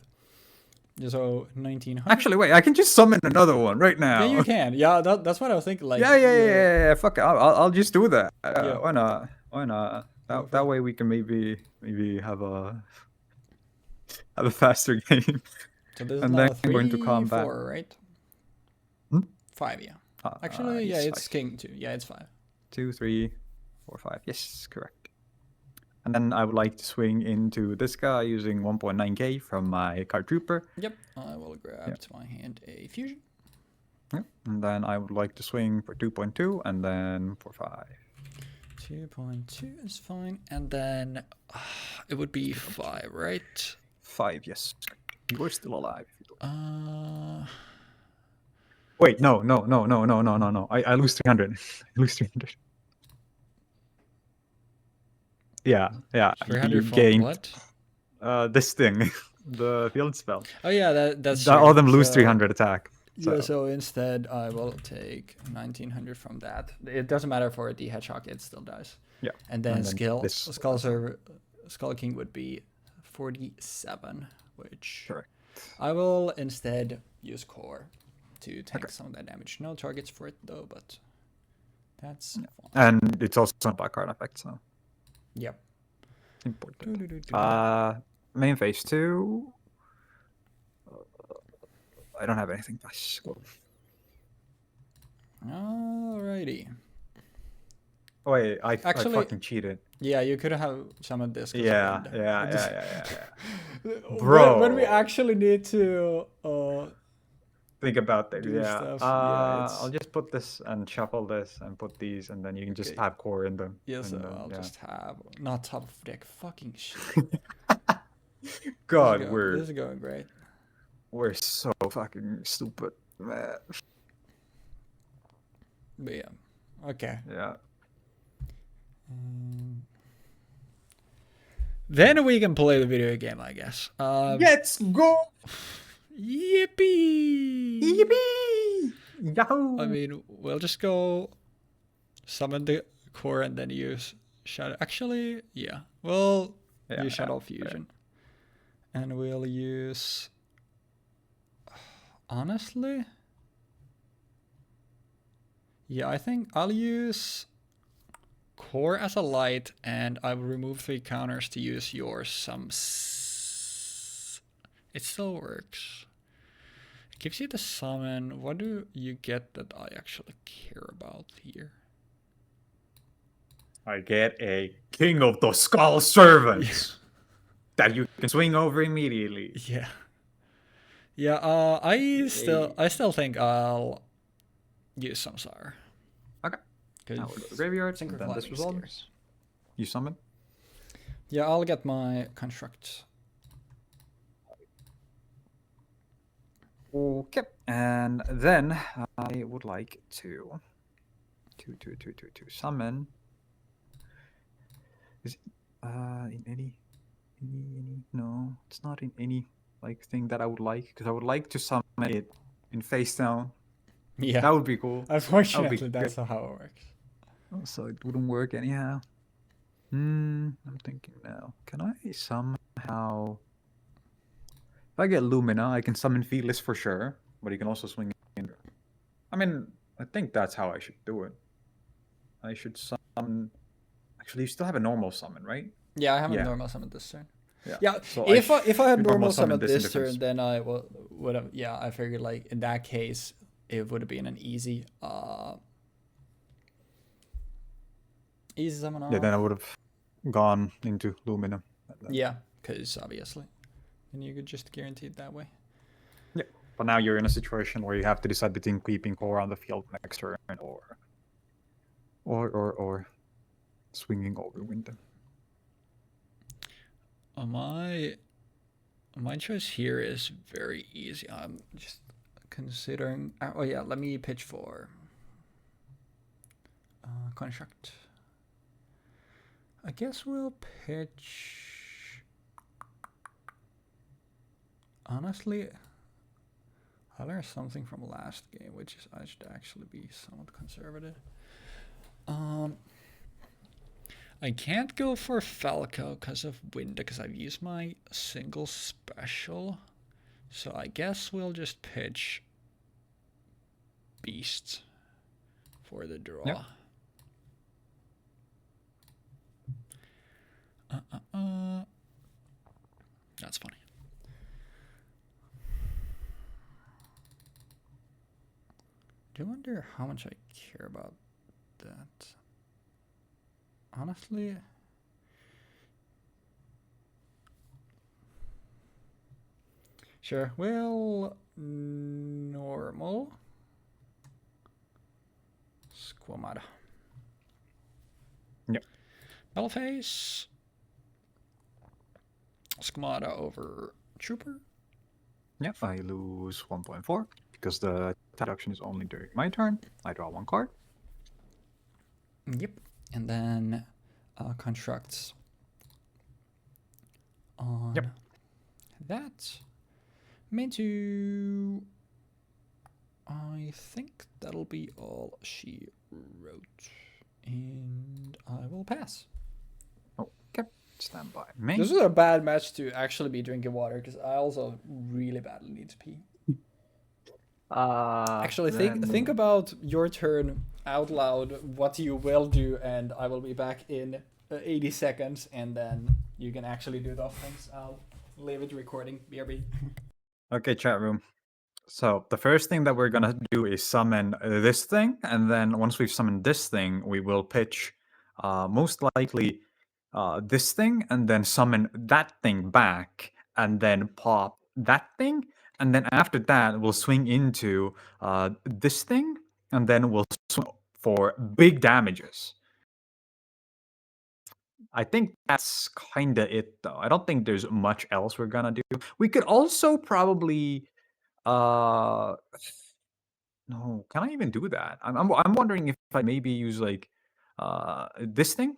So 1900. Actually, wait. I can just summon another one right now. Yeah, you can. Yeah, that's what I was thinking. Like, Yeah. Fuck it. I'll just do that. Yeah. Why not? Why not? That way we can maybe have a faster game. So this is And now then I'm going to 3, combat. 4, right? Hmm? 5, yeah. Actually, yeah, it's it's 5. king too. Yeah, it's 5. 2, 3, 4, 5. Yes, correct. And then I would like to swing into this guy using 1.9k from my card trooper. Yep. I will grab to my hand a fusion. Yep. And then I would like to swing for 2.2 and then for 5. 2.2 is fine, and then it would be 5, right? 5, yes. You are still alive. Wait, no. I lose 300. I lose 300. Yeah. 300 You from gained what? this thing, the field spell. Oh yeah, that's All of true. them lose So- 300 attack. Yeah, so instead I will take 1900 from that. It doesn't matter for the hedgehog, it still dies. Yeah. And then this- Skull King would be 47, which Correct. I will instead use core to tank some of that damage. No targets for it though, but that's fine. And it's also a black card effect, so Yep. important. Main phase 2. I don't have anything. Nice. Cool. Alrighty. Oh, wait, I Actually- fucking cheated. Yeah, you could have summoned this. 'cause Yeah. I just- Bro. When we actually need to Think about that. Do Yeah. stuff, yeah, it's- I'll just put this and shuffle this and put these, and then you can just Okay. have core in them. yeah, so and then, I'll yeah. just have not top of deck fucking shit. God, This is going great. we're so fucking stupid, man. But yeah. Okay. Yeah. Then we can play the video game, I guess. Let's go! Yippee! Yippee! Yahoo! I mean, we'll just go summon the core and then use Shadow. Actually, yeah. We'll use Shadow Fusion. And we'll use... Honestly? Yeah, I think I'll use core as a light, and I will remove 3 counters to use yours. It still works. It gives you the summon. What do you get that I actually care about here? I get a King of the Skull Servants that you can swing over immediately. Yeah. Yeah, I still think I'll use Samsara. Okay. Good. Now we'll go to the graveyard, and then this Synchrophonic resolves. Scares. You summon. Yeah, I'll get my construct. Okay. And then I would like to summon. Is it, in any? No, it's not in any like thing that I would like, because I would like to summon it in face down. Yeah. That would be cool. Unfortunately, good. that's not how it works. So it wouldn't work anyhow. I'm thinking now. Can I somehow... If I get Lumina, I can summon Feeless for sure, but you can also swing in. I mean, I think that's how I should do it. I should summon... Actually, you still have a normal summon, right? Yeah, I haven't Yeah. normal summoned this turn. Yeah. Yeah, So if I had should normal summon summoned in this defense. turn, then I would have. Yeah, I figured like in that case, it would have been an easy summon off. Yeah, then I would have gone into Lumina. Yeah, because obviously, and you could just guarantee it that way. Yeah, but now you're in a situation where you have to decide between keeping core on the field next turn or swinging over winter. My choice here is very easy. I'm just considering. Oh yeah, let me pitch for construct. I guess we'll pitch. Honestly, I learned something from last game, which is I should actually be somewhat conservative. I can't go for Falco because of Winda, because I've used my single special. So I guess we'll just pitch Beast for the draw. Yep. That's funny. Do you wonder how much I care about that? Honestly, sure. Well, normal. Squamata. Yep. Bellface. Squamata over Trooper. Yep, I lose 1.4 because the deduction is only during my turn. I draw 1 card. Yep. And then constructs on that. Mintu. I think that'll be all she wrote. And I will pass. Okay, stand by me. This is a bad match to actually be drinking water because I also really badly need to pee. Actually, think about your turn out loud, what you will do, and I will be back in 80 seconds, and then you can actually do those things. I'll leave it recording. BRB. Okay, chat room. So the first thing that we're gonna do is summon this thing, and then once we've summoned this thing, we will pitch most likely this thing, and then summon that thing back, and then pop that thing, and then after that we'll swing into this thing, and then we'll swing for big damages. I think that's kind of it, though. I don't think there's much else we're gonna do. We could also probably no, can I even do that? I'm wondering if I maybe use like this thing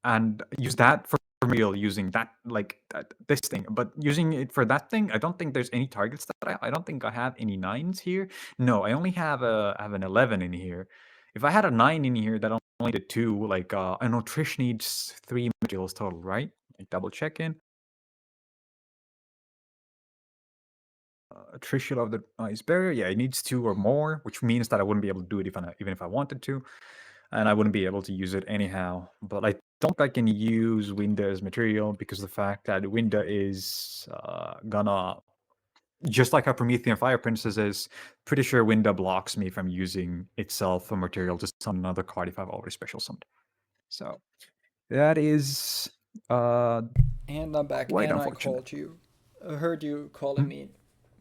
and use that for real, using that like this thing, but using it for that thing. I don't think there's any targets that I don't think I have any 9s here. No, I only have an 11 in here. If I had a 9 in here, that only did 2. Like I know Trish needs 3 materials total, right? Like double check in. Trish of the Ice Barrier, yeah, it needs 2 or more, which means that I wouldn't be able to do it even if I wanted to, and I wouldn't be able to use it anyhow. But I don't think I can use Winda as material because the fact that Winda is gonna, just like how Promethean Fire Princess is, pretty sure Winda blocks me from using itself for material to summon another card if I've already special summoned. So that is and I'm back, quite and unfortunate. I called you. I heard you calling me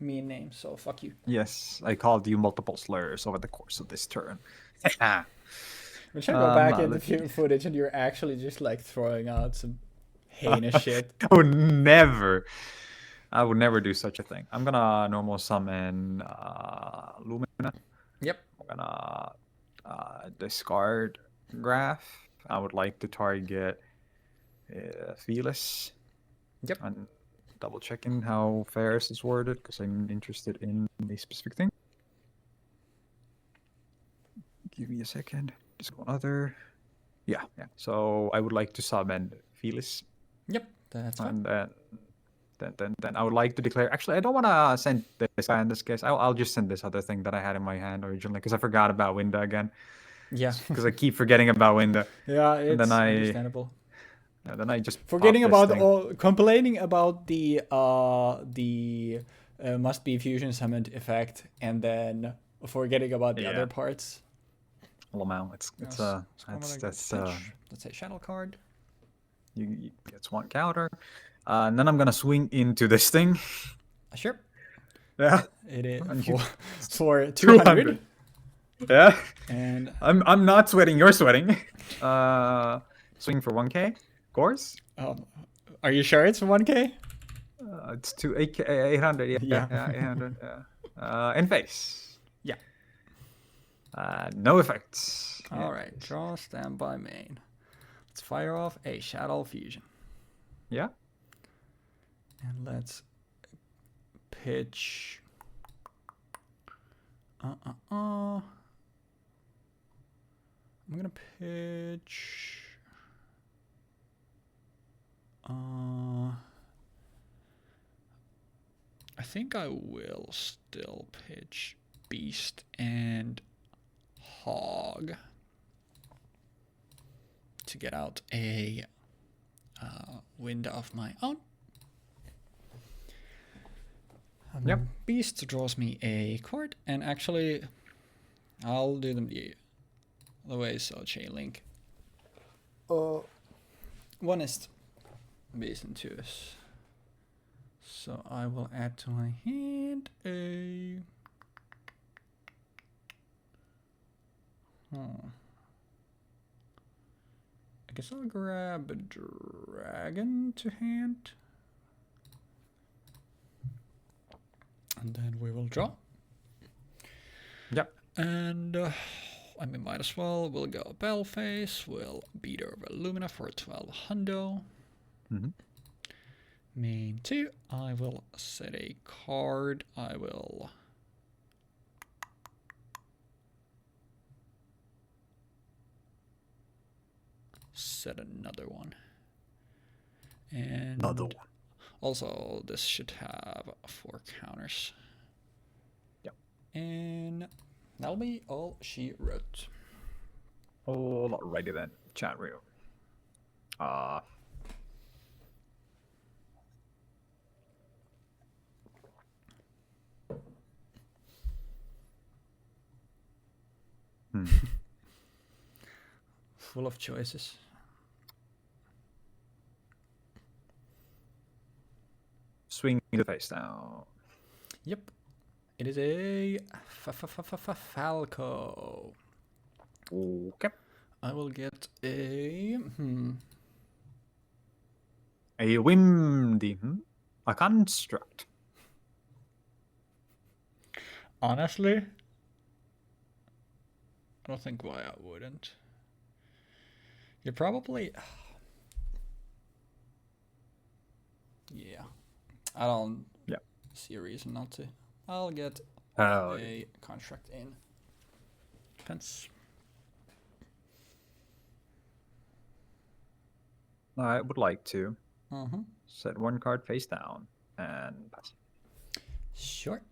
mean names, so fuck you. Yes, I called you multiple slurs over the course of this turn. We should go back into the footage, and you're actually just like throwing out some heinous shit. I would never do such a thing. I'm gonna normal summon Lumina. Yep. I'm gonna discard Graph. I would like to target Felis. Yep. And double checking how Ferris is worded because I'm interested in a specific thing. Give me a second. Just one other. Yeah. So I would like to summon Felis, Yep, that's fine. and then I would like to declare. Actually, I don't want to send this guy in this case. I'll just send this other thing that I had in my hand originally because I forgot about Winda again. Yeah. Because I keep forgetting about Winda. Yeah, And it's then understandable. I just Forgetting pop this about thing. or complaining about the must be fusion summoned effect, and then forgetting about the other parts. Lamau, it's that's Let's say Shaddoll card. you gets one counter, and then I'm gonna swing into this thing. Sure. Yeah, It is And for 200. Yeah, And I'm not sweating. You're sweating. Swing for 1K, of course. Are you sure it's 1K? It's 800. Yeah. 800. Yeah. In face. Yeah. No effects. All right. Draw standby main. Let's fire off a Shaddoll fusion. Yeah. And let's pitch. I'm gonna pitch. I think I will still pitch Beast and Hog to get out a Winda of my own. Yep. Beast draws me a card, and actually, I'll do them the way, so chain link. One is Beast and 2 is. So I will add to my hand a. I guess I'll grab a dragon to hand. And then we will draw. Yep. And I mean, might as well. We'll go Battle Phase. We'll beat over Lumina for 12 hundo. Main 2. I will set a card. I will set another one. And Another one. Also, this should have 4 counters. Yep. And that'll be all she wrote. Oh, alrighty then. Chat room. Full of choices. Swing the face down. Yep. It is a Falco. Okay. I will get a A windy. A construct. Honestly, I don't think why I wouldn't. You're probably yeah. I don't see a reason not to. I'll get a construct in. Depends. I would like to set one card face down and pass. Sure.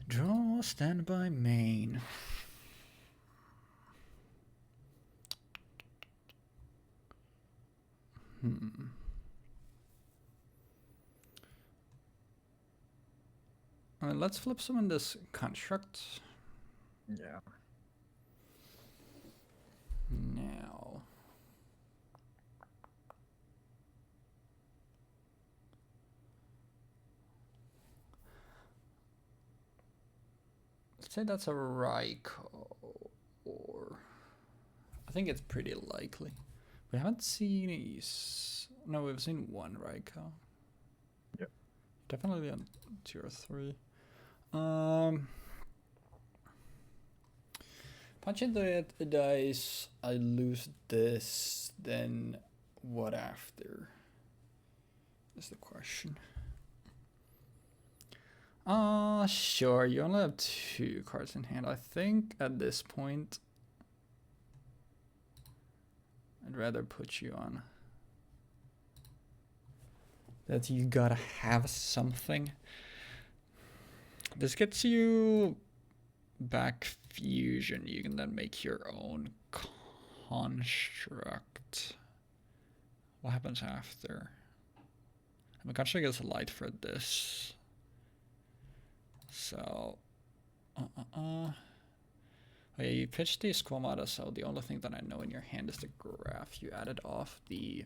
Draw standby main. Let's flip some in this construct. Yeah. Now. Let's say that's a Raikou, or I think it's pretty likely. We haven't seen these. No, we've seen one Raikou. Yep. Definitely on tier 3. Punch into the dice, I lose this, then what after? Is the question. Sure. You only have 2 cards in hand. I think at this point, I'd rather put you on that you gotta have something. This gets you back fusion. You can then make your own construct. What happens after? My construct is light for this. So, oh yeah, you pitched the Squamata, so the only thing that I know in your hand is the graph. You added off the...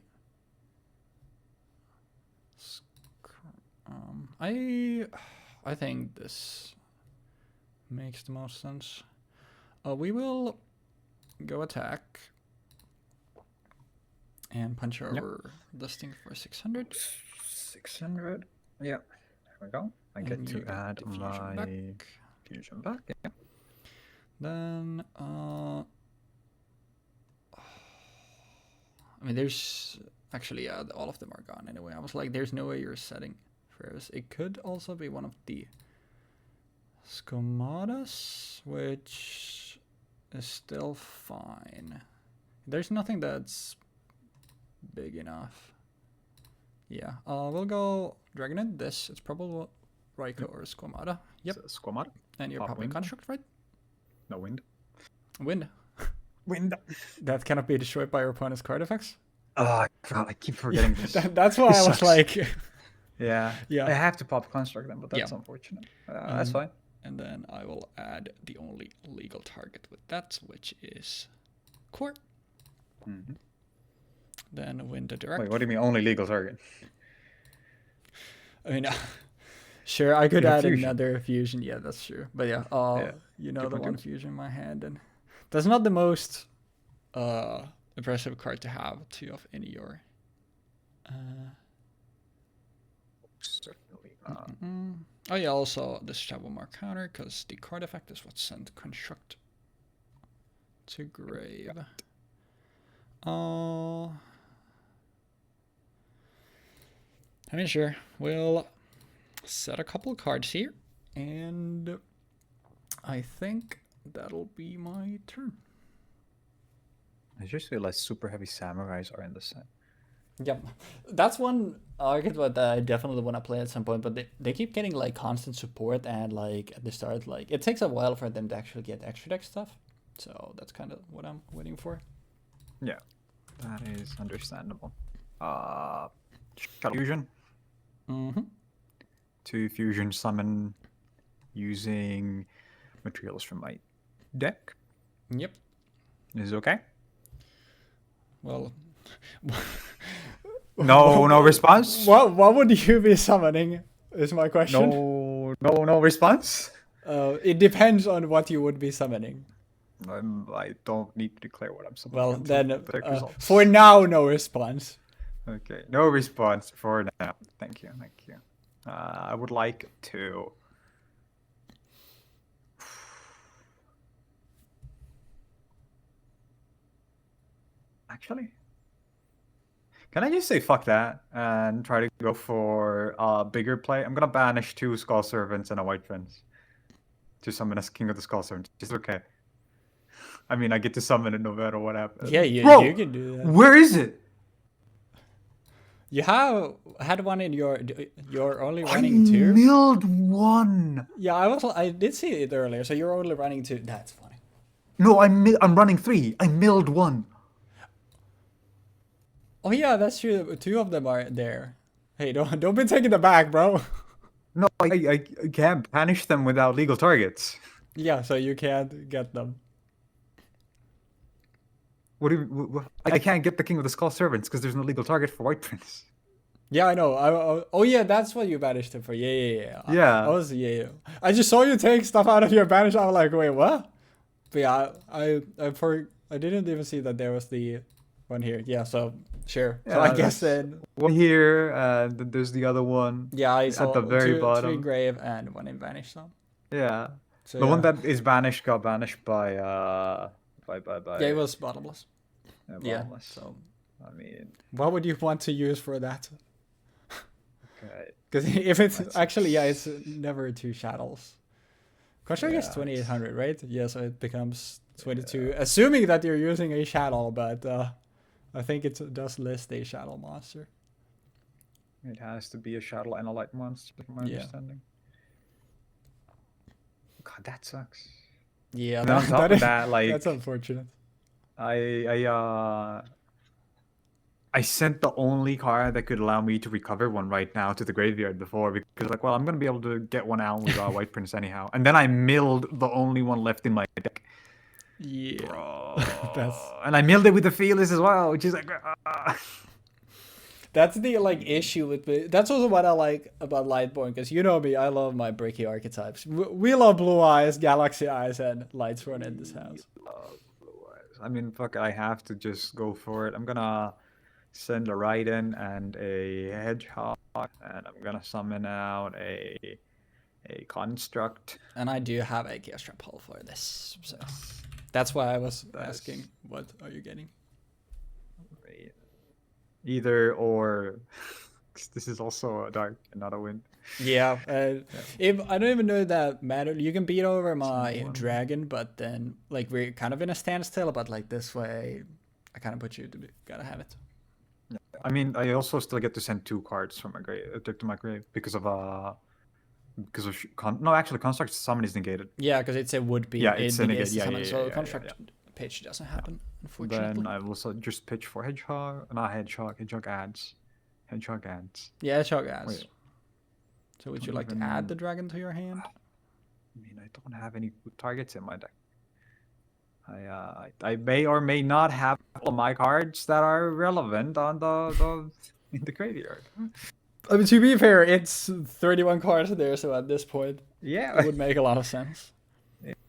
I think this makes the most sense. We will go attack and punch over this thing for 600. 600. Yeah. There we go. I get And to you get add the fusion my back. fusion back. Yeah. Then, I mean, there's actually, yeah, all of them are gone anyway. I was like, there's no way you're setting first. It could also be one of the Scomatas, which is still fine. There's nothing that's big enough. Yeah, we'll go Dragonite. This, it's probably Raikou or Squamata. Yep. Squamata. And you're Pop probably wind. Construct, right? No wind. Wind. Wind. That cannot be destroyed by your opponent's card effects. Oh, God, I keep forgetting this. That's why I was sucks. like... Yeah. Yeah. I have to pop construct then, but that's Yeah. unfortunate. That's fine. And then I will add the only legal target with that, which is Court. Mm-hmm. Then win the direct. Wait, what do you mean only legal target? I mean, sure, I could You have add fusion. another fusion. Yeah, that's true. But yeah, you know, the Different one turns. fusion in my hand, and that's not the most impressive card to have two of any your. Certainly. Oh yeah, also this Shadow Mark counter because the card effect is what sent construct to grave. I mean, sure, we'll set a couple of cards here, and I think that'll be my turn. I just realized super heavy samurais are in the set. Yep, that's one archetype that I definitely want to play at some point, but they keep getting like constant support, and like at the start, like it takes a while for them to actually get extra deck stuff. So that's kind of what I'm waiting for. Yeah, that is understandable. Fusion. Mm-hmm. 2 fusion summon using materials from my deck. Yep. Is it okay? Well. No response. What would you be summoning? Is my question. No response. It depends on what you would be summoning. I don't need to declare what I'm summoning. Well, until then, the deck results. for now, no response. Okay, no response for now. Thank you. I would like to. Actually, can I just say fuck that and try to go for a bigger play? I'm gonna banish 2 Skull Servants and a White Prince to summon as King of the Skull Servants. It's okay. I mean, I get to summon it no matter what happens. Yeah, you can do that. Where is it? You had one in you're only I running 2? milled 1. Yeah, I did see it earlier, so you're only running 2. That's funny. No, I'm running 3. I milled 1. Oh yeah, that's true. 2 of them are there. Hey, don't be taking them back, bro. No, I can't banish them without legal targets. Yeah, so you can't get them. What do you? I can't get the King of the Skull Servants because there's no legal target for White Prince. Yeah, I know. Oh yeah, that's what you banished him for. Yeah. Yeah. I just saw you take stuff out of your banish. I was like, wait, what? But yeah, I didn't even see that there was the one here. Yeah, so sure. So Yeah, I guess that's- then. One here, and then there's the other one. Yeah, I saw at the very 2 bottom. grave and 1 in banish. So. Yeah. So, The yeah. one that is banished got banished by Yeah, it was bottomless. Yeah. Bottomless. So I mean, what would you want to use for that? Okay. Because if it's That's actually, yeah, it's never 2 Shaddols. Construct is Yeah, 2800, right? Yeah, so it becomes 22, assuming that you're using a Shaddoll, but I think it does list a Shaddoll monster. It has to be a Shaddoll and a light monster, from my Yeah. understanding. God, that sucks. Yeah, And on top of that, like that's unfortunate. I sent the only card that could allow me to recover one right now to the graveyard before because like, well, I'm gonna be able to get one out with White Prince anyhow. And then I milled the only one left in my deck. Yeah. Bro. That's And I milled it with the Fearless as well, which is like that's the like issue with me. That's also what I like about Lightborn, because you know me, I love my bricky archetypes. We love Blue Eyes, Galaxy Eyes, and Lightsworn in this house. I mean, fuck, I have to just go for it. I'm gonna send a Raiden and a Hedgehog, and I'm gonna summon out a Construct. And I do have a Gear Strap Hull for this, so that's why I was asking, what are you getting? Either or. This is also a dark and not a win. Yeah, if I don't even know that matter. You can beat over my dragon, but then like we're kind of in a standstill. But like this way, I kind of put you to gotta have it. I mean, I also still get to send 2 cards from my grave to my grave because of no, actually, Construct summon is negated. Yeah, because it's a would be. Yeah, it's a negates negate. the Yeah, summon, so Construct pitch doesn't happen, unfortunately. Then I will also just pitch for Hedgehog. Not Hedgehog. Hedgehog adds. Hedgehog adds. Yeah, Hedgehog adds. Wait. So would you like to add the dragon to your hand? I mean, I don't have any good targets in my deck. I may or may not have all of my cards that are relevant on the in the graveyard. I mean, to be fair, it's 31 cards there, so at this point, Yeah, it would make a lot of sense.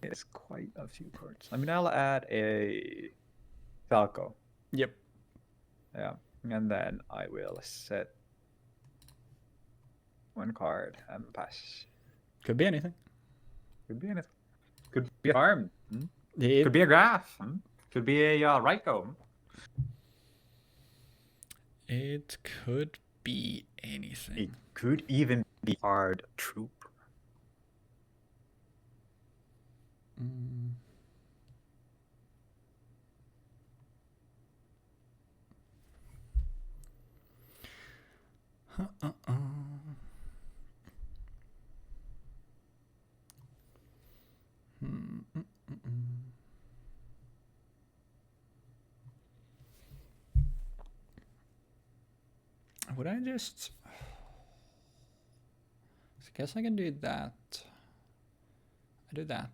it's quite a few cards. I mean, I'll add a Falco. Yep. Yeah, and then I will set 1 card and pass. Could be anything. Could be anything. Could be a farm. Could be a graph. Could be a Raikou. It could be anything. It could even be hard troop. Would I just... I guess I can do that. I do that.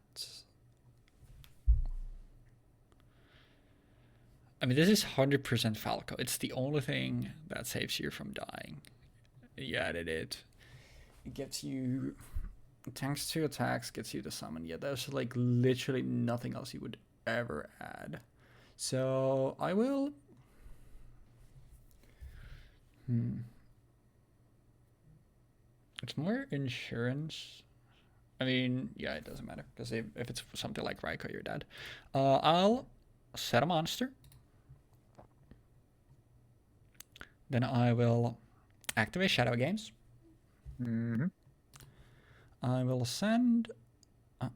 I mean, this is 100% Falco. It's the only thing that saves you from dying. You added it. It gets you... tanks 2 attacks, gets you to summon. Yeah, there's like literally nothing else you would ever add. So I will... It's more insurance. I mean, yeah, it doesn't matter, because if it's something like Raikou, you're dead. I'll set a monster. Then I will activate Shadow Games. I will send... I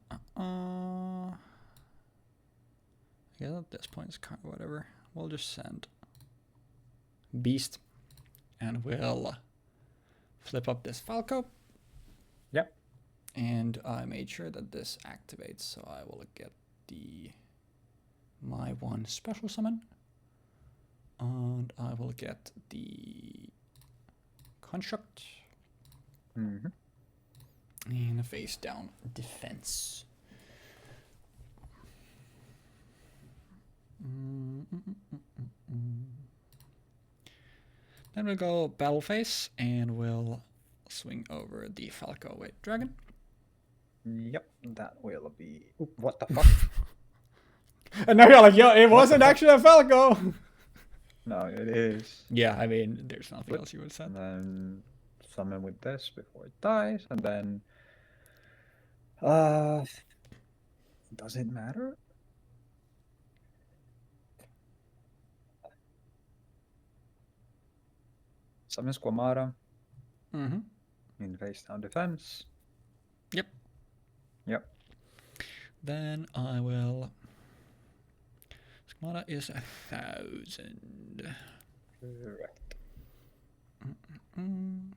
guess at this point it's kind of whatever. We'll just send Beast. And we'll flip up this Falco. Yep. And I made sure that this activates, so I will get my 1 special summon. And I will get the Construct. And a face down defense. Then we'll go battle phase, and we'll swing over the Falco with Dragon. Yep, that will be... Oop, what the fuck? And now you're like, yo, it wasn't actually a Falco! No, it is. Yeah, I mean, there's nothing else you would say. And then summon with this before it dies, and then... does it matter? Summon Squamata. Mm-hmm. In face down defense. Yep. Yep. Then I will. Skamata is 1,000. Correct. Mm.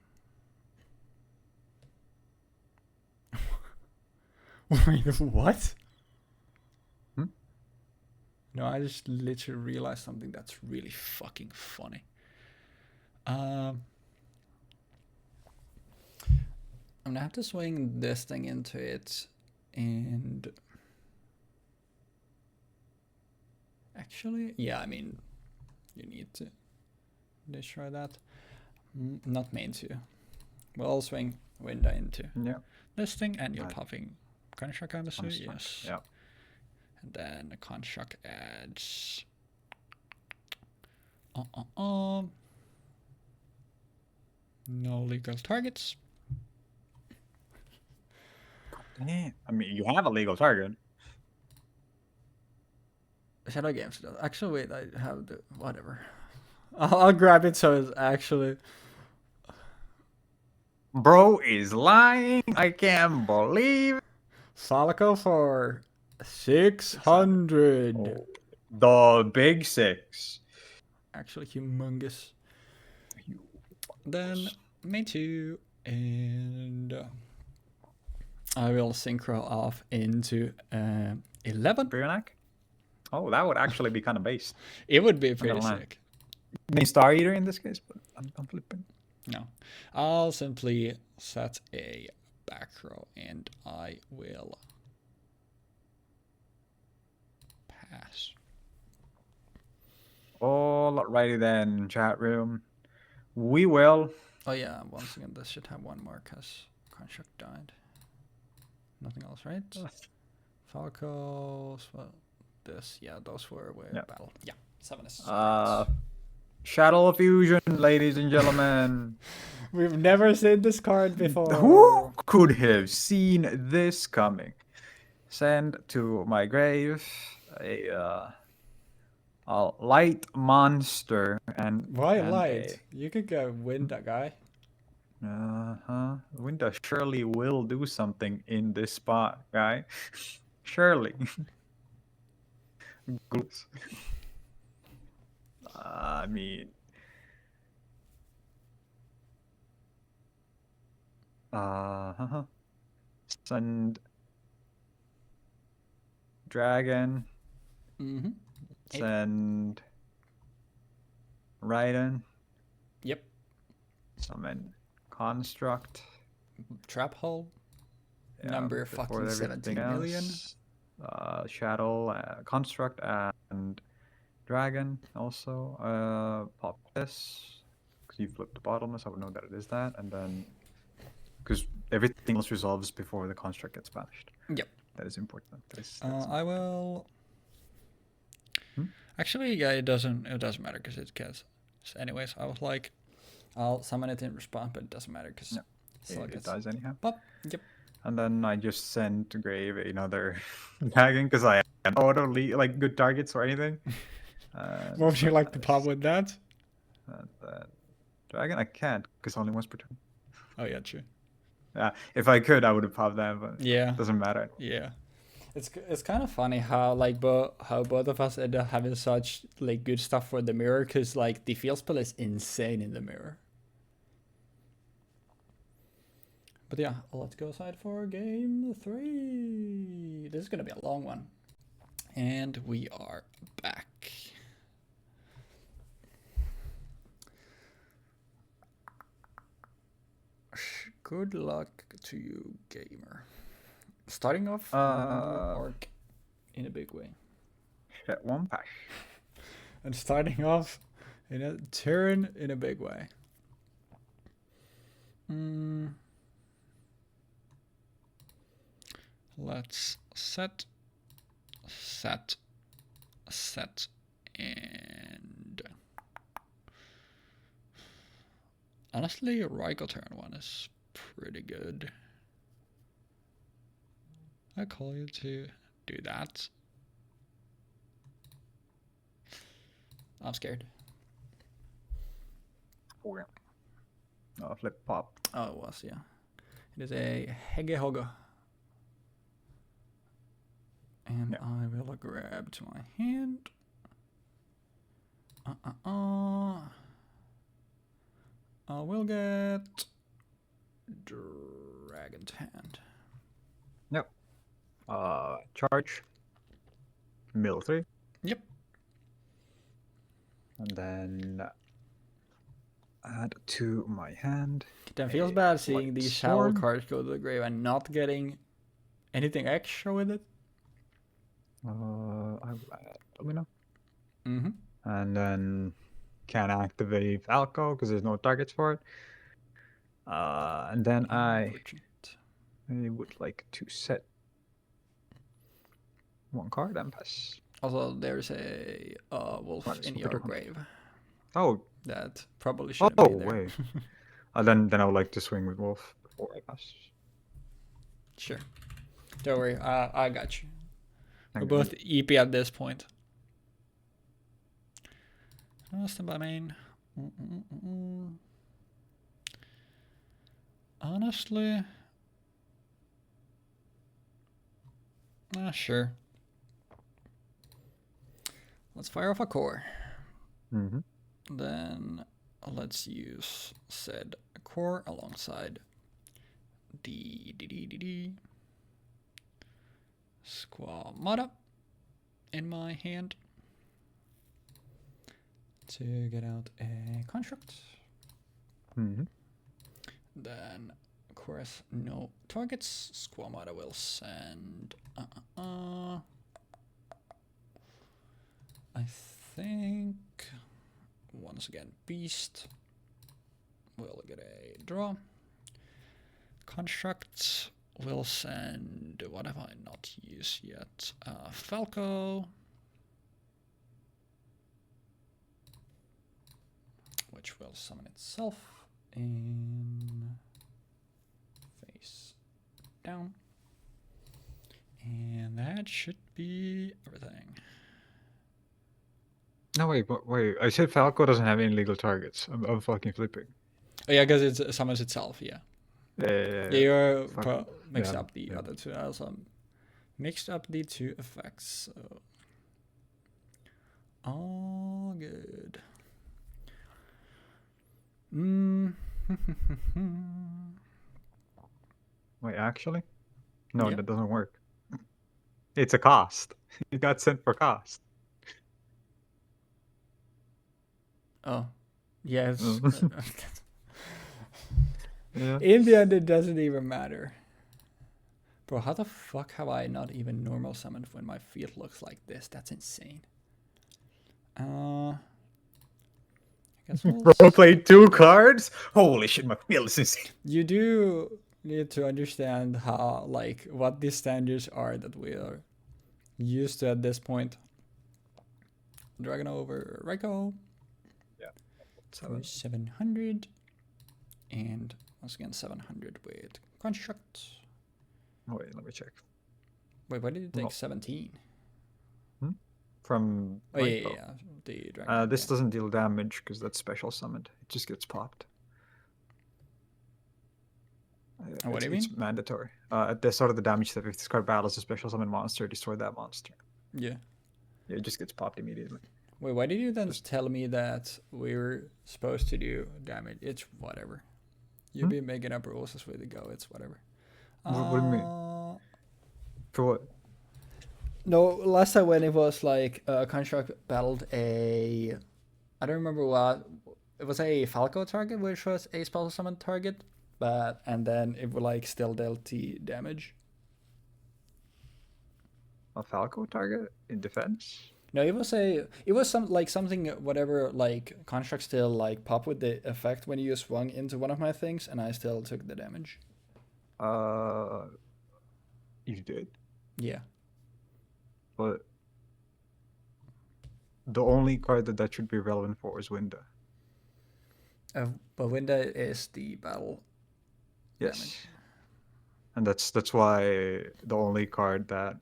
Wait, what? Hmm? No, I just literally realized something that's really fucking funny. I'm gonna have to swing this thing into it, and actually, yeah, I mean, you need to destroy that. Not mean to. We'll swing window into this thing, and you're popping construct embassy, yes. Yeah. And then the construct adds. No legal targets. Yeah. I mean, you have a legal target. Shadow Games does. Actually, wait, I have the whatever. I'll grab it so it's actually. Bro is lying. I can't believe it. Salico for 600. Oh, the big 6. Actually, humongous. Then me too, and I will synchro off into 11. Brionac? Oh, that would actually be kind of based. It would be pretty sick. Main Star Eater in this case, but I'm flipping. No, I'll simply set a back row, and I will pass. Alrighty then, chat room. We will. Oh yeah, once again, this should have one more because construct died. Nothing else, right? Falcos, well, this, yeah, those were battle. Yeah, 7 is Shaddoll Fusion, ladies and gentlemen. We've never seen this card before. Who could have seen this coming? Send to my grave a light monster and why light? You could go win that guy. Window surely will do something in this spot, guy. Surely. I mean, send dragon. Mm-hmm. Send Raiden. Yep. Summon construct. Trap hole. Yeah, Number fucking 17 million. Shaddoll, construct, and dragon also. Pop this because you flipped the bottomless. I would know that it is that, and then because everything else resolves before the construct gets banished. Yep. That is important. That's I will. Actually, yeah, it doesn't matter because it gets. So anyways, I was like, I'll summon it in response, but it doesn't matter because it dies anyhow. Pop. Yep. And then I just send to grave another dragon because I have auto like good targets or anything. What would you like to pop with that? Dragon, I can't because only once per turn. Oh yeah, true. Yeah, if I could, I would have popped that, but yeah, it doesn't matter. Yeah, it's kind of funny how both of us end up having such like good stuff for the mirror because like the field spell is insane in the mirror. But yeah, let's go aside for game 3. This is gonna be a long one, and we are back. Good luck to you, gamer. Starting off arc in a big way. Shit, one pack. And starting off in a turn in a big way. Let's set, and honestly, Ryko turn 1 is pretty good. I call you to do that. I'm scared. flip pop. Oh, it was, yeah. It is a Hege. And I will grab to my hand. I will get Dragon's Hand. Yep. Charge. Mill 3. Yep. And then add to my hand. Then feels bad seeing these Shaddoll cards go to the grave and not getting anything extra with it. I will add Domino. Mm-hmm. And then can't activate Falco because there's no targets for it. And then I would like to set one card and pass. Also, there's a wolf in your grave. Oh. That probably shouldn't be there. Wait. Then I would like to swing with wolf before I pass. Sure. Don't worry, I got you. We're both EP at this point. Stand by main. Honestly, sure. Let's fire off a core. Then let's use said core alongside Squamata in my hand to get out a construct. Then, of course, no targets. Squamata will send. I think once again, Beast will get a draw. Construct will send. What have I not used yet? Falco, which will summon itself in face down. And that should be everything. No, wait. I said Falco doesn't have any legal targets. I'm fucking flipping. Oh, yeah, because it summons itself, yeah. You're mixed up the other two. I also mixed up the two effects, so all good. Wait, actually? No, that doesn't work. It's a cost. It got sent for cost. Oh, yes. Yeah. In the end, it doesn't even matter. Bro, how the fuck have I not even normal summoned when my field looks like this? That's insane. I guess Bro played 2 cards? Holy shit, my field is insane. You do need to understand how, like, what the standards are that we are used to at this point. Dragon over Raiko. Yeah. 700. And once again, 700 with construct. Oh, wait, let me check. Wait, why did it take 17? From the dragon. This doesn't deal damage because that's special summoned. It just gets popped. What do you mean? It's mandatory. At the start of the damage step, if this card battles a special summon monster, destroy that monster. Yeah. It just gets popped immediately. Wait, why did you then tell me that we were supposed to do damage? It's whatever. You've been making up rules as way to go. It's whatever. What do you mean? For what? No, last time when it was like construct battled a, I don't remember what, it was a Falco target, which was a special summon target, and then it would like still dealt the damage. A Falco target in defense? No, it was something whatever, like construct still like pop with the effect when you swung into one of my things, and I still took the damage. You did? Yeah. But the only card that should be relevant for is Winda. But Winda is the battle. Yes. Damage. And that's why the only card that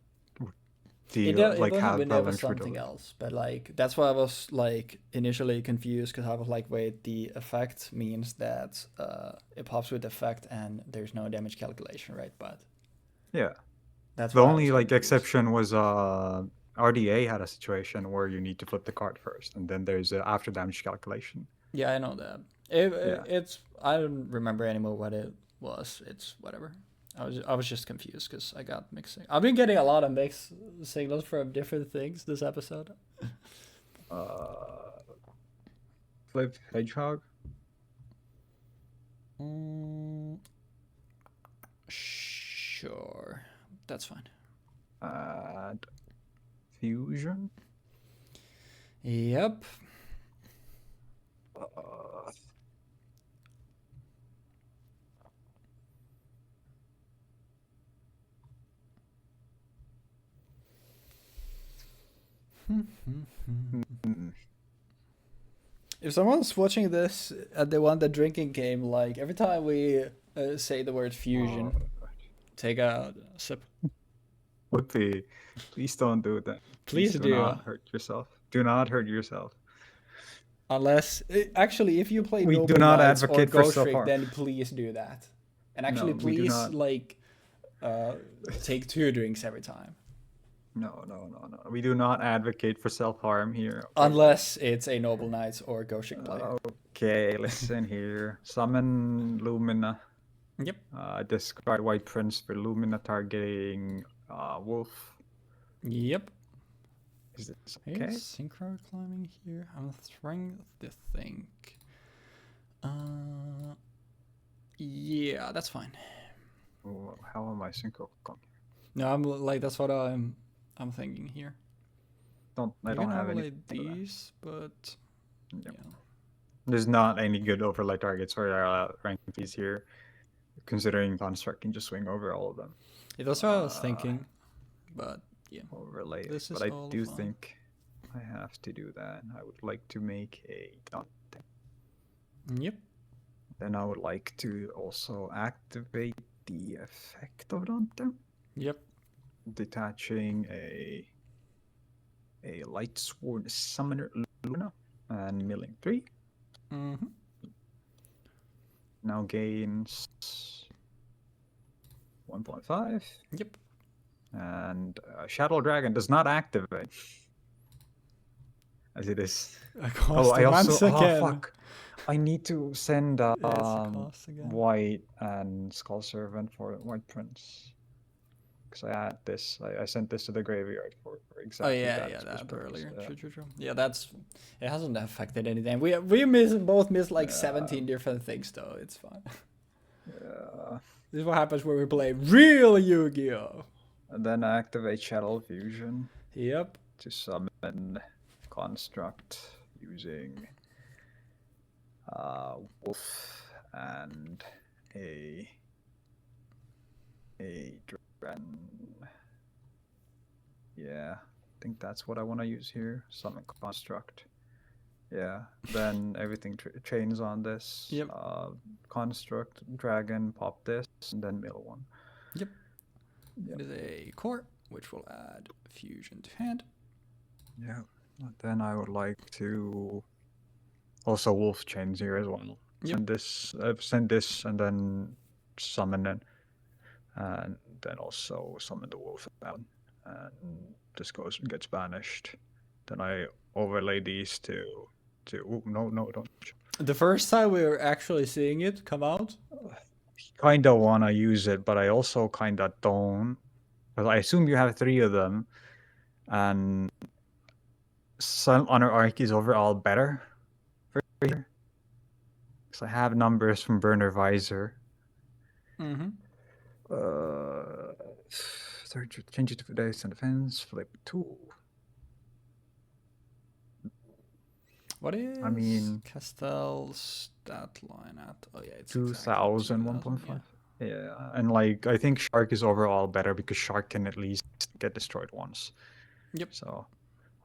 the It like doesn't have win over balance for something duel. else, but like that's why I was like initially confused because I was like, wait, the effect means that it pops with effect and there's no damage calculation, right? But Yeah. that's The why I only was like confused. exception was RDA had a situation where you need to flip the card first, and then there's a after damage calculation. Yeah, I know that. Yeah. It's I don't remember anymore what it was. It's whatever. I was just confused because I got mixing. I've been getting a lot of mixed signals from different things this episode. Flip hedgehog. Sure, that's fine. Add fusion. Yep. If someone's watching this and they want the drinking game, like every time we say the word fusion, take a sip. Whoopee. Please don't do that. Please do do. not hurt yourself. Do not hurt yourself. Unless, actually, if you play We do Noble not Knights or advocate for Ghost Trick, self-harm. then please do that. And actually, No, we do please, not. like, take 2 drinks every time. No. We do not advocate for self-harm here. Okay? Unless it's a Noble Knights or Ghost Trick player. Okay, listen here. Summon Lumina. Yep. Discard White Prince for Lumina targeting Wolf. Yep. Is this okay? Is synchro climbing here? I'm trying to think. Yeah, that's fine. Oh, how am I synchro climbing? No, I'm like that's what I'm thinking here. I don't have any these, but yep. Yeah. There's not any good overlay targets for ranking fees here, considering Construct can just swing over all of them. Yeah, that's what I was thinking, but yeah. Overlay, This is but I all do fine. think I have to do that. I would like to make a Dante. Yep. Then I would like to also activate the effect of Dante. Yep. Detaching a Lightsworn Summoner Luna and milling 3. Mm-hmm. Now gains 1.5. Yep. And Shadow Dragon does not activate. As it is. Oh, I also again. Fuck. I need to send Cost again. White and Skull Servant for White Prince. Because I had this. I sent this to the graveyard for exactly that. That earlier. True. Yeah, it hasn't affected anything. We both missed like 17 different things though. It's fine. Yeah. This is what happens when we play real Yu-Gi-Oh! And then activate Shadow Fusion. Yep. To summon Construct using Wolf and a Dragon. Yeah, I think that's what I want to use here. Summon Construct. Yeah, then everything chains on this. Yep. Construct, Dragon, pop this, and then middle one. Yep. It is a core, which will add fusion to hand. Yeah. Then I would like to also Wolf chains here as well. Yep. Send this, and then summon it, and then also summon the Wolf out, and this gets banished. Then I overlay these to. Ooh, no, don't. The first time we were actually seeing it come out. Kinda wanna use it, but I also kinda don't. Because I assume you have 3 of them, and Sun Honor Arc is overall better for here. Because I have numbers from Burner Visor. Mm-hmm. Change it to Days and Defense, flip 2. What is Castell's stat line at? Oh yeah, it's 2000, exactly 1.5. Yeah, and like I think Shark is overall better because Shark can at least get destroyed once. Yep. So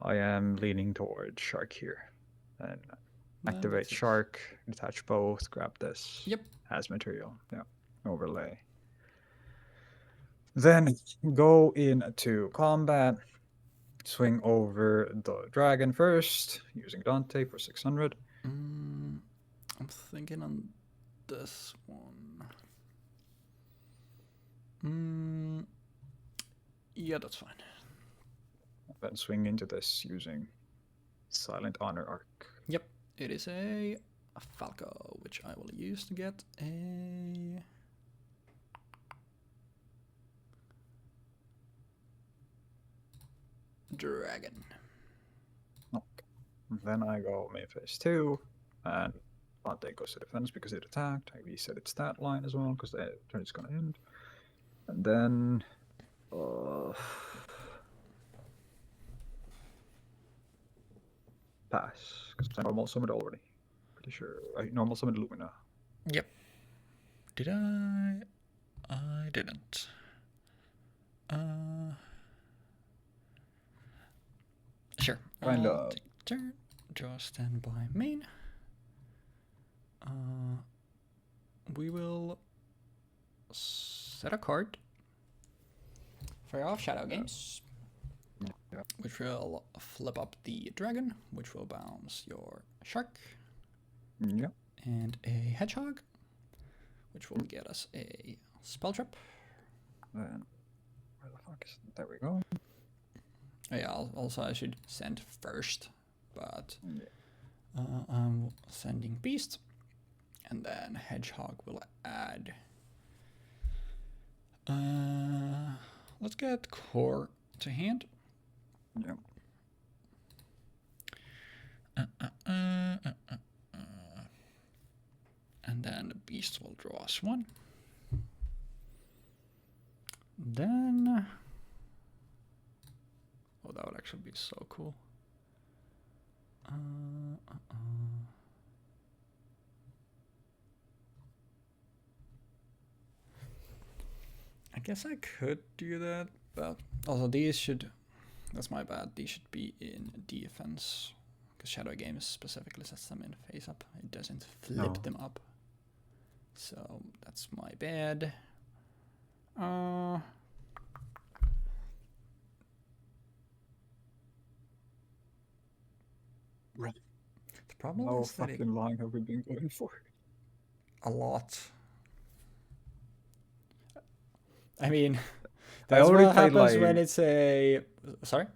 I am leaning towards Shark here. And activate Shark, detach both, grab this. Yep. As material. Yeah. Overlay. Then go into combat. swing over the dragon first, using Dante for 600. I'm thinking on this one. Yeah, that's fine. Then swing into this using Silent Honor Arc. Yep, it is a Falco, which I will use to get a dragon. Okay. Then I go main phase 2, and Dante goes to defense because it attacked. I reset its stat line as well because the turn is going to end. And then pass because I normal summoned already. Pretty sure I normal summoned Lumina. Yep. Did I? I didn't. Sure. Kind I'll of. take turn. Draw standby main. We will set a card. Fire off Shadow Games. Yeah. Which will flip up the dragon, which will bounce your shark. Yeah. And a hedgehog, which will get us a spell trap. Then where the fuck is there we go. Oh, yeah, also I should send first, but Yeah. I'm sending beast, and then hedgehog will add. Let's get core to hand. Yeah. And then the beast will draw us one. Then, oh, that would actually be so cool. I guess I could do that, but also these should, that's my bad, these should be in defense, because Shadow Games specifically sets them in face up, it doesn't flip them up. So that's my bad. Right. The problem How is that fucking long have we been going for? a lot. I mean, I that's already what played happens like when it's a. Sorry?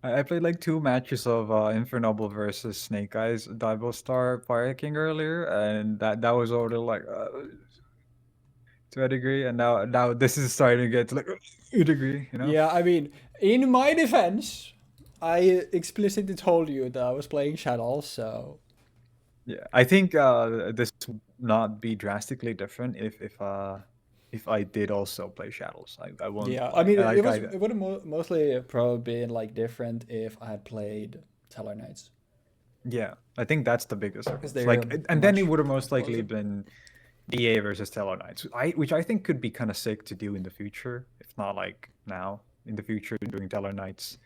I played like 2 matches of Infernoble versus Snake Eyes Divo Star Fire King earlier, and that was already like to a degree, and now this is starting to get to like a degree, you know? Yeah, I mean, in my defense, I explicitly told you that I was playing Shaddoll, so. Yeah, I think this would not be drastically different if I did also play Shadows. I won't. Yeah, Lie. I mean, Like, it would have mostly probably been like different if I had played Teller Knights. yeah, I think that's the biggest Because difference. they're Like, and then it much would have most likely closer. been DA versus Tellar Knights, which I think could be kind of sick to do in the future, if not like now. In the future, doing Tellar Knights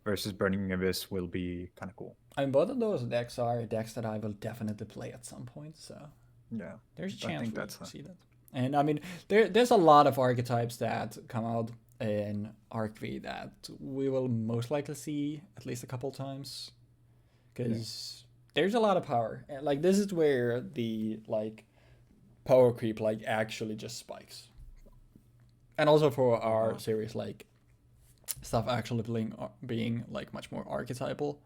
versus Burning Abyss will be kind of cool. I mean, both of those decks are decks that I will definitely play at some point, so Yeah, there's a I chance think we that's see that. And I mean, there's a lot of archetypes that come out in Arc V that we will most likely see at least a couple times, because there's a lot of power. And like this is where the like power creep like actually just spikes. And also for our series, like stuff actually being like much more archetypal,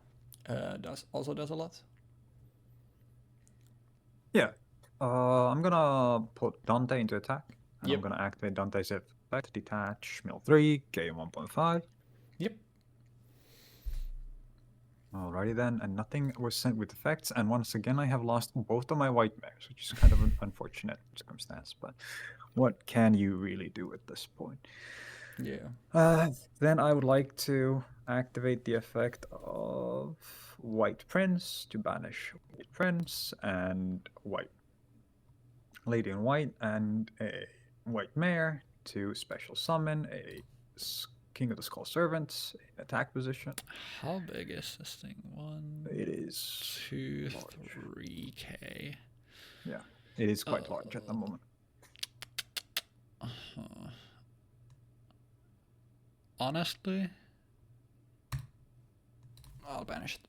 does a lot. Yeah. I'm gonna put Dante into attack. And Yep. I'm gonna activate Dante's effect, detach, mill 3, gain 1.5. Yep. Alrighty then, and nothing was sent with effects, and once again I have lost both of my white mares, which is kind of an unfortunate circumstance, but what can you really do at this point? Yeah. Then I would like to activate the effect of White Prince to banish White Prince and White Lady in White and a White Mare to special summon a King of the Skull Servants in attack position. How big is this thing? It is 2, large. 3K. Yeah, it is quite large at the moment. Honestly, banish it.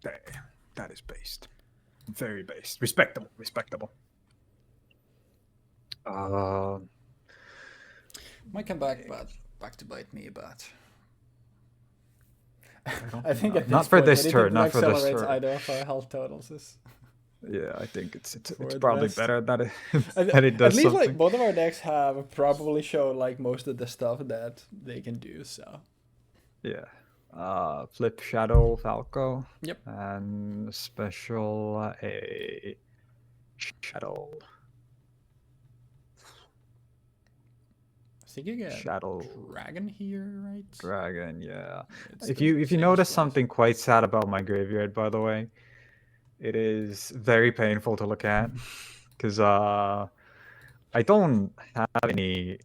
Damn, that is based. Very based. Respectable. Respectable. Might come back, but back to bite me, but don't I think know. at this Not for point, this anything turn, that not for this accelerates turn. either of our health totals is Yeah, I think it's For the probably best. better that it at, that it does at least something. like both of our decks have probably shown like most of the stuff that they can do. So Yeah. Flip Shadow Falco. Yep. And special a Shadow. I think you get Shadow dragon here, right? Dragon, yeah. It's If the you same notice spells. something quite sad about my graveyard, by the way, it is very painful to look at because I don't have any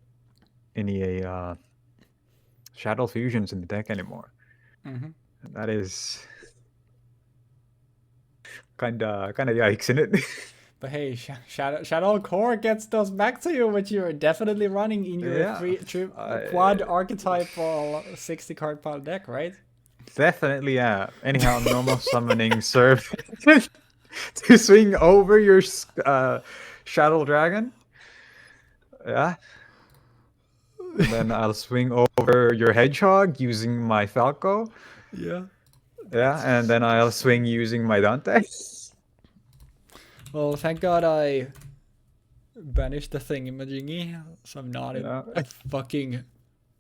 Shadow Fusions in the deck anymore. Mm-hmm. And that is kinda yikes, isn't it? But hey, Shadow Core gets those back to you, which you're definitely running in your Yeah, quad archetypal 60 card pile deck, right? Definitely, yeah. Anyhow, normal summoning serve to swing over your Shadow Dragon. Yeah. And then I'll swing over your Hedgehog using my Falco. Yeah. Yeah, and then I'll swing using my Dante. Well, thank God I banished the thingamajiggy, so I'm not Yeah. at fucking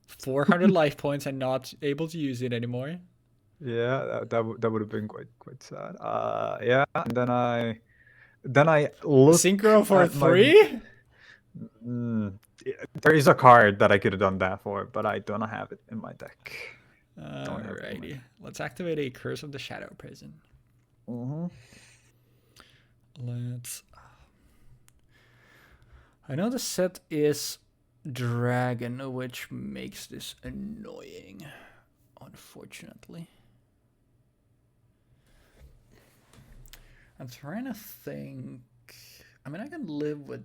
400 life points and not able to use it anymore. Yeah, that would have been quite sad. Yeah, and then I look Synchro for at my 3? there is a card that I could have done that for, but I don't have it in my deck. Alrighty. Let's activate a Curse of the Shadow Prison. Let's... I know the set is Dragon, which makes this annoying, unfortunately. I'm trying to think... I mean, I can live with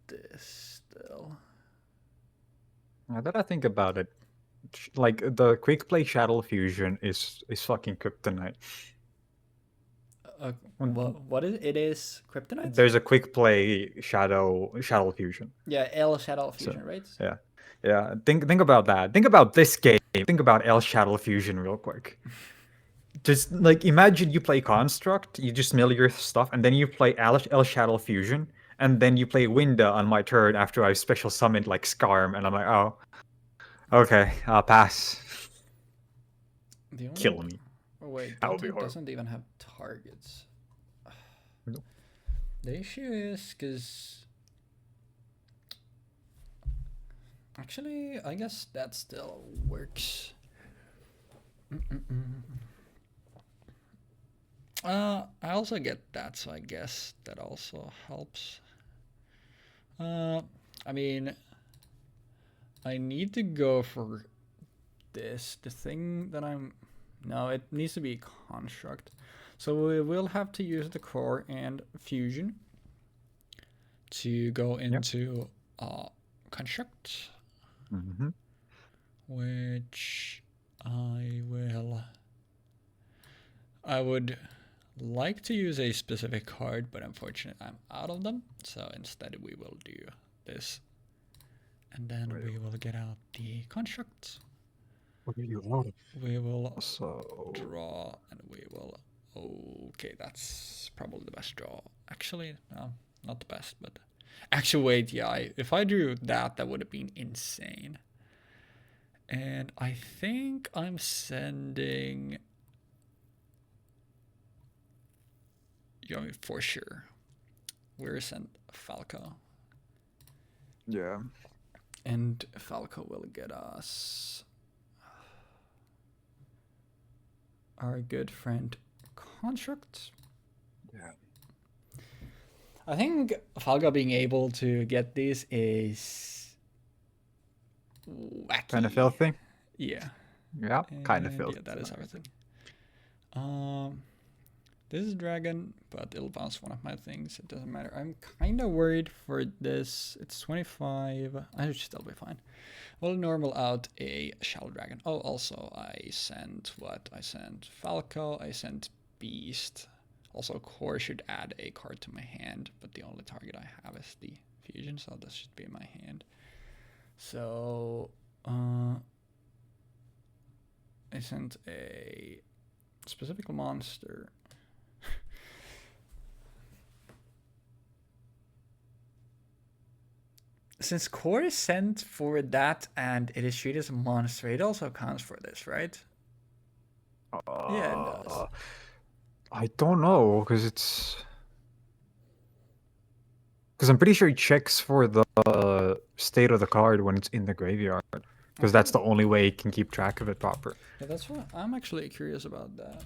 this still. Now that I think about it, like the quick play Shadow Fusion is fucking kryptonite. What is it? Is kryptonite? There's a quick play Shadow Fusion. Yeah, L Shadow Fusion, So, right? Yeah. Think about that. Think about this game. Think about L Shadow Fusion real quick. Just like imagine you play Construct, you just mill your stuff, and then you play L Shadow Fusion, and then you play Winda on my turn after I special summoned like Skarm, and I'm like, oh, okay, I'll pass. Kill me. Oh wait, That would be Dante horrible. doesn't even have targets. No. The issue is because actually, I guess that still works. I also get that, so I guess that also helps. I mean, I need to go for this. The thing that no, it needs to be construct. So we will have to use the core and fusion to go into construct, which I would like to use a specific card, but unfortunately I'm out of them. So instead we will do this, and then we will get out the construct. We will draw, and we will... Okay, that's probably the best draw. Actually, no, not the best, but... Actually, wait, yeah, if I drew that, that would have been insane. And I think I'm sending... Yomi for sure. We're sent Falco. Yeah. And Falco will get us... our good friend Construct. Yeah. I think Falco being able to get this is wacky. Kind of filthy. Yeah. Yeah, kind of filthy. Yeah, that is everything. This is dragon, but it'll bounce one of my things. It doesn't matter. I'm kind of worried for this. It's 25. I should still be fine. We'll normal out a Shadow Dragon. Oh, also I sent what? I sent Falco. I sent Beast. Also, Core should add a card to my hand, but the only target I have is the Fusion, so this should be in my hand. So, I sent a specific monster. Since Core is sent for that and it is treated as a monster, it also counts for this, right? Yeah, it does. I don't know, because I'm pretty sure it checks for the state of the card when it's in the graveyard, because that's the only way it can keep track of it proper. Yeah, that's what I'm actually curious about that.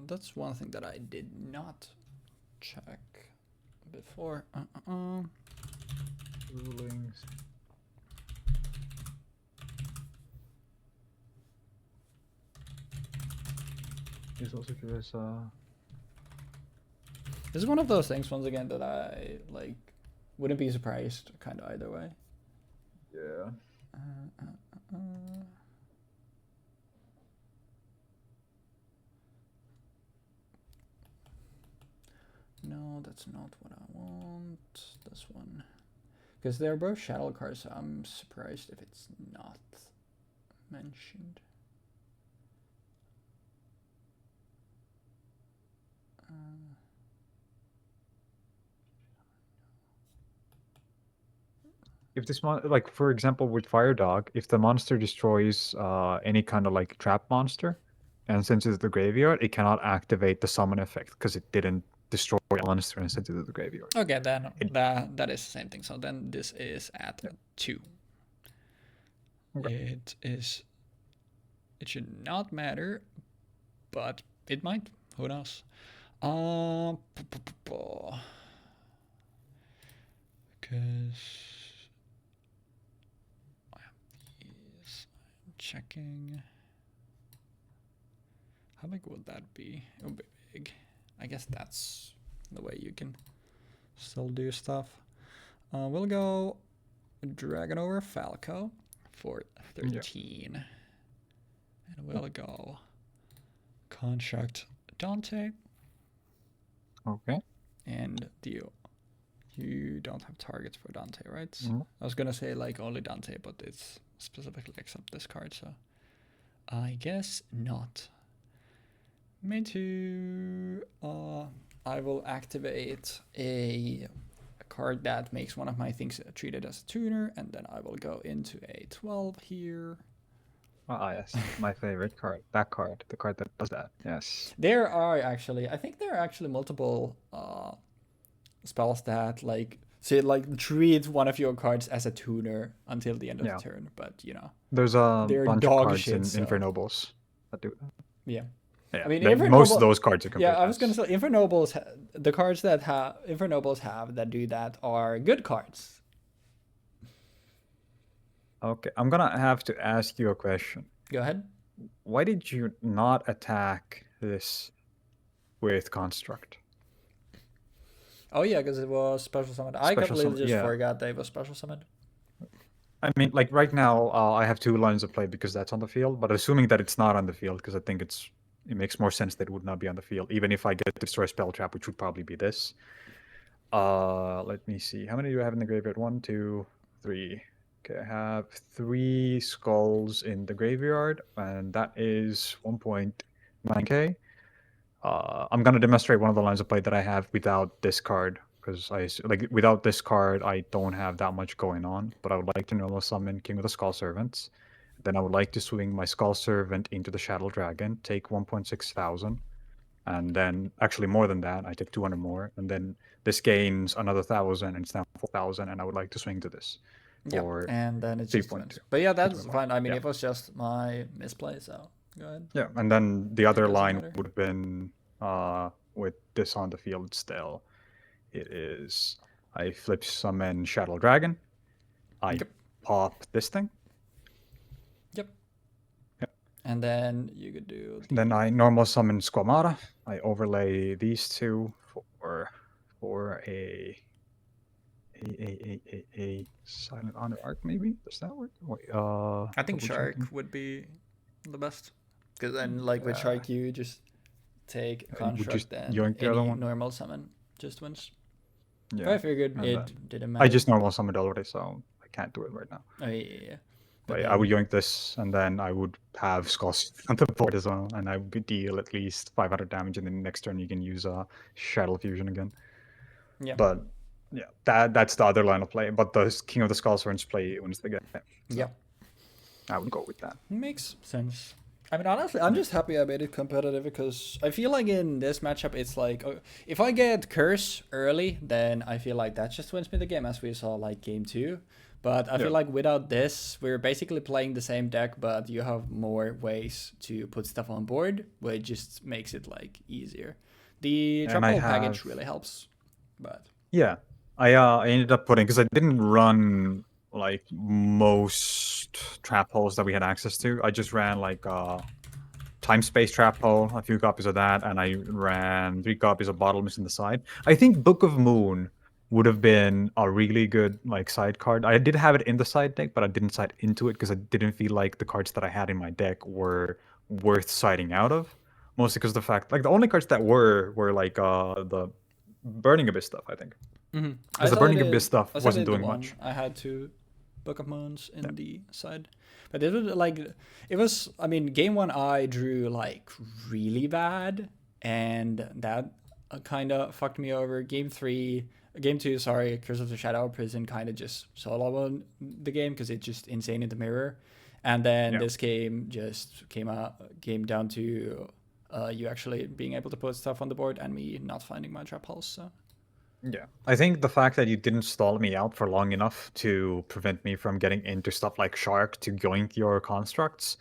That's one thing that I did not check before. Rulings. He's also curious. This is one of those things, once again, that I like wouldn't be surprised kind of either way. Yeah. No, that's not what I want. This one. Because they're both shadow cards, so I'm surprised if it's not mentioned. If this like for example with Fire Dog, if the monster destroys any kind of like trap monster and sends it to the graveyard, it cannot activate the summon effect because it didn't destroy a monster and sent it to the graveyard. Okay, then that is the same thing. So then this is at 2. Okay. It should not matter, but it might. Who knows? Because I have these. I'm checking. How big would that be? It would be big. I guess that's the way you can still do stuff. We'll go Dragon over Falco for 13. Yeah. And we'll go Construct Dante. Okay. And Dio. You don't have targets for Dante, right? Mm-hmm. I was gonna say like only Dante, but it's specifically except this card, so I guess not. Me too. I will activate a card that makes one of my things treated as a tuner, and then I will go into a 12 here. Yes, my favorite card. That card, the card that does that. Yes. There are actually, I think there are actually multiple spells that like treat one of your cards as a tuner until the end of the turn. But you know, there's a bunch of cards shit, in Infernobles that do that. Yeah. Yeah, I mean, most of those cards are complete. Yeah, I was gonna say Infernobles. The cards that have Infernobles have that do that are good cards. Okay, I'm gonna have to ask you a question. Go ahead. Why did you not attack this with Construct? Oh yeah, because it was special summoned. I completely just forgot that it was special summoned. I mean, like right now, I have 2 lines of play because that's on the field. But assuming that it's not on the field, because I think it makes more sense that it would not be on the field, even if I get to destroy Spell Trap, which would probably be this. Let me see. How many do I have in the graveyard? 1, 2, 3. Okay, I have 3 Skulls in the graveyard, and that is 1.9k. I'm gonna demonstrate one of the lines of play that I have without this card, because without this card I don't have that much going on. But I would like to normal summon King of the Skull Servants. Then I would like to swing my Skull Servant into the Shadow Dragon, take 1.6 thousand, and then actually more than that, I take 200 more, and then this gains another 1,000, and it's now 4,000, and I would like to swing to this. Yeah, and then it's just wins. But yeah, that's fine. I mean, it was just my misplay, so go ahead. Yeah, and then the other line would have been with this on the field still. It is, I flip summon Shadow Dragon. I pop this thing. Yep. And then you could do Then I normal summon Squamata. I overlay these two for a Silent Honor arc, maybe? Does that work? Wait, I think double Shark checking. would be the best. Because then, like, with Shark, you just take You would just Construct and yoink the other any one. normal summon just wins. But Yeah. I figured and it didn't matter. I just normal summoned already, so I can't do it right now. Oh, yeah. But But I would then, yoink this, and then I would have Skulls on the board as well, and I would deal at least 500 damage, and then next turn you can use Shaddoll Fusion again. yeah. But yeah, that's the other line of play. But the King of the Skulls wins the game. So Yeah. I would go with that. Makes sense. I mean, honestly, I'm just happy I made it competitive because I feel like in this matchup, it's like if I get Curse early, then I feel like that just wins me the game, as we saw like game 2. But I feel like without this, we're basically playing the same deck, but you have more ways to put stuff on board, which just makes it like easier. The And I Tropical package have really helps, but yeah, I ended up putting because I didn't run like most trap holes that we had access to. I just ran like time space trap hole, a few copies of that, and I ran 3 copies of Bottle Mist in the side. I think Book of Moon would have been a really good like side card. I did have it in the side deck, but I didn't side into it because I didn't feel like the cards that I had in my deck were worth siding out of. Mostly because the fact, like the only cards that were like the Burning Abyss stuff, I think. I Because the Burning Abyss stuff I wasn't did the doing one. much. I had to Book of Moons in the side. But it was like, it was, I mean, game 1 I drew like really bad, and that kind of fucked me over. Game 2, sorry, Curse of the Shadow Prison kind of just solo won the game because it's just insane in the mirror. And then Yeah. this game just came down to you actually being able to put stuff on the board and me not finding my trap holes. So. Yeah. I think the fact that you didn't stall me out for long enough to prevent me from getting into stuff like Shark to yoink your constructs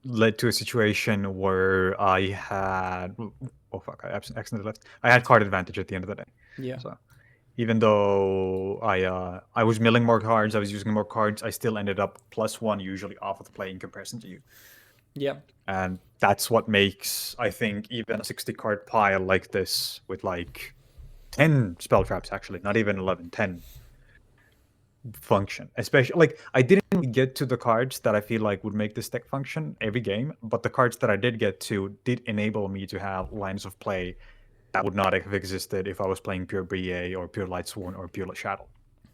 led to a situation where I had oh fuck, I accidentally left. I had card advantage at the end of the day. Yeah. So even though I was milling more cards, I was using more cards, I still ended up +1 usually off of the play in comparison to you. Yeah. And that's what makes, I think, even a 60 card pile like this with like 10 spell traps, actually, not even 11, 10 function. Especially, like, I didn't get to the cards that I feel like would make this deck function every game, but the cards that I did get to did enable me to have lines of play that would not have existed if I was playing pure BA or pure Lightsworn or pure Shaddoll.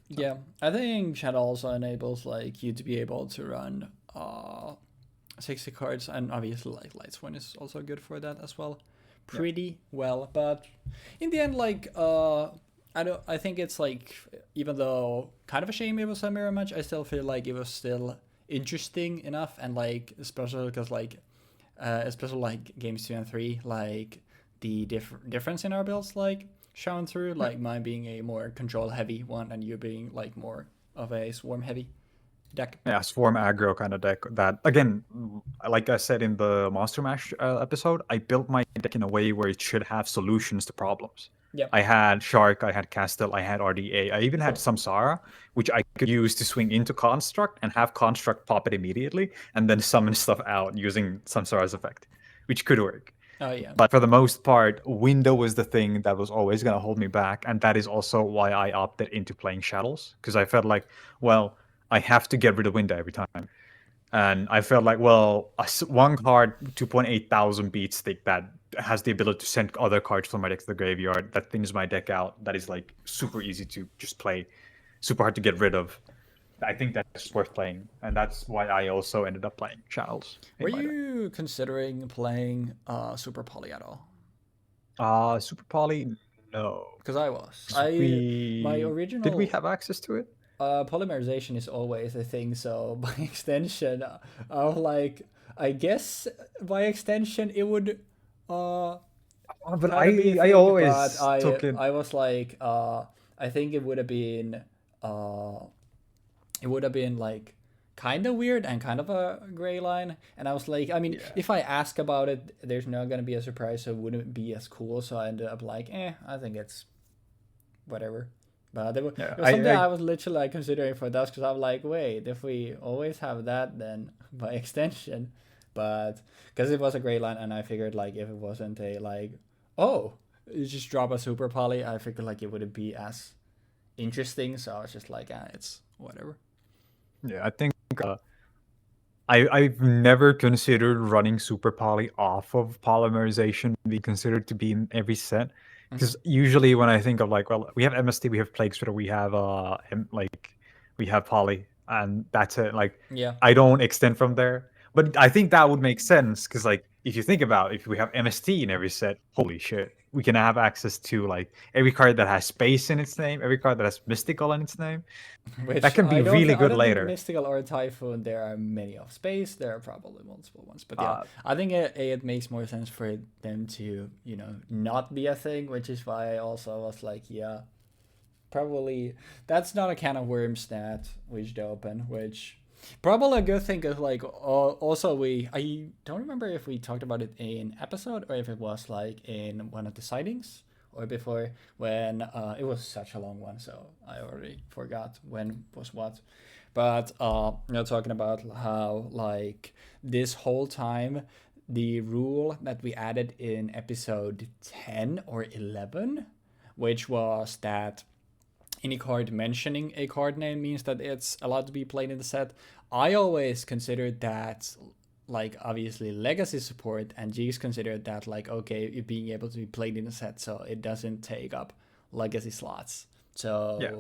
So. Yeah, I think Shadow also enables like you to be able to run 60 cards, and obviously like Lightsworn is also good for that as well. Pretty well, but in the end, like I think it's like, even though kind of a shame it was a mirror match, I still feel like it was still interesting enough, and like especially because like especially like games 2 and 3, like the difference in our builds like shown through, like mine being a more control heavy one and you being like more of a swarm heavy deck. Yeah, swarm aggro kind of deck. That again, like I said in the Monster Mash episode, I built my deck in a way where it should have solutions to problems. Yeah. I had Shark, I had Castle, I had RDA, I even had Samsara, which I could use to swing into Construct and have Construct pop it immediately, and then summon stuff out using Samsara's effect, which could work. Oh yeah. But for the most part, window was the thing that was always going to hold me back, and that is also why I opted into playing Shadows, because I felt like, well, I have to get rid of window every time. And I felt like, well, one card, 2.8 thousand beat stick that has the ability to send other cards from my deck to the graveyard, that thins my deck out, that is like super easy to just play, super hard to get rid of. I think that's worth playing, and that's why I also ended up playing Shadows. Were you considering playing Super Poly at all? Super Poly, no. Because I was. My original. Did we have access to it? Polymerization is always a thing, so by extension, I was like, I guess by extension it would. But I I always but took it. I was like, I think it would have been like kind of weird and kind of a gray line, and I was like, I mean, if I ask about it, there's not gonna be a surprise, so it wouldn't be as cool. So I ended up like, I think it's whatever. But it was something I was literally like considering for Dust, because I'm like, wait, if we always have that, then by extension, but because it was a great line, and I figured like if it wasn't a like, oh, you just drop a super poly, I figured like it wouldn't be as interesting. So I was just like, it's whatever. Yeah, I think I've never considered running super poly off of polymerization be considered to be in every set. Because usually when I think of like, well, we have MST, we have Plague Spreader, we have we have poly, and that's it. Like, Yeah. I don't extend from there. But I think that would make sense because, like, if you think about it, if we have MST in every set, holy shit, we can have access to like every card that has space in its name, every card that has mystical in its name. Which That can be really I good don't think later. mystical or typhoon there are many of space. There are probably multiple ones, but yeah, Uh, I think it makes more sense for them to not be a thing, which is why I also was like, yeah, probably that's not a can of worms that we should open. Which probably a good thing is like also I don't remember if we talked about it in episode or if it was like in one of the sightings or before when it was such a long one, so I already forgot when was what. But talking about how like this whole time the rule that we added in episode 10 or 11, which was that any card mentioning a card name means that it's allowed to be played in the set. I always considered that like obviously legacy support, and Jeexx considered that like okay, it being able to be played in a set so it doesn't take up legacy slots. So Yeah.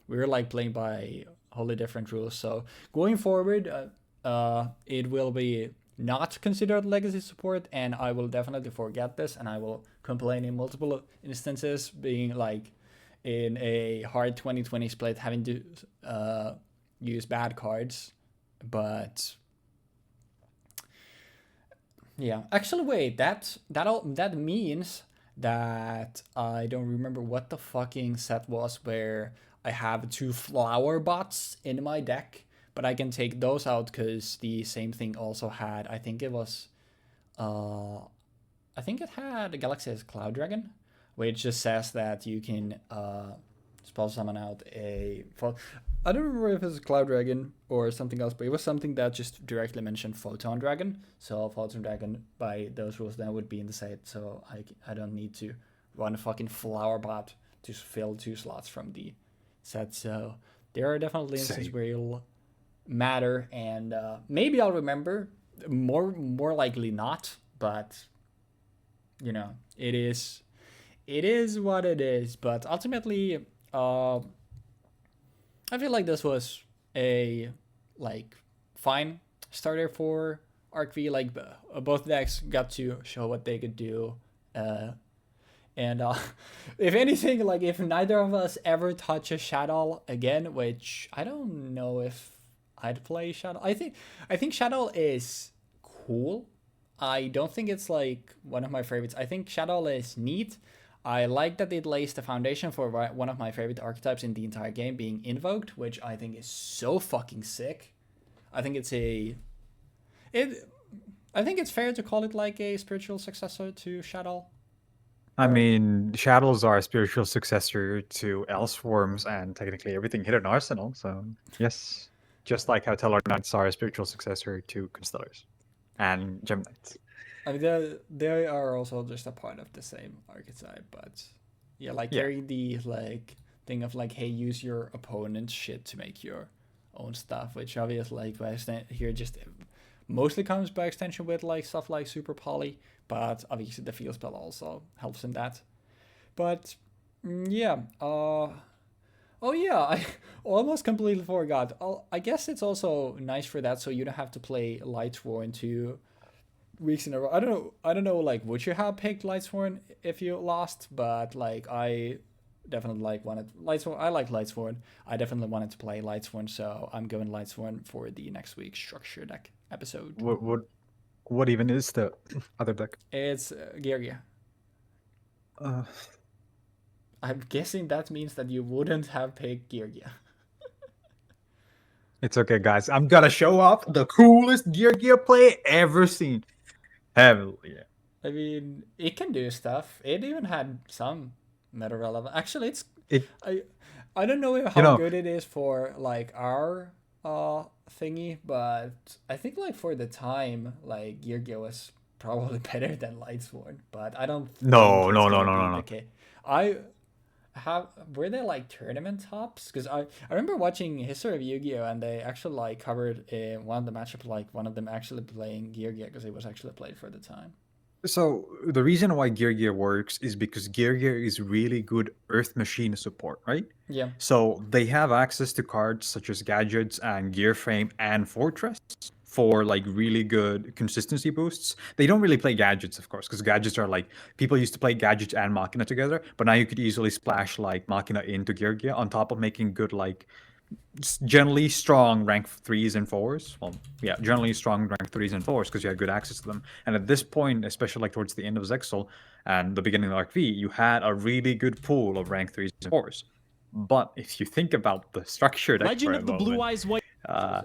we were like playing by wholly different rules. So going forward, it will be not considered legacy support, and I will definitely forget this, and I will complain in multiple instances, being like in a hard 2020 split having to use bad cards. But yeah, actually, wait, that means that I don't remember what the fucking set was where I have 2 flower bots in my deck, but I can take those out because the same thing also had, I think it was I think it had Galaxy's Cloud Dragon, which just says that you can spell summon out I don't remember if it's Cloud Dragon or something else, but it was something that just directly mentioned Photon Dragon. So Photon Dragon, by those rules, then would be in the set. So I don't need to run a fucking flower bot to fill 2 slots from the set. So there are definitely instances where it'll matter, and maybe I'll remember. More likely not, but it is what it is. But ultimately, I feel like this was a like fine starter for Arc V. Like both decks got to show what they could do, and if anything, like if neither of us ever touch a Shaddoll again, which I don't know if I'd play Shaddoll. I think Shaddoll is cool. I don't think it's like one of my favorites. I think Shaddoll is neat. I like that it lays the foundation for one of my favorite archetypes in the entire game, being Invoked, which I think is so fucking sick. I think I think it's fair to call it like a spiritual successor to Shaddoll. I mean, Shadows are a spiritual successor to Elsworms and technically everything hit an arsenal, so yes. Just like how Tellar Knights are a spiritual successor to Constellars and Gem Knights. I mean, they are also just a part of the same archetype, but yeah, like carrying the like thing of like, hey, use your opponent's shit to make your own stuff, which obviously like here just mostly comes by extension with like stuff like Super Poly, but obviously the field spell also helps in that. But yeah, oh yeah, I almost completely forgot. I guess it's also nice for that, so you don't have to play Lightsworn 2 weeks in a row. I don't know like would you have picked Lightsworn if you lost, but like I definitely wanted Lightsworn. I like Lightsworn. I definitely wanted to play Lightsworn, so I'm going Lightsworn for the next week's structure deck episode. What even is the other deck? It's Geargia. I'm guessing that means that you wouldn't have picked Geargia. It's okay, guys. I'm gonna show off the coolest Gear play ever seen. Heavily, yeah. I mean, it can do stuff. It even had some meta relevant. Actually, I don't know how good it is for like our thingy, but I think like for the time, like Gear was probably better than Lightsworn, but I don't think No, it's no, no, gonna no, be no, the no. case. I have were they like tournament tops? Because I remember watching History of Yu-Gi-Oh and they actually like covered one of the matchups, like one of them actually playing Gear because it was actually played for the time. So the reason why Gear works is because Gear is really good Earth Machine support, right? Yeah. So they have access to cards such as Gadgets and Gear Frame and Fortress for like really good consistency boosts. They don't really play Gadgets, of course, because Gadgets are like people used to play Gadgets and Machina together, but now you could easily splash like Machina into Gear on top of making good like generally strong rank 3s and 4s. Well, yeah, generally strong rank 3s and 4s because you had good access to them. And at this point, especially like towards the end of Zexal and the beginning of Arc V, you had a really good pool of rank 3s and 4s. But if you think about the structure deck for Legend a of the moment, Blue Eyes White. uh,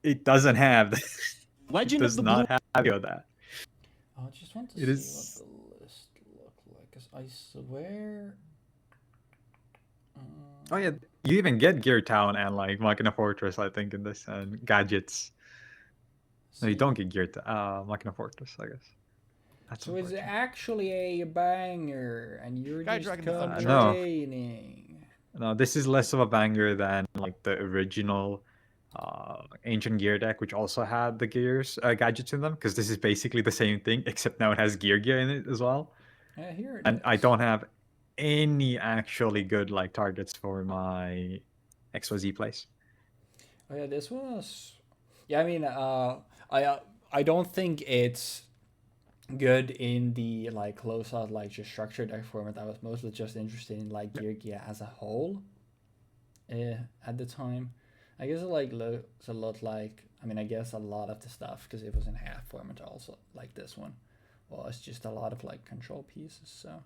it doesn't have that. It Legend of does the Blue. not have any of that. I just want to It see what is. the list look like, because I swear. Oh yeah, you even get Gear Town and like Machina Fortress, I think, in this and Gadgets. No, you See. don't get Gear Machina Fortress, I guess. That's So it's unfortunate. actually a banger, and you're Guy just Dragon the Thunder No. complaining. No, this is less of a banger than like the original Ancient Gear deck, which also had the gears gadgets in them, because this is basically the same thing, except now it has Gear in it as well. Yeah, here it And I is. don't have any actually good like targets for my XYZ plays. Oh yeah, this was. Yeah, I mean, I don't think it's good in the like close out like just structured deck format. I was mostly just interested in like Gear as a whole. At the time, I guess it like looks a lot like. I mean, I guess a lot of the stuff because it was in half format also like this one. Well, it's just a lot of like control pieces. So,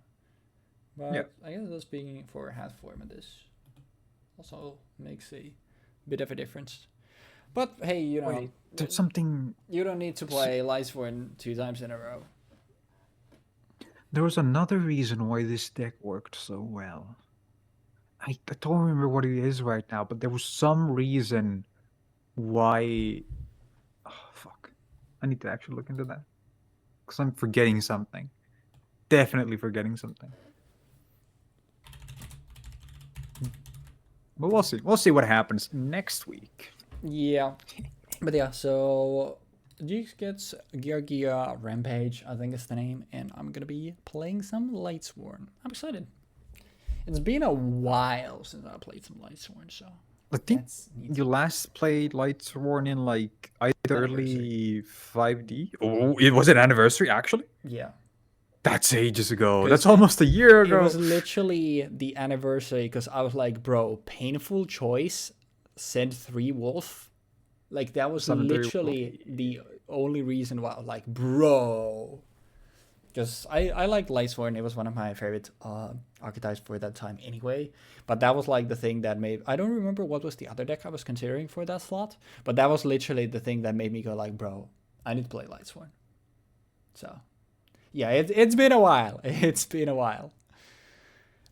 but Yeah. I guess that's speaking for half format, this also makes a bit of a difference. But hey, Wait, there's something. you don't need to play Lightsworn 2 times in a row. There was another reason why this deck worked so well. I don't remember what it is right now, but there was some reason why. Oh, fuck. I need to actually look into that. Because I'm forgetting something. Definitely forgetting something. But we'll see. We'll see what happens next week. Yeah, but yeah, so Jeexx gets Gear Rampage, I think is the name, and I'm gonna be playing some Lightsworn. I'm excited. It's been a while since I played some Lightsworn, so I think that's neat. you last played Lightsworn in like either Anniversary. early 5D. Oh, it was an anniversary actually? Yeah. That's ages ago. 'Cause That's almost a year it was ago. literally the anniversary because I was like, bro, painful choice, send 3 wolf. Like that was 730. literally the only reason why I was like, bro. Because I liked Lightsworn. It was one of my favorite archetypes for that time anyway. But that was like the thing that made... I don't remember what was the other deck I was considering for that slot. But that was literally the thing that made me go like, bro, I need to play Lightsworn. So, yeah, it's been a while. It's been a while.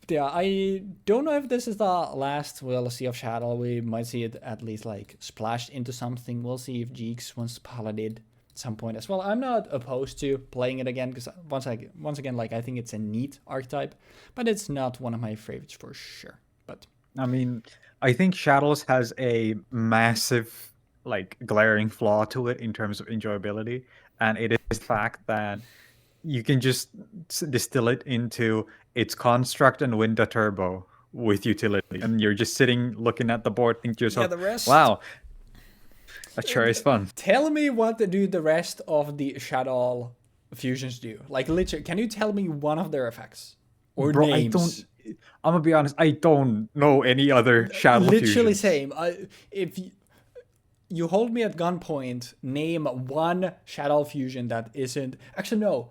But yeah, I don't know if this is the last we'll see of Shaddoll. We might see it at least like splashed into something. We'll see if Jeexx wants to Paladin some point as well. I'm not opposed to playing it again because once again, like I think it's a neat archetype, but it's not one of my favorites for sure. But I mean, I think Shadows has a massive, like, glaring flaw to it in terms of enjoyability, and it is the fact that you can just distill it into its construct and Winda Turbo with utility, and you're just sitting looking at the board, think to yourself, the rest. "Wow, that sure is fun." Tell me what do the rest of the Shaddoll fusions do? Like literally, can you tell me one of their effects or Bro, names? I'm gonna be honest, I don't know any other Shadow Literally fusions. same. If you hold me at gunpoint, name one Shaddoll fusion that isn't... Actually, no.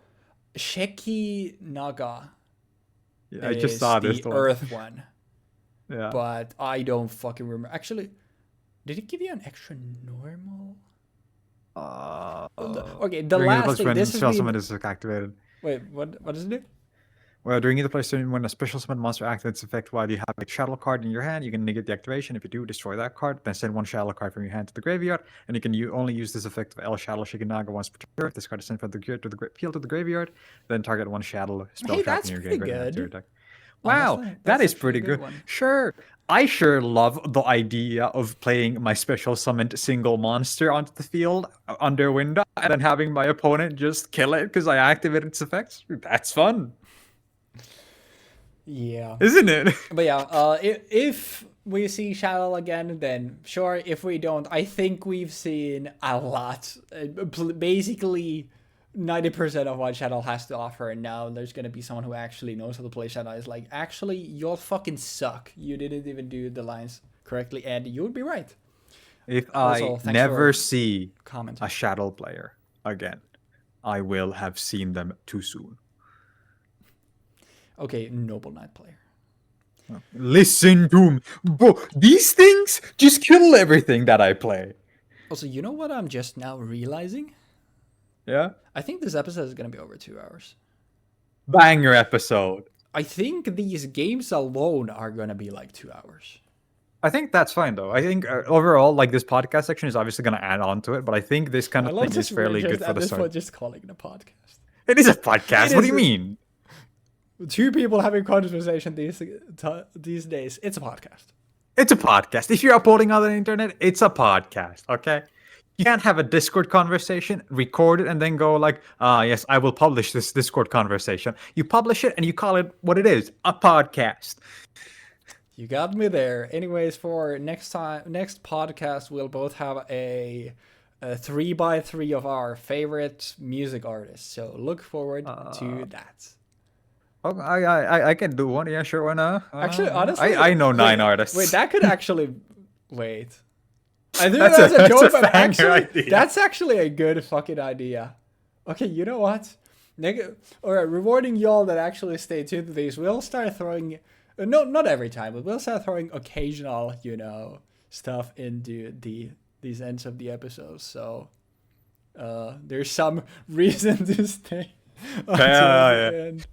Sheki Naga Yeah, I just is saw the this one. Earth one. Yeah. But I don't fucking remember. Actually, did it give you an extra normal? Okay, the Ring of last thing... when This has Spell been... Summon is activated. Wait, what does it do? Well, during either place, when a special summon monster activates its effect while you have a Shadow card in your hand, you can negate the activation. If you do, destroy that card. Then send one Shadow card from your hand to the graveyard, and you can only use this effect of El Shadow Shikinaga once per turn. If this card is sent from the field to the graveyard, then target one Shadow spell Hey, trap that's in your pretty graveyard and add to your good. deck. Wow, Honestly, that that's is actually a pretty good. one. Sure, I sure love the idea of playing my special summoned single monster onto the field under window and then having my opponent just kill it because I activated its effects. That's fun, Yeah. isn't it? But yeah, if we see Shadow again, then sure. If we don't, I think we've seen a lot. Basically, 90% of what Shadow has to offer, and now there's gonna be someone who actually knows how to play Shadow. Is like, actually, you'll fucking suck. You didn't even do the lines correctly, and you would be right. If Also, I thanks never for see commenting. a Shadow player again, I will have seen them too soon. Okay, Noble Knight player. Listen to me. Bro, these things just kill everything that I play. Also, you know what I'm just now realizing? Yeah? I think this episode is gonna be over 2 hours. Banger episode. I think these games alone are gonna be like 2 hours. I think that's fine though. I think overall, like this podcast section is obviously going to add on to it, but I think this kind I of love thing just is fairly we're good just for at the this point start. just calling it a podcast. It is a podcast. It What do is you mean? Two people having conversation these days. It's a podcast. It's a podcast. If you're uploading on the internet, it's a podcast. Okay. You can't have a Discord conversation, record it, and then go like, yes, I will publish this Discord conversation. You publish it and you call it what it is, a podcast. You got me there. Anyways, for next podcast, we'll both have a 3x3 of our favorite music artists. So look forward to that. Oh, I can do one. Yeah, sure. Why not? Actually, honestly, I know 9 artists. Wait, that could actually wait. I think That's that's a a joke, but banger actually, idea. that's actually a good fucking idea. Okay, you know what? All right, rewarding y'all that actually stay tuned to these. We'll start throwing, no, not every time, but we'll start throwing occasional, stuff into these ends of the episodes. So, there's some reason to stay until the end.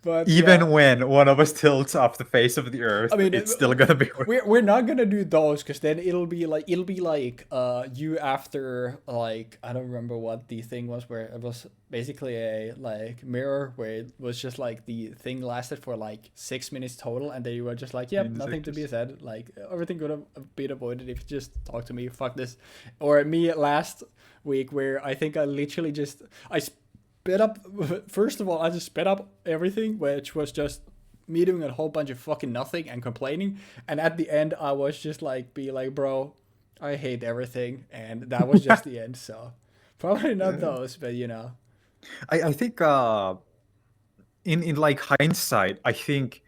But even when one of us tilts off the face of the earth, it's still gonna be. We're not gonna do those because then it'll be like you after like I don't remember what the thing was where it was basically a like mirror where it was just like the thing lasted for like 6 minutes total and then you were just like nothing to be said, like everything could have been avoided if you just talk to me, fuck this. Or me last week where I think I literally just sped up. First of all, I just sped up everything, which was just me doing a whole bunch of fucking nothing and complaining. And at the end, I was just like, bro, I hate everything. And that was just the end. So probably not those, but I think in like hindsight, I think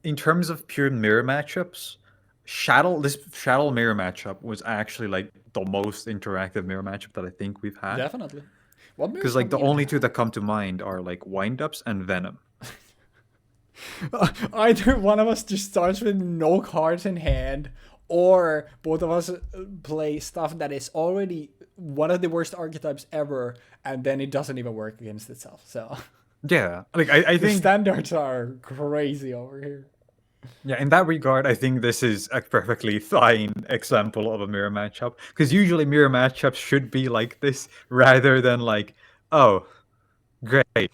in terms of pure mirror matchups, this Shaddoll mirror matchup was actually like the most interactive mirror matchup that I think we've had. Definitely. Because like the only two that come to mind are like Wind-Ups and Venom. Either one of us just starts with no cards in hand, or both of us play stuff that is already one of the worst archetypes ever, and then it doesn't even work against itself. So yeah, like I think standards are crazy over here. Yeah, in that regard, I think this is a perfectly fine example of a mirror matchup. Because usually mirror matchups should be like this, rather than like, oh, great,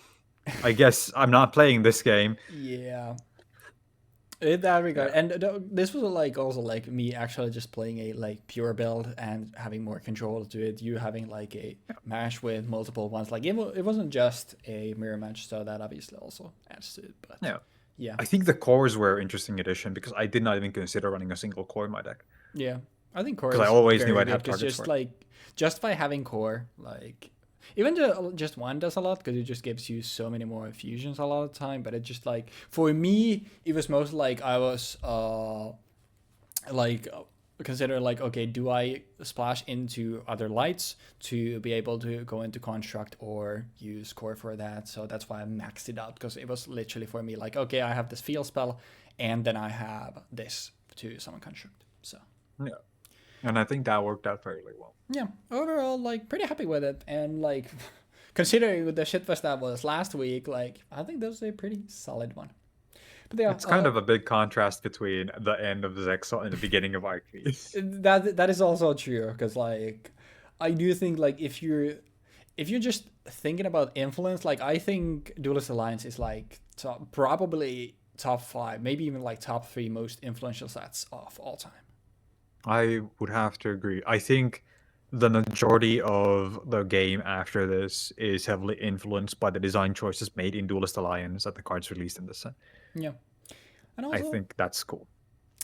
I guess I'm not playing this game. Yeah. In that regard, and this was like also like me actually just playing a like pure build and having more control to it. You having like a match with multiple ones. Like it wasn't just a mirror match, so that obviously also adds to it. But yeah, I think the cores were an interesting addition because I did not even consider running a single core in my deck. Yeah, I think core. Because I always knew I'd have targets just like just by having core, like even just one does a lot because it just gives you so many more fusions a lot of the time. But it just like for me, it was most like I was consider like, okay, do I splash into other lights to be able to go into construct or use core for that? So that's why I maxed it out, because it was literally for me like, okay, I have this field spell and then I have this to summon construct. So yeah, and I think that worked out fairly well. Yeah, overall, like pretty happy with it. And like considering the shitfest that was last week, like I think that was a pretty solid one. But yeah, It's kind of a big contrast between the end of Zexal and the beginning of Arceus. that is also true because like I do think like if you're just thinking about influence, like I think Duelist Alliance is like probably top 5, maybe even like top 3 most influential sets of all time. I would have to agree. I think the majority of the game after this is heavily influenced by the design choices made in Duelist Alliance at the cards released in this set. Yeah, and I also think that's cool.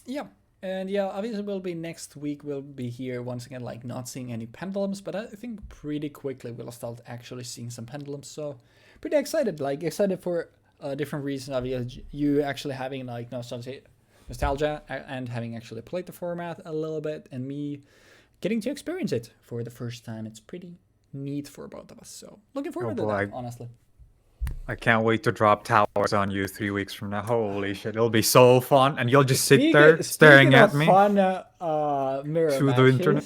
yeah. And yeah, obviously we'll be next week. We'll be here once again, like not seeing any pendulums, but I think pretty quickly we'll start actually seeing some pendulums. So pretty excited, like excited for a different reason. Obviously, you actually having like nostalgia and having actually played the format a little bit, and me getting to experience it for the first time. It's pretty neat for both of us. So looking forward to that, honestly. I can't wait to drop towers on you 3 weeks from now. Holy shit, it'll be so fun, and you'll just sit there staring at me fun, mirror through matches, the internet.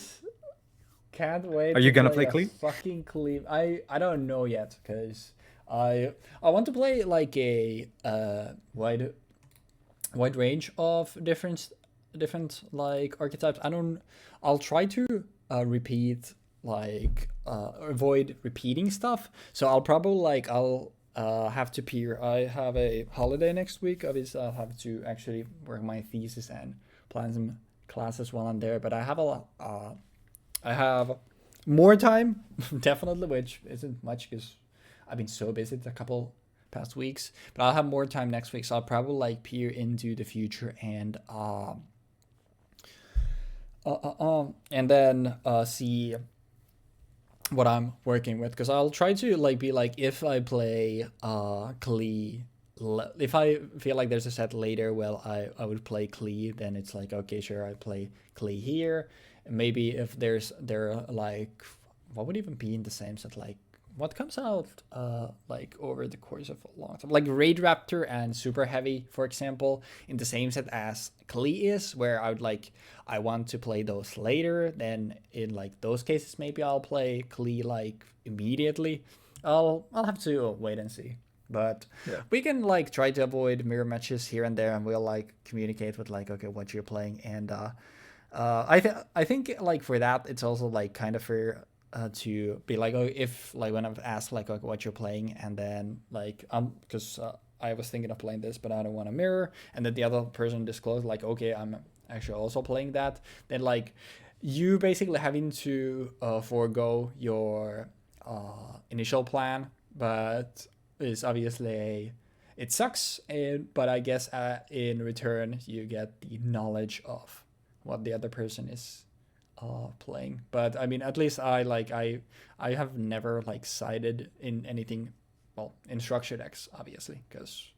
Can't wait. Are you gonna play clean? Fucking clean. I don't know yet because I want to play like a wide range of different like archetypes. I'll try to repeat like avoid repeating stuff. So I'll probably I'll have to peer. I have a holiday next week. Obviously, I'll have to actually work my thesis and plan some classes while I'm there. But I have more time, definitely, which isn't much because I've been so busy the couple past weeks. But I'll have more time next week, so I'll probably like peer into the future and then see what I'm working with, because I'll try to like be like, if I play Klee, if I feel like there's a set later, well, I would play Klee, then it's like, okay, sure, I play Klee here. Maybe if there like, what would even be in the same set, like what comes out like over the course of a long time, like Raid Raptor and Super Heavy, for example, in the same set as Klee is, where I want to play those later. Then in like those cases, maybe I'll play Klee like immediately. I'll have to wait and see. But yeah, we can like try to avoid mirror matches here and there, and we'll like communicate with like, okay, what you're playing. And I think like for that, it's also like kind of fair to be like, oh, if like when I've asked like what you're playing, and then like because I was thinking of playing this, but I don't want to mirror, and then the other person disclosed like, okay, I'm actually also playing that, then like you basically having to forego your initial plan, but it's obviously it sucks, but I guess in return you get the knowledge of what the other person is playing. But I mean, at least I have never like sided in anything, well, in structured decks, obviously, because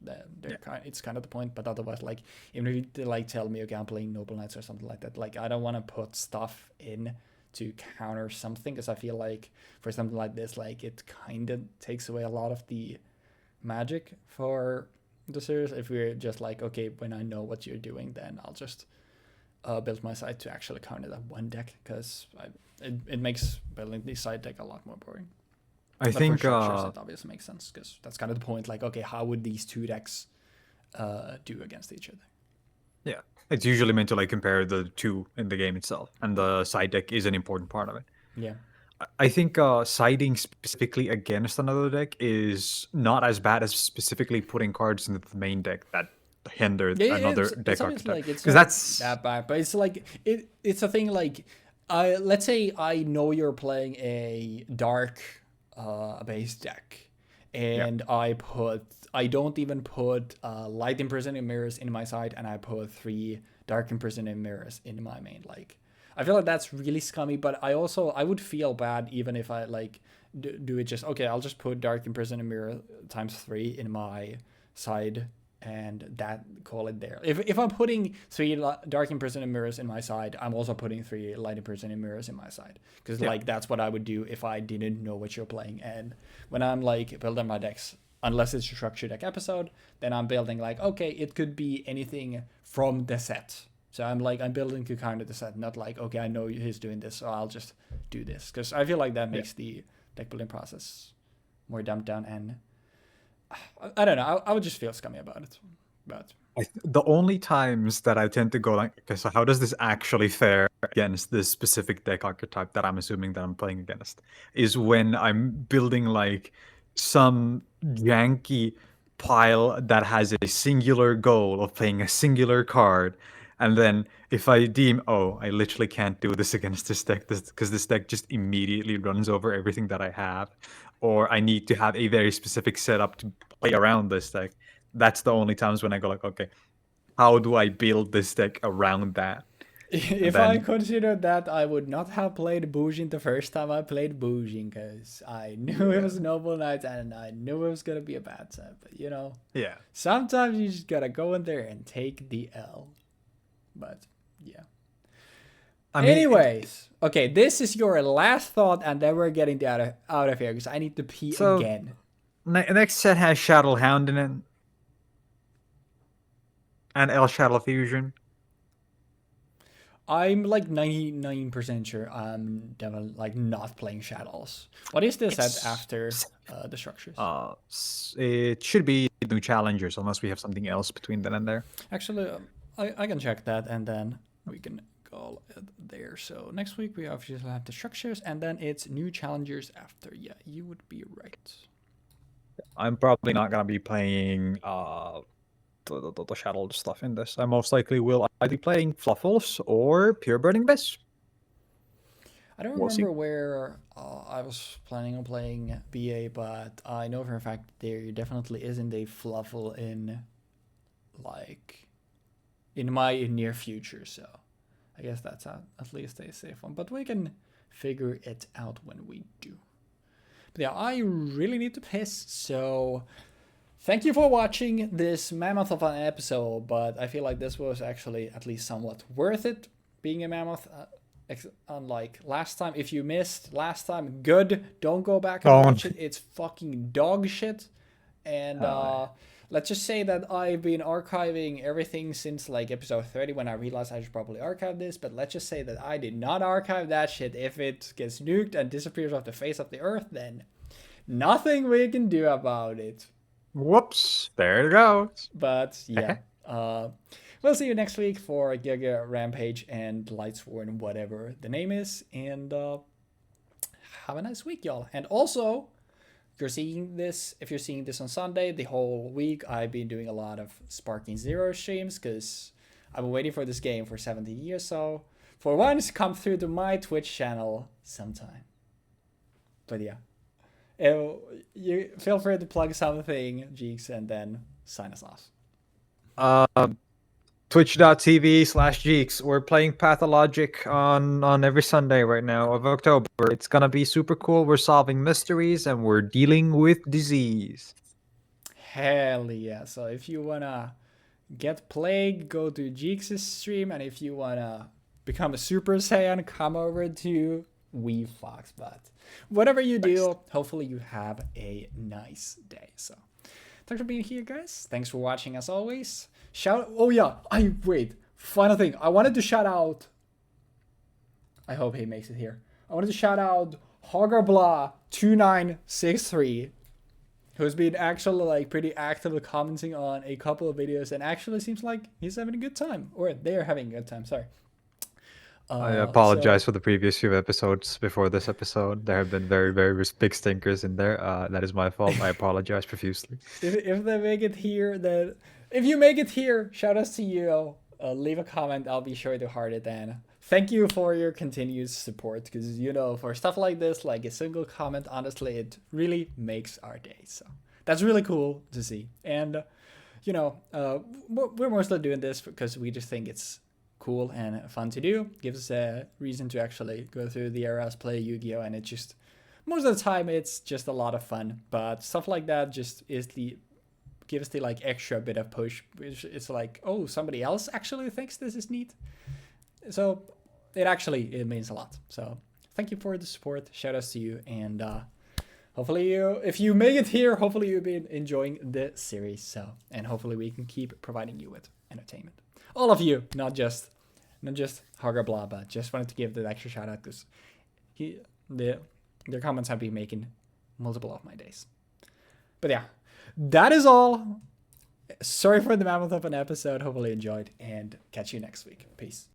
it's kind of the point. But otherwise, like, even if you like tell me, okay, I'm playing Noble Knights or something like that, like I don't want to put stuff in to counter something, because I feel like for something like this, like it kind of takes away a lot of the magic for the series. If we're just like, okay, when I know what you're doing, then I'll just build my side to actually counter that one deck, because it makes building the side deck a lot more boring. I think it obviously makes sense, because that's kind of the point. Like, okay, how would these two decks do against each other? Yeah, it's usually meant to like compare the two in the game itself, and the side deck is an important part of it. Yeah. I think siding specifically against another deck is not as bad as specifically putting cards into the main deck that hinder another deck archetype. Because like, that's that bad, but it's like it's a thing like, let's say I know you're playing a dark base deck, and I don't even put light imprisoning mirrors in my side, and I put 3 dark imprisoning mirrors in my main. Like, I feel like that's really scummy, but I would feel bad even if I like do it just, okay, I'll just put dark imprisoning mirror times 3 in my side, and that call it there. If I'm putting 3 dark imprisoning mirrors in my side, I'm also putting 3 light imprisoning mirrors in my side, because like that's what I would do if I didn't know what you're playing. And when I'm like building my decks, unless it's a structure deck episode, then I'm building like, okay, it could be anything from the set. So I'm building to counter the set, not like, okay, I know he's doing this, so I'll just do this, because I feel like that makes the deck building process more dumbed down, and I don't know. I would just feel scummy about it. But The only times that I tend to go like, okay, so how does this actually fare against this specific deck archetype that I'm assuming that I'm playing against, is when I'm building like some janky pile that has a singular goal of playing a singular card. And then if I deem, oh, I literally can't do this against this deck because this deck just immediately runs over everything that I have, or I need to have a very specific setup to play around this deck. That's the only times when I go like, okay, how do I build this deck around that? if then- I considered that, I would not have played Bujin the first time I played Bujin, because I knew it was Noble Knight and I knew it was gonna be a bad set. But Yeah. sometimes you just gotta go in there and take the L. But yeah. I mean, Anyways, okay, this is your last thought, and then we're getting out of here because I need to pee So- again. Next set has Shadow Hound in it. And El Shadow Fusion. I'm like 99% sure I'm definitely like not playing Shadows. What is this set after the structures? It should be new challengers unless we have something else between then and there. Actually, I can check that and then we can call it there. So next week we obviously have the structures and then it's new challengers after. Yeah, you would be right. I'm probably not gonna be playing the Shadow stuff in this. I most likely will either be playing Fluffles or Pure Burning Abyss. I don't We'll see. remember where I was planning on playing BA, but I know for a fact there definitely isn't a Fluffle in my near future. So I guess that's at least a safe one. But we can figure it out when we do. But yeah, I really need to piss, so thank you for watching this mammoth of an episode, but I feel like this was actually at least somewhat worth it, being a mammoth. Unlike last time, if you missed last time, good, don't go back and watch it. It's fucking dog shit. And let's just say that I've been archiving everything since like episode 30 when I realized I should probably archive this, but let's just say that I did not archive that shit. If it gets nuked and disappears off the face of the earth, then nothing we can do about it. Whoops, there it goes. But yeah, we'll see you next week for Giga Rampage and Lightsworn, whatever the name is. And have a nice week, y'all. And also, if you're seeing this on Sunday, the whole week I've been doing a lot of Sparking Zero streams because I've been waiting for this game for 17 years. So for once, come through to my Twitch channel sometime. But yeah. You feel free to plug something, Jeexx, and then sign us off. Twitch.tv/Jeexx. We're playing Pathologic on every Sunday right now of October. It's gonna be super cool. We're solving mysteries and we're dealing with disease. Hell yeah. So if you wanna get plague, go to Jeexx's stream, and if you wanna become a Super Saiyan, come over to Weebfox. But whatever you do, hopefully you have a nice day. So thanks for being here, guys. Thanks for watching as always. Final thing. I wanted to shout out, I hope he makes it here. I wanted to shout out Hogarblah2963, who's been actually like pretty actively commenting on a couple of videos and actually seems like he's having a good time, or they're having a good time. Sorry. I apologize for the previous few episodes before this episode. There have been very, very big stinkers in there. That is my fault. I apologize profusely. If they make it here, then if you make it here, shout outs to you. Leave a comment. I'll be sure to heart it then. Thank you for your continued support, because for stuff like this, like a single comment, honestly, it really makes our day. So that's really cool to see. And we're mostly doing this because we just think it's cool and fun to do. Gives us a reason to actually go through the eras, play Yu-Gi-Oh, and it just most of the time it's just a lot of fun. But stuff like that just gives the like extra bit of push, which it's like, oh, somebody else actually thinks this is neat. So it means a lot. So thank you for the support. Shout outs to you, and hopefully if you make it here, hopefully you've been enjoying the series. So, and hopefully we can keep providing you with entertainment. All of you, not just Hogarblah, but just wanted to give the extra shout out because their comments have been making multiple of my days. But yeah, that is all. Sorry for the mammoth of an episode. Hopefully you enjoyed, and catch you next week. Peace.